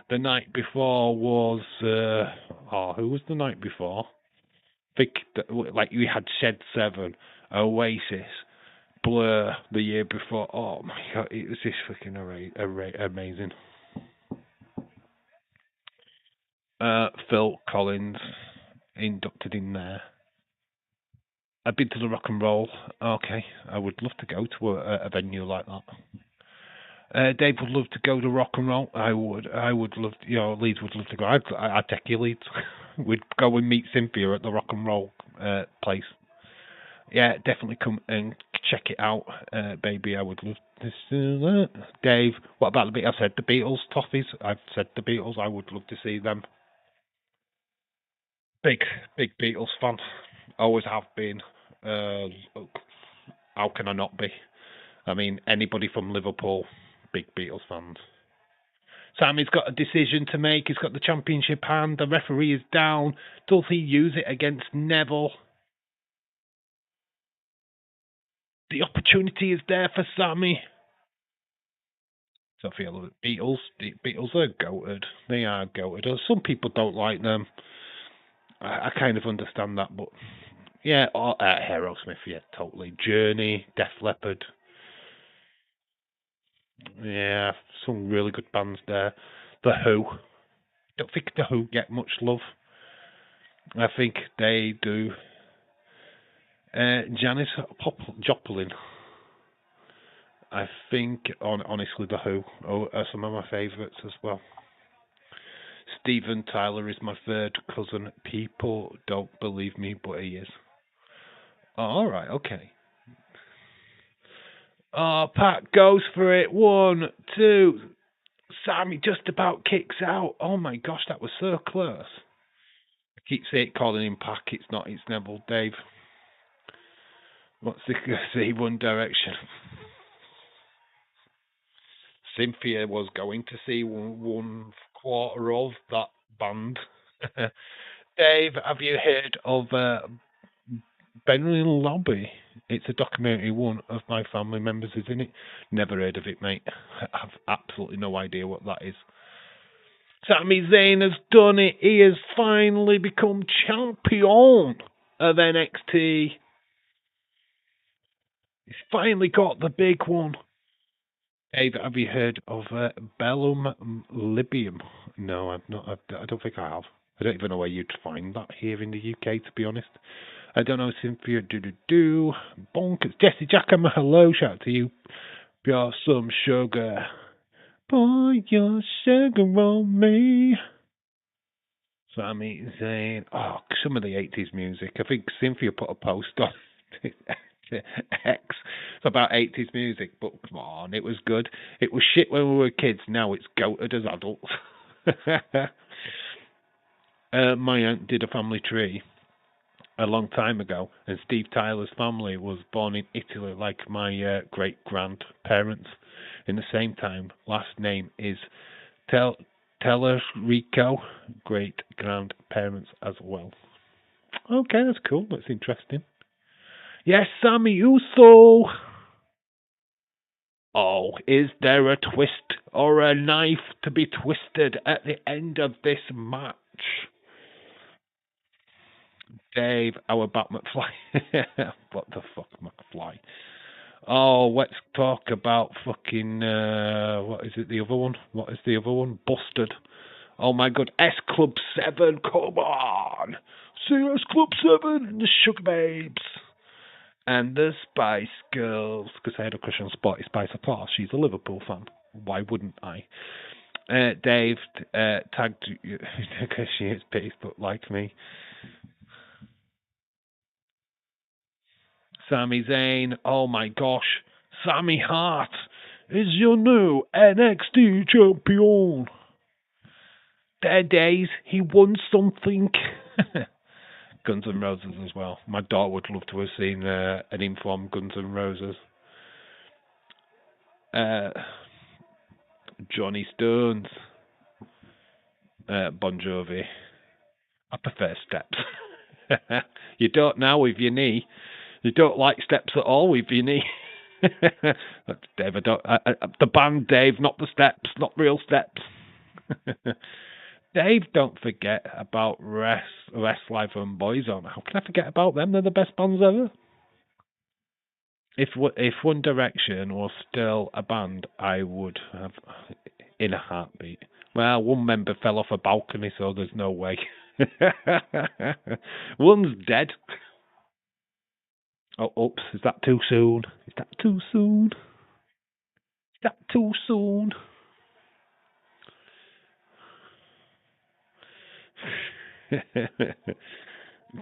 The night before was who was the night before? Think that, like we had Shed 7, Oasis, Blur the year before. Oh my god, it was just fucking amazing. Phil Collins inducted in there. I've been to the Rock and Roll. Okay, I would love to go to a venue like that. Dave would love to go to Rock and Roll. I would. I would love. Leeds would love to go. I'd take you, Leeds. We'd go and meet Cynthia at the Rock and Roll place. Yeah, definitely come and check it out, baby. I would love to see that. Dave, what about the Beatles? I said the Beatles, Toffees. I've said the Beatles. I would love to see them. Big, big Beatles fan. Always have been. Uh, how can I not be? I mean, anybody from Liverpool, big Beatles fans. Sammy's got a decision to make. He's got the championship hand. The referee is down. Does he use it against Neville? The opportunity is there for Sammy. So I feel that the Beatles are goated. They are goated. Some people don't like them. I kind of understand that, but yeah, Aerosmith, yeah, totally. Journey, Def Leppard, yeah, some really good bands there. The Who, don't think the Who get much love. I think they do. Janis Joplin. I think, honestly, the Who are some of my favourites as well. Steven Tyler is my third cousin. People don't believe me, but he is. Oh, all right, okay. Oh, Pat goes for it. 1, 2. Sammy just about kicks out. Oh my gosh, that was so close. I keep calling him Pac. It's not. It's Neville. Dave. What's the see One Direction? Cynthia was going to see one quarter of that band. Dave, have you heard of Benry Lobby? It's a documentary. One of my family members is in it. Never heard of it, mate. I've absolutely no idea what that is. Sami Zayn has done it. He has finally become champion of NXT. He's finally got the big one. Dave, have you heard of Bellum Libium? No, I've not. I don't think I have. I don't even know where you'd find that here in the UK, to be honest. I don't know, Cynthia. Bonkers. Jesse Jackham, hello. Shout out to you. Pour some sugar. Pour your sugar on me. Sami Zayn. Oh, some of the 80s music. I think Cynthia put a post on X about 80s music, but come on, it was good. It was shit when we were kids. Now it's goated as adults. My aunt did a family tree a long time ago, and Steve Tyler's family was born in Italy, like my great grandparents. In the same time, last name is Tellerico, great grandparents as well. Okay, that's cool. That's interesting. Yes, Sammy Uso. Oh, is there a twist or a knife to be twisted at the end of this match? Dave, our Bat McFly. What the fuck, McFly? Oh, let's talk about fucking, what is it, the other one? What is the other one? Busted. Oh my god, S Club 7, come on! See S Club 7, the Sugar Babes. And the Spice Girls, because I had a crush on Spotty Spice. Of course, she's a Liverpool fan. Why wouldn't I? Dave tagged because she is pissed, but like me. Sami Zayn, oh my gosh, Sammy Hart is your new NXT champion. Their days, he won something. Guns N' Roses as well. My daughter would love to have seen an informed Guns N' Roses. Johnny Stones. Bon Jovi. I prefer Steps. You don't now with your knee. You don't like Steps at all with your knee. Dave, the band, Dave, not the Steps, not real Steps. Dave, don't forget about Westlife and Boyzone. How can I forget about them? They're the best bands ever. If One Direction was still a band, I would have in a heartbeat. Well, one member fell off a balcony, so there's no way. One's dead. Oh, oops, is that too soon? Is that too soon? Is that too soon?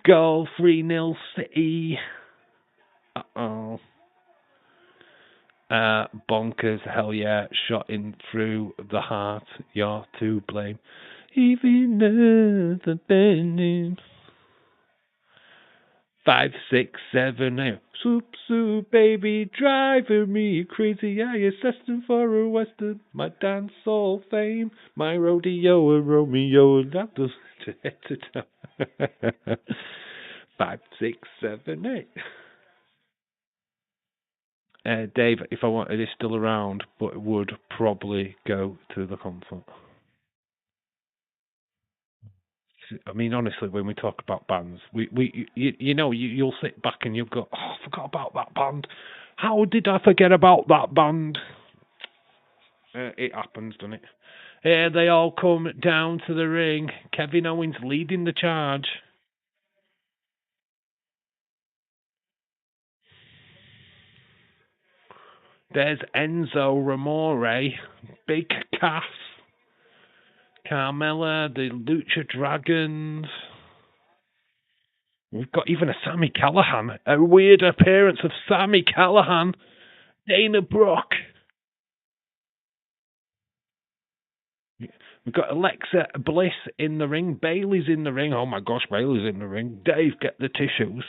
Goal 3-0 City. Uh-oh. Bonkers, hell yeah, shot in through the heart. You're to blame. Even the bending. 5, 6, 7, 8. Swoop, baby, driving me crazy. I assessing for a western. My dancehall fame, my rodeo and Romeo. That does it. 5, 6, 7, 8. Dave, if I wanted it still around, but it would probably go to the concert. I mean, honestly, when we talk about bands, you'll sit back and you'll go, "Oh, I forgot about that band. How did I forget about that band?" It happens, doesn't it? Here they all come down to the ring. Kevin Owens leading the charge. There's Enzo Ramore, Big Cass, Carmella, the Lucha Dragons. We've got even a Sami Callihan, a weird appearance of Sami Callihan, Dana Brooke. We've got Alexa Bliss in the ring, Bayley's in the ring. Oh my gosh, Bayley's in the ring. Dave, get the tissues.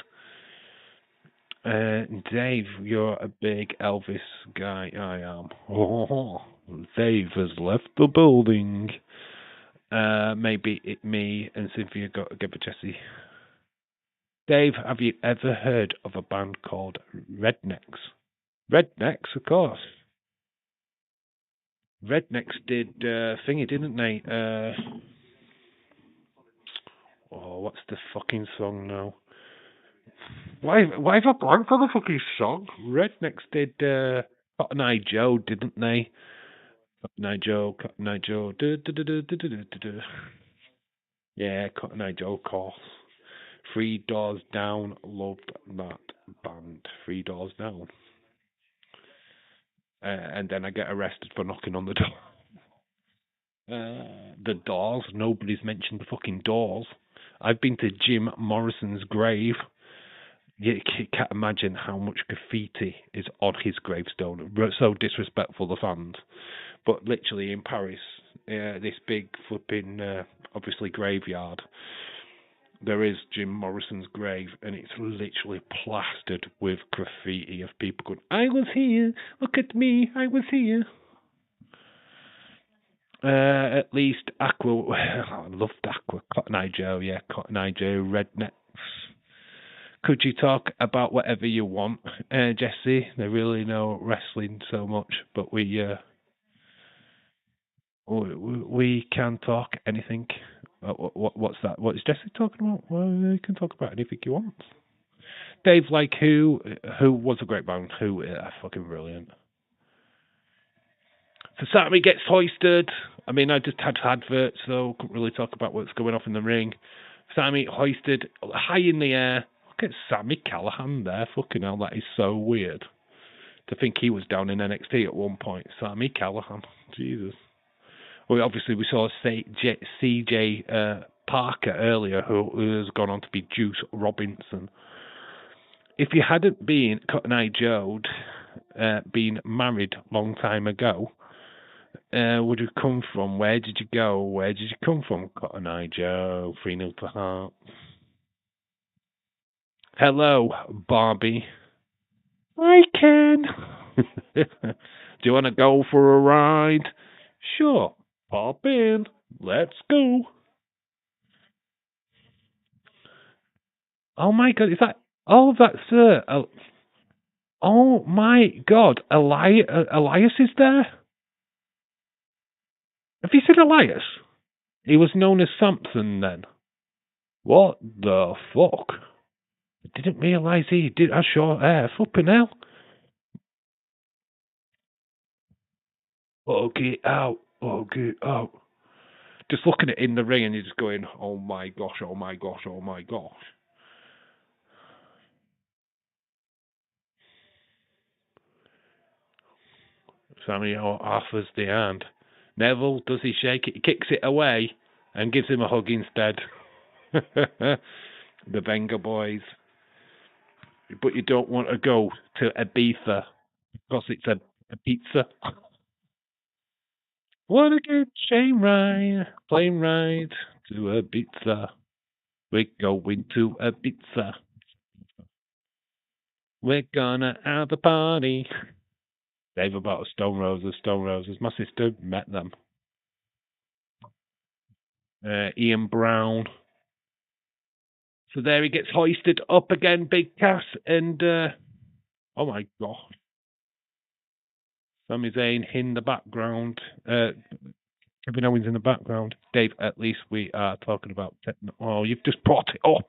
Dave, you're a big Elvis guy. I am. Oh, Dave has left the building. Maybe me and Cynthia got together, Jesse. Dave, have you ever heard of a band called Rednecks? Rednecks, of course. Rednecks did thingy, didn't they? What's the fucking song now? Why have I blanked on the fucking song? Rednecks did Cotton Eye Joe, didn't they? Cotton Eye Joe, Cotton Eye Joe. Yeah, Cotton Eye Joe, of course. Three Doors Down, loved that band. Three Doors Down. And then I get arrested for knocking on the door. The Doors. Nobody's mentioned the fucking Doors. I've been to Jim Morrison's grave. You can't imagine how much graffiti is on his gravestone. So disrespectful, the fans. But literally in Paris, this big flipping, obviously, graveyard, there is Jim Morrison's grave, and it's literally plastered with graffiti of people going, I was here, look at me, I was here. At least Aqua, I loved Aqua, Cotton Eye Joe, yeah, Cotton Eye Joe, Rednecks. Could you talk about whatever you want, Jesse? They really know wrestling so much, but we can talk anything. What's that? What is Jesse talking about? Well, you can talk about anything you want. Dave, like who was a great band? Who fucking brilliant. So Sammy gets hoisted. I mean, I just had adverts, so couldn't really talk about what's going off in the ring. Sammy hoisted high in the air. Look at Sammy Callahan there. Fucking hell, that is so weird. To think he was down in NXT at one point. Sammy Callahan. Jesus. Well, obviously, we saw CJ Parker earlier, who has gone on to be Juice Robinson. If you hadn't been Cotton Eye Joe, been married a long time ago, would you come from? Where did you go? Where did you come from, Cotton Eye Joe? 3-0 to Heart. Hello, Barbie. I can. Do you want to go for a ride? Sure. Pop in. Let's go. Oh my god, is that... Oh, that's... oh my god, Elias is there? Have you seen Elias? He was known as Samson then. What the fuck? I didn't realise he did have short hair. Flipping hell. Oh, get out. Oh, get out. Just looking at it in the ring and you're just going, oh my gosh, oh my gosh, oh my gosh. Sammy offers the hand. Neville, does he shake it? He kicks it away and gives him a hug instead. The Venga boys. But you don't want to go to Ibiza because it's a pizza. Want to get plane ride to Ibiza. We're going to Ibiza. We're gonna have a party. Dave about Stone Roses. My sister met them. Ian Brown. So there he gets hoisted up again, Big Cass, and oh my god. Sami Zayn in the background. Kevin Owens in the background. Dave, at least we are talking about oh, you've just brought it up.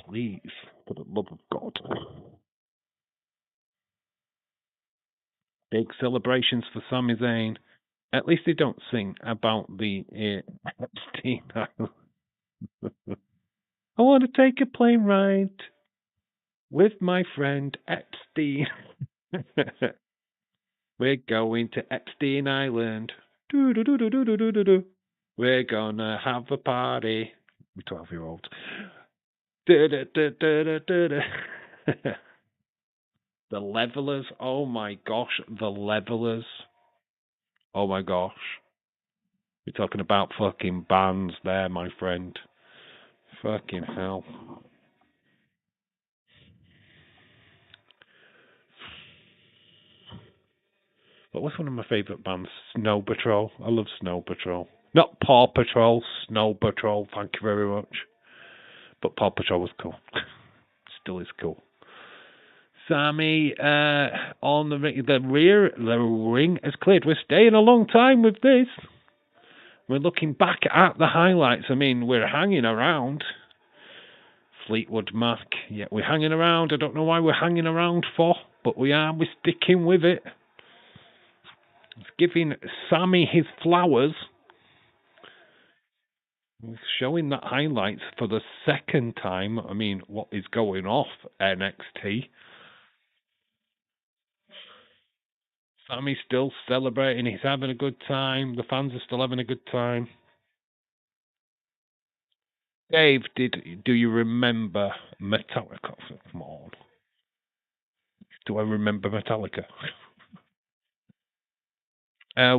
Please, for the love of God. Big celebrations for Sami Zayn. At least they don't sing about the Epstein Island. I want to take a plane ride with my friend Epstein. We're going to Epstein Island. We're gonna have a party. We're 12-year-olds. The Levelers. Oh my gosh, the Levelers. Oh my gosh. We're talking about fucking bands there, my friend. Fucking hell. What was one of my favourite bands? Snow Patrol. I love Snow Patrol. Not Paw Patrol, Snow Patrol. Thank you very much. But Paw Patrol was cool. Still is cool. Sammy on the ring has cleared. We're staying a long time with this. We're looking back at the highlights. I mean, we're hanging around. Fleetwood Mac. Yeah, we're hanging around. I don't know why we're hanging around for, but we are. We're sticking with it. It's giving Sammy his flowers. Showing that highlights for the second time. I mean, what is going off, NXT? Sammy's still celebrating. He's having a good time. The fans are still having a good time. Dave, do you remember Metallica? Come on. Do I remember Metallica?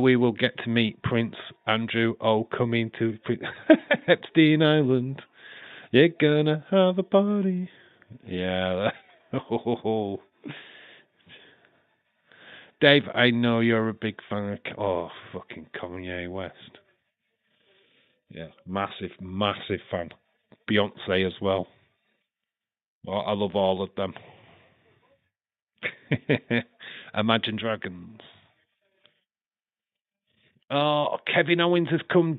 We will get to meet Prince Andrew coming to Epstein Island. You're gonna have a party. Yeah. Dave, I know you're a big fan of fucking Kanye West. Yeah, massive fan. Beyonce as well. I love all of them. Imagine Dragons. Oh, Kevin Owens has come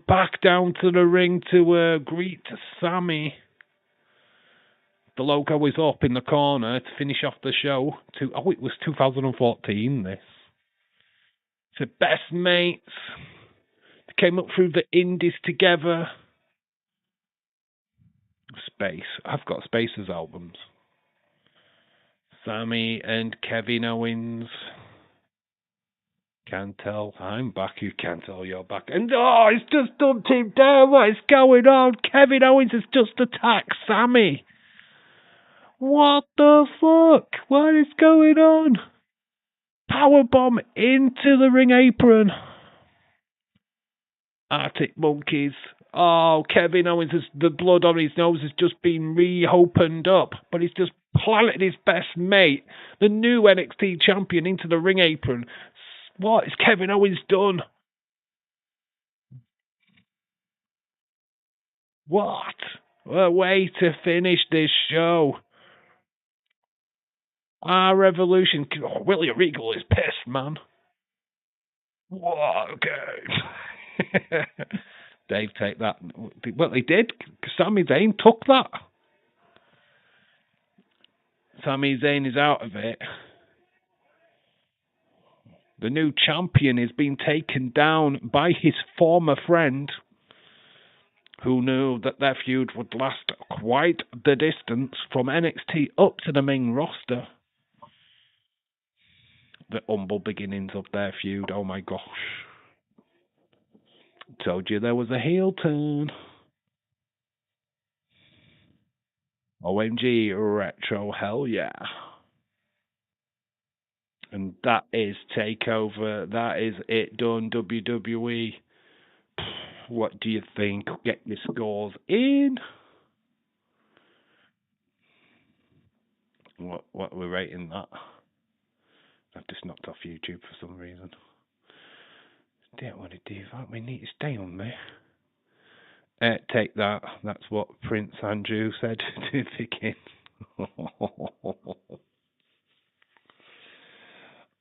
back down to the ring to greet Sammy. The logo is up in the corner to finish off the show. It was 2014, this. So best mates. They came up through the indies together. Space. I've got Space's albums. Sammy and Kevin Owens. Can't tell I'm back. You can't tell you're back. And it's just dumped him down. What is going on? Kevin Owens has just attacked Sammy. What the fuck? What is going on? Powerbomb into the ring apron. Arctic Monkeys. Oh, Kevin Owens, the blood on his nose has just been reopened up, but he's just planted his best mate, the new NXT champion, into the ring apron. What has Kevin Owens done? What a way to finish this show. Our Revolution. Oh, Willie Regal is pissed, man. What? Okay. Dave, take that. Well, he did. Sami Zayn took that. Sami Zayn is out of it. The new champion is being taken down by his former friend, who knew that their feud would last quite the distance from NXT up to the main roster. The humble beginnings of their feud. Oh my gosh. Told you there was a heel turn. OMG Retro, hell yeah. And that is TakeOver. That is it done, WWE. What do you think? Get your scores in. What are we rating that? I've just knocked off YouTube for some reason. Don't want to do that. We need to stay on there. Take that. That's what Prince Andrew said to begin.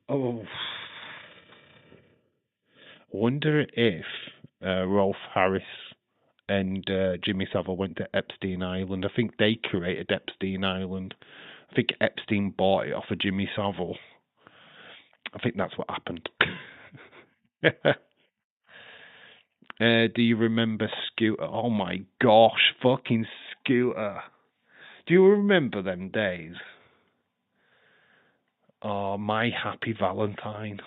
Oh. I wonder if Rolf Harris and Jimmy Savile went to Epstein Island. I think they created Epstein Island. I think Epstein bought it off of Jimmy Savile. I think that's what happened. Do you remember Scooter? Oh my gosh, fucking Scooter. Do you remember them days? Oh, My Happy Valentine.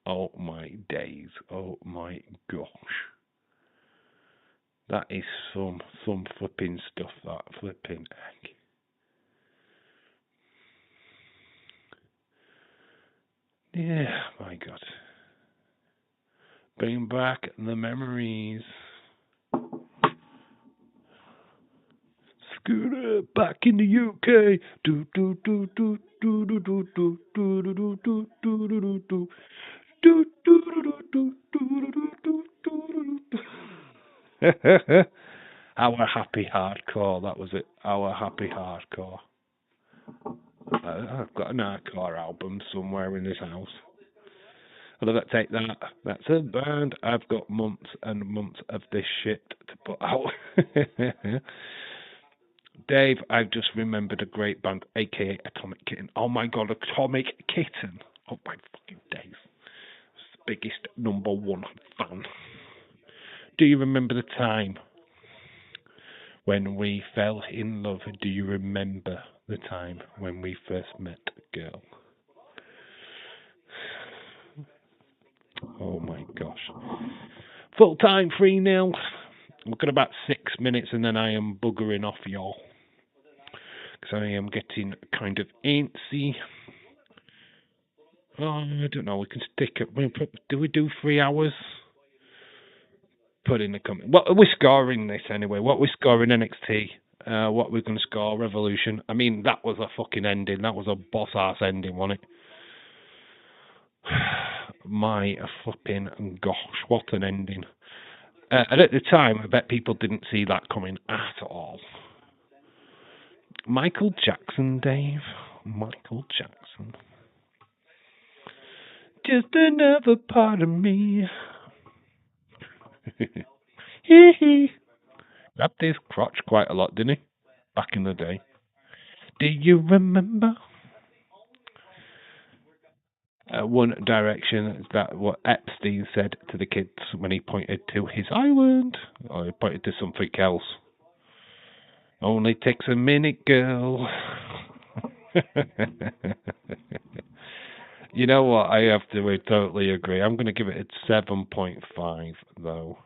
Oh my days. Oh my gosh. That is some flipping stuff, that flipping egg. Yeah, my God. Bring back the memories. Scooter back in the UK. Do do do do do do do do do do do do do do do. Do, do, do, do, do, do, do, do, do, do. Our Happy Hardcore, that was it. Our Happy Hardcore. I've got an hardcore album somewhere in this house. I'll have to take that. That's a band. I've got months and months of this shit to put out. Dave, I've just remembered a great band, aka Atomic Kitten. Oh my God, Atomic Kitten. Oh my fucking days. Biggest #1 fan. Do you remember the time when we fell in love? Do you remember the time when we first met, girl? Oh my gosh. Full time 3-0. We've got about 6 minutes and then I am buggering off, y'all. Because I am getting kind of antsy. Oh, I don't know. We can stick it. Do we do 3 hours? Put in the comment. What are we scoring this anyway? What are we scoring NXT? What we're going to score Revolution? I mean, that was a fucking ending. That was a boss ass ending, wasn't it? My flipping gosh, what an ending! And at the time, I bet people didn't see that coming at all. Michael Jackson, Dave. Michael Jackson. Just another part of me. Hee hee. Grabbed his crotch quite a lot, didn't he? Back in the day. Do you remember? One Direction, that what Epstein said to the kids when he pointed to his island, or he pointed to something else. Only takes a minute, girl. You know what? I have to totally agree. I'm going to give it a 7.5, though.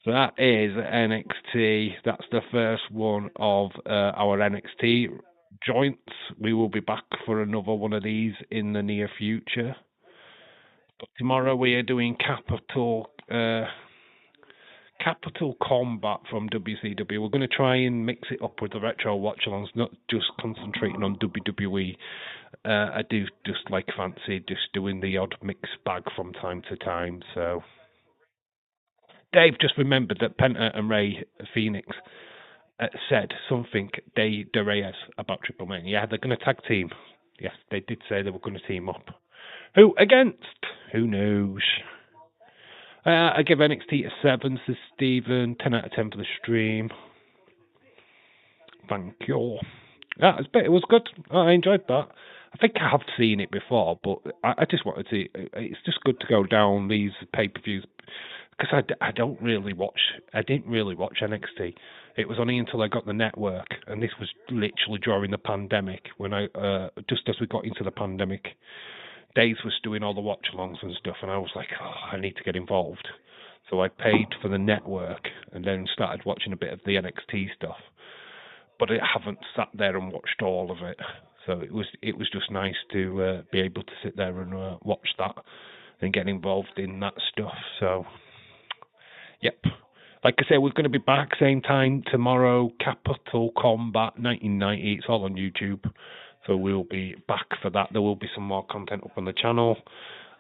So that is NXT. That's the first one of our NXT joints. We will be back for another one of these in the near future. But tomorrow we are doing Capital Combat from WCW. We're going to try and mix it up with the retro watch-alongs, not just concentrating on WWE. I do just like fancy just doing the odd mixed bag from time to time. So Dave just remembered that Penta and Rey Phoenix said something de Reyes about Triple Mania. Yeah, they're going to tag team. Yes, they did say they were going to team up. Who against? Who knows? I give NXT a 7, says Stephen. 10 out of 10 for the stream. Thank you. Yeah, it was good. I enjoyed that. I think I have seen it before, but I just wanted to. It's just good to go down these pay-per-views because I didn't really watch NXT. It was only until I got the network, and this was literally during the pandemic when just as we got into the pandemic. Days was doing all the watch-alongs and stuff, and I was like, I need to get involved. So I paid for the network and then started watching a bit of the NXT stuff. But I haven't sat there and watched all of it. So it was just nice to be able to sit there and watch that and get involved in that stuff. So, yep. Like I say, we're going to be back same time tomorrow. Capital Combat 1990. It's all on YouTube. So we'll be back for that. There will be some more content up on the channel.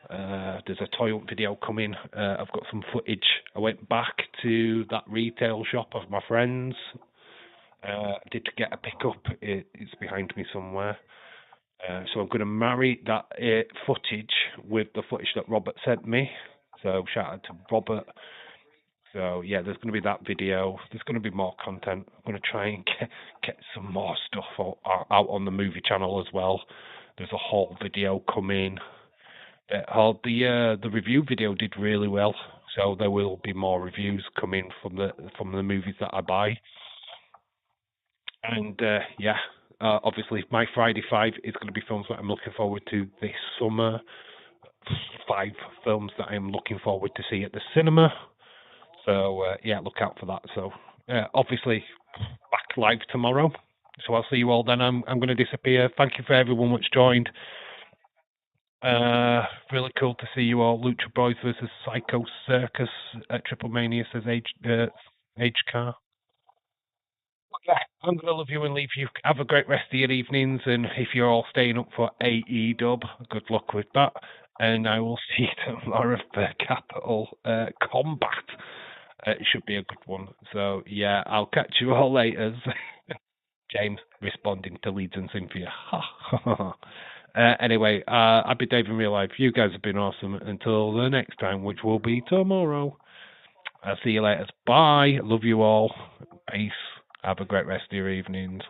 There's a toy hunt video coming. I've got some footage. I went back to that retail shop of my friends. Did get a pickup. It's behind me somewhere. So I'm going to marry that footage with the footage that Robert sent me. So shout out to Robert. So yeah, there's going to be that video. There's going to be more content. I'm going to try and get some more stuff out on the movie channel as well. There's a whole video coming. The review video did really well, so there will be more reviews coming from the movies that I buy. And yeah, obviously my Friday 5 is going to be films that I'm looking forward to this summer. 5 films that I'm looking forward to see at the cinema. So yeah, look out for that. So obviously back live tomorrow. So I'll see you all then. I'm going to disappear. Thank you for everyone that's joined. Really cool to see you all. Lucha Boys versus Psycho Circus at Triple Mania, says Age Car. Yeah, I'm going to love you and leave you. Have a great rest of your evenings, and if you're all staying up for AEW, good luck with that. And I will see you tomorrow for Capital Combat. It should be a good one. So, yeah, I'll catch you all later. James responding to Leeds and Cynthia. Anyway, I've been Dave in real life. You guys have been awesome. Until the next time, which will be tomorrow. I'll see you later. Bye. Love you all. Peace. Have a great rest of your evenings.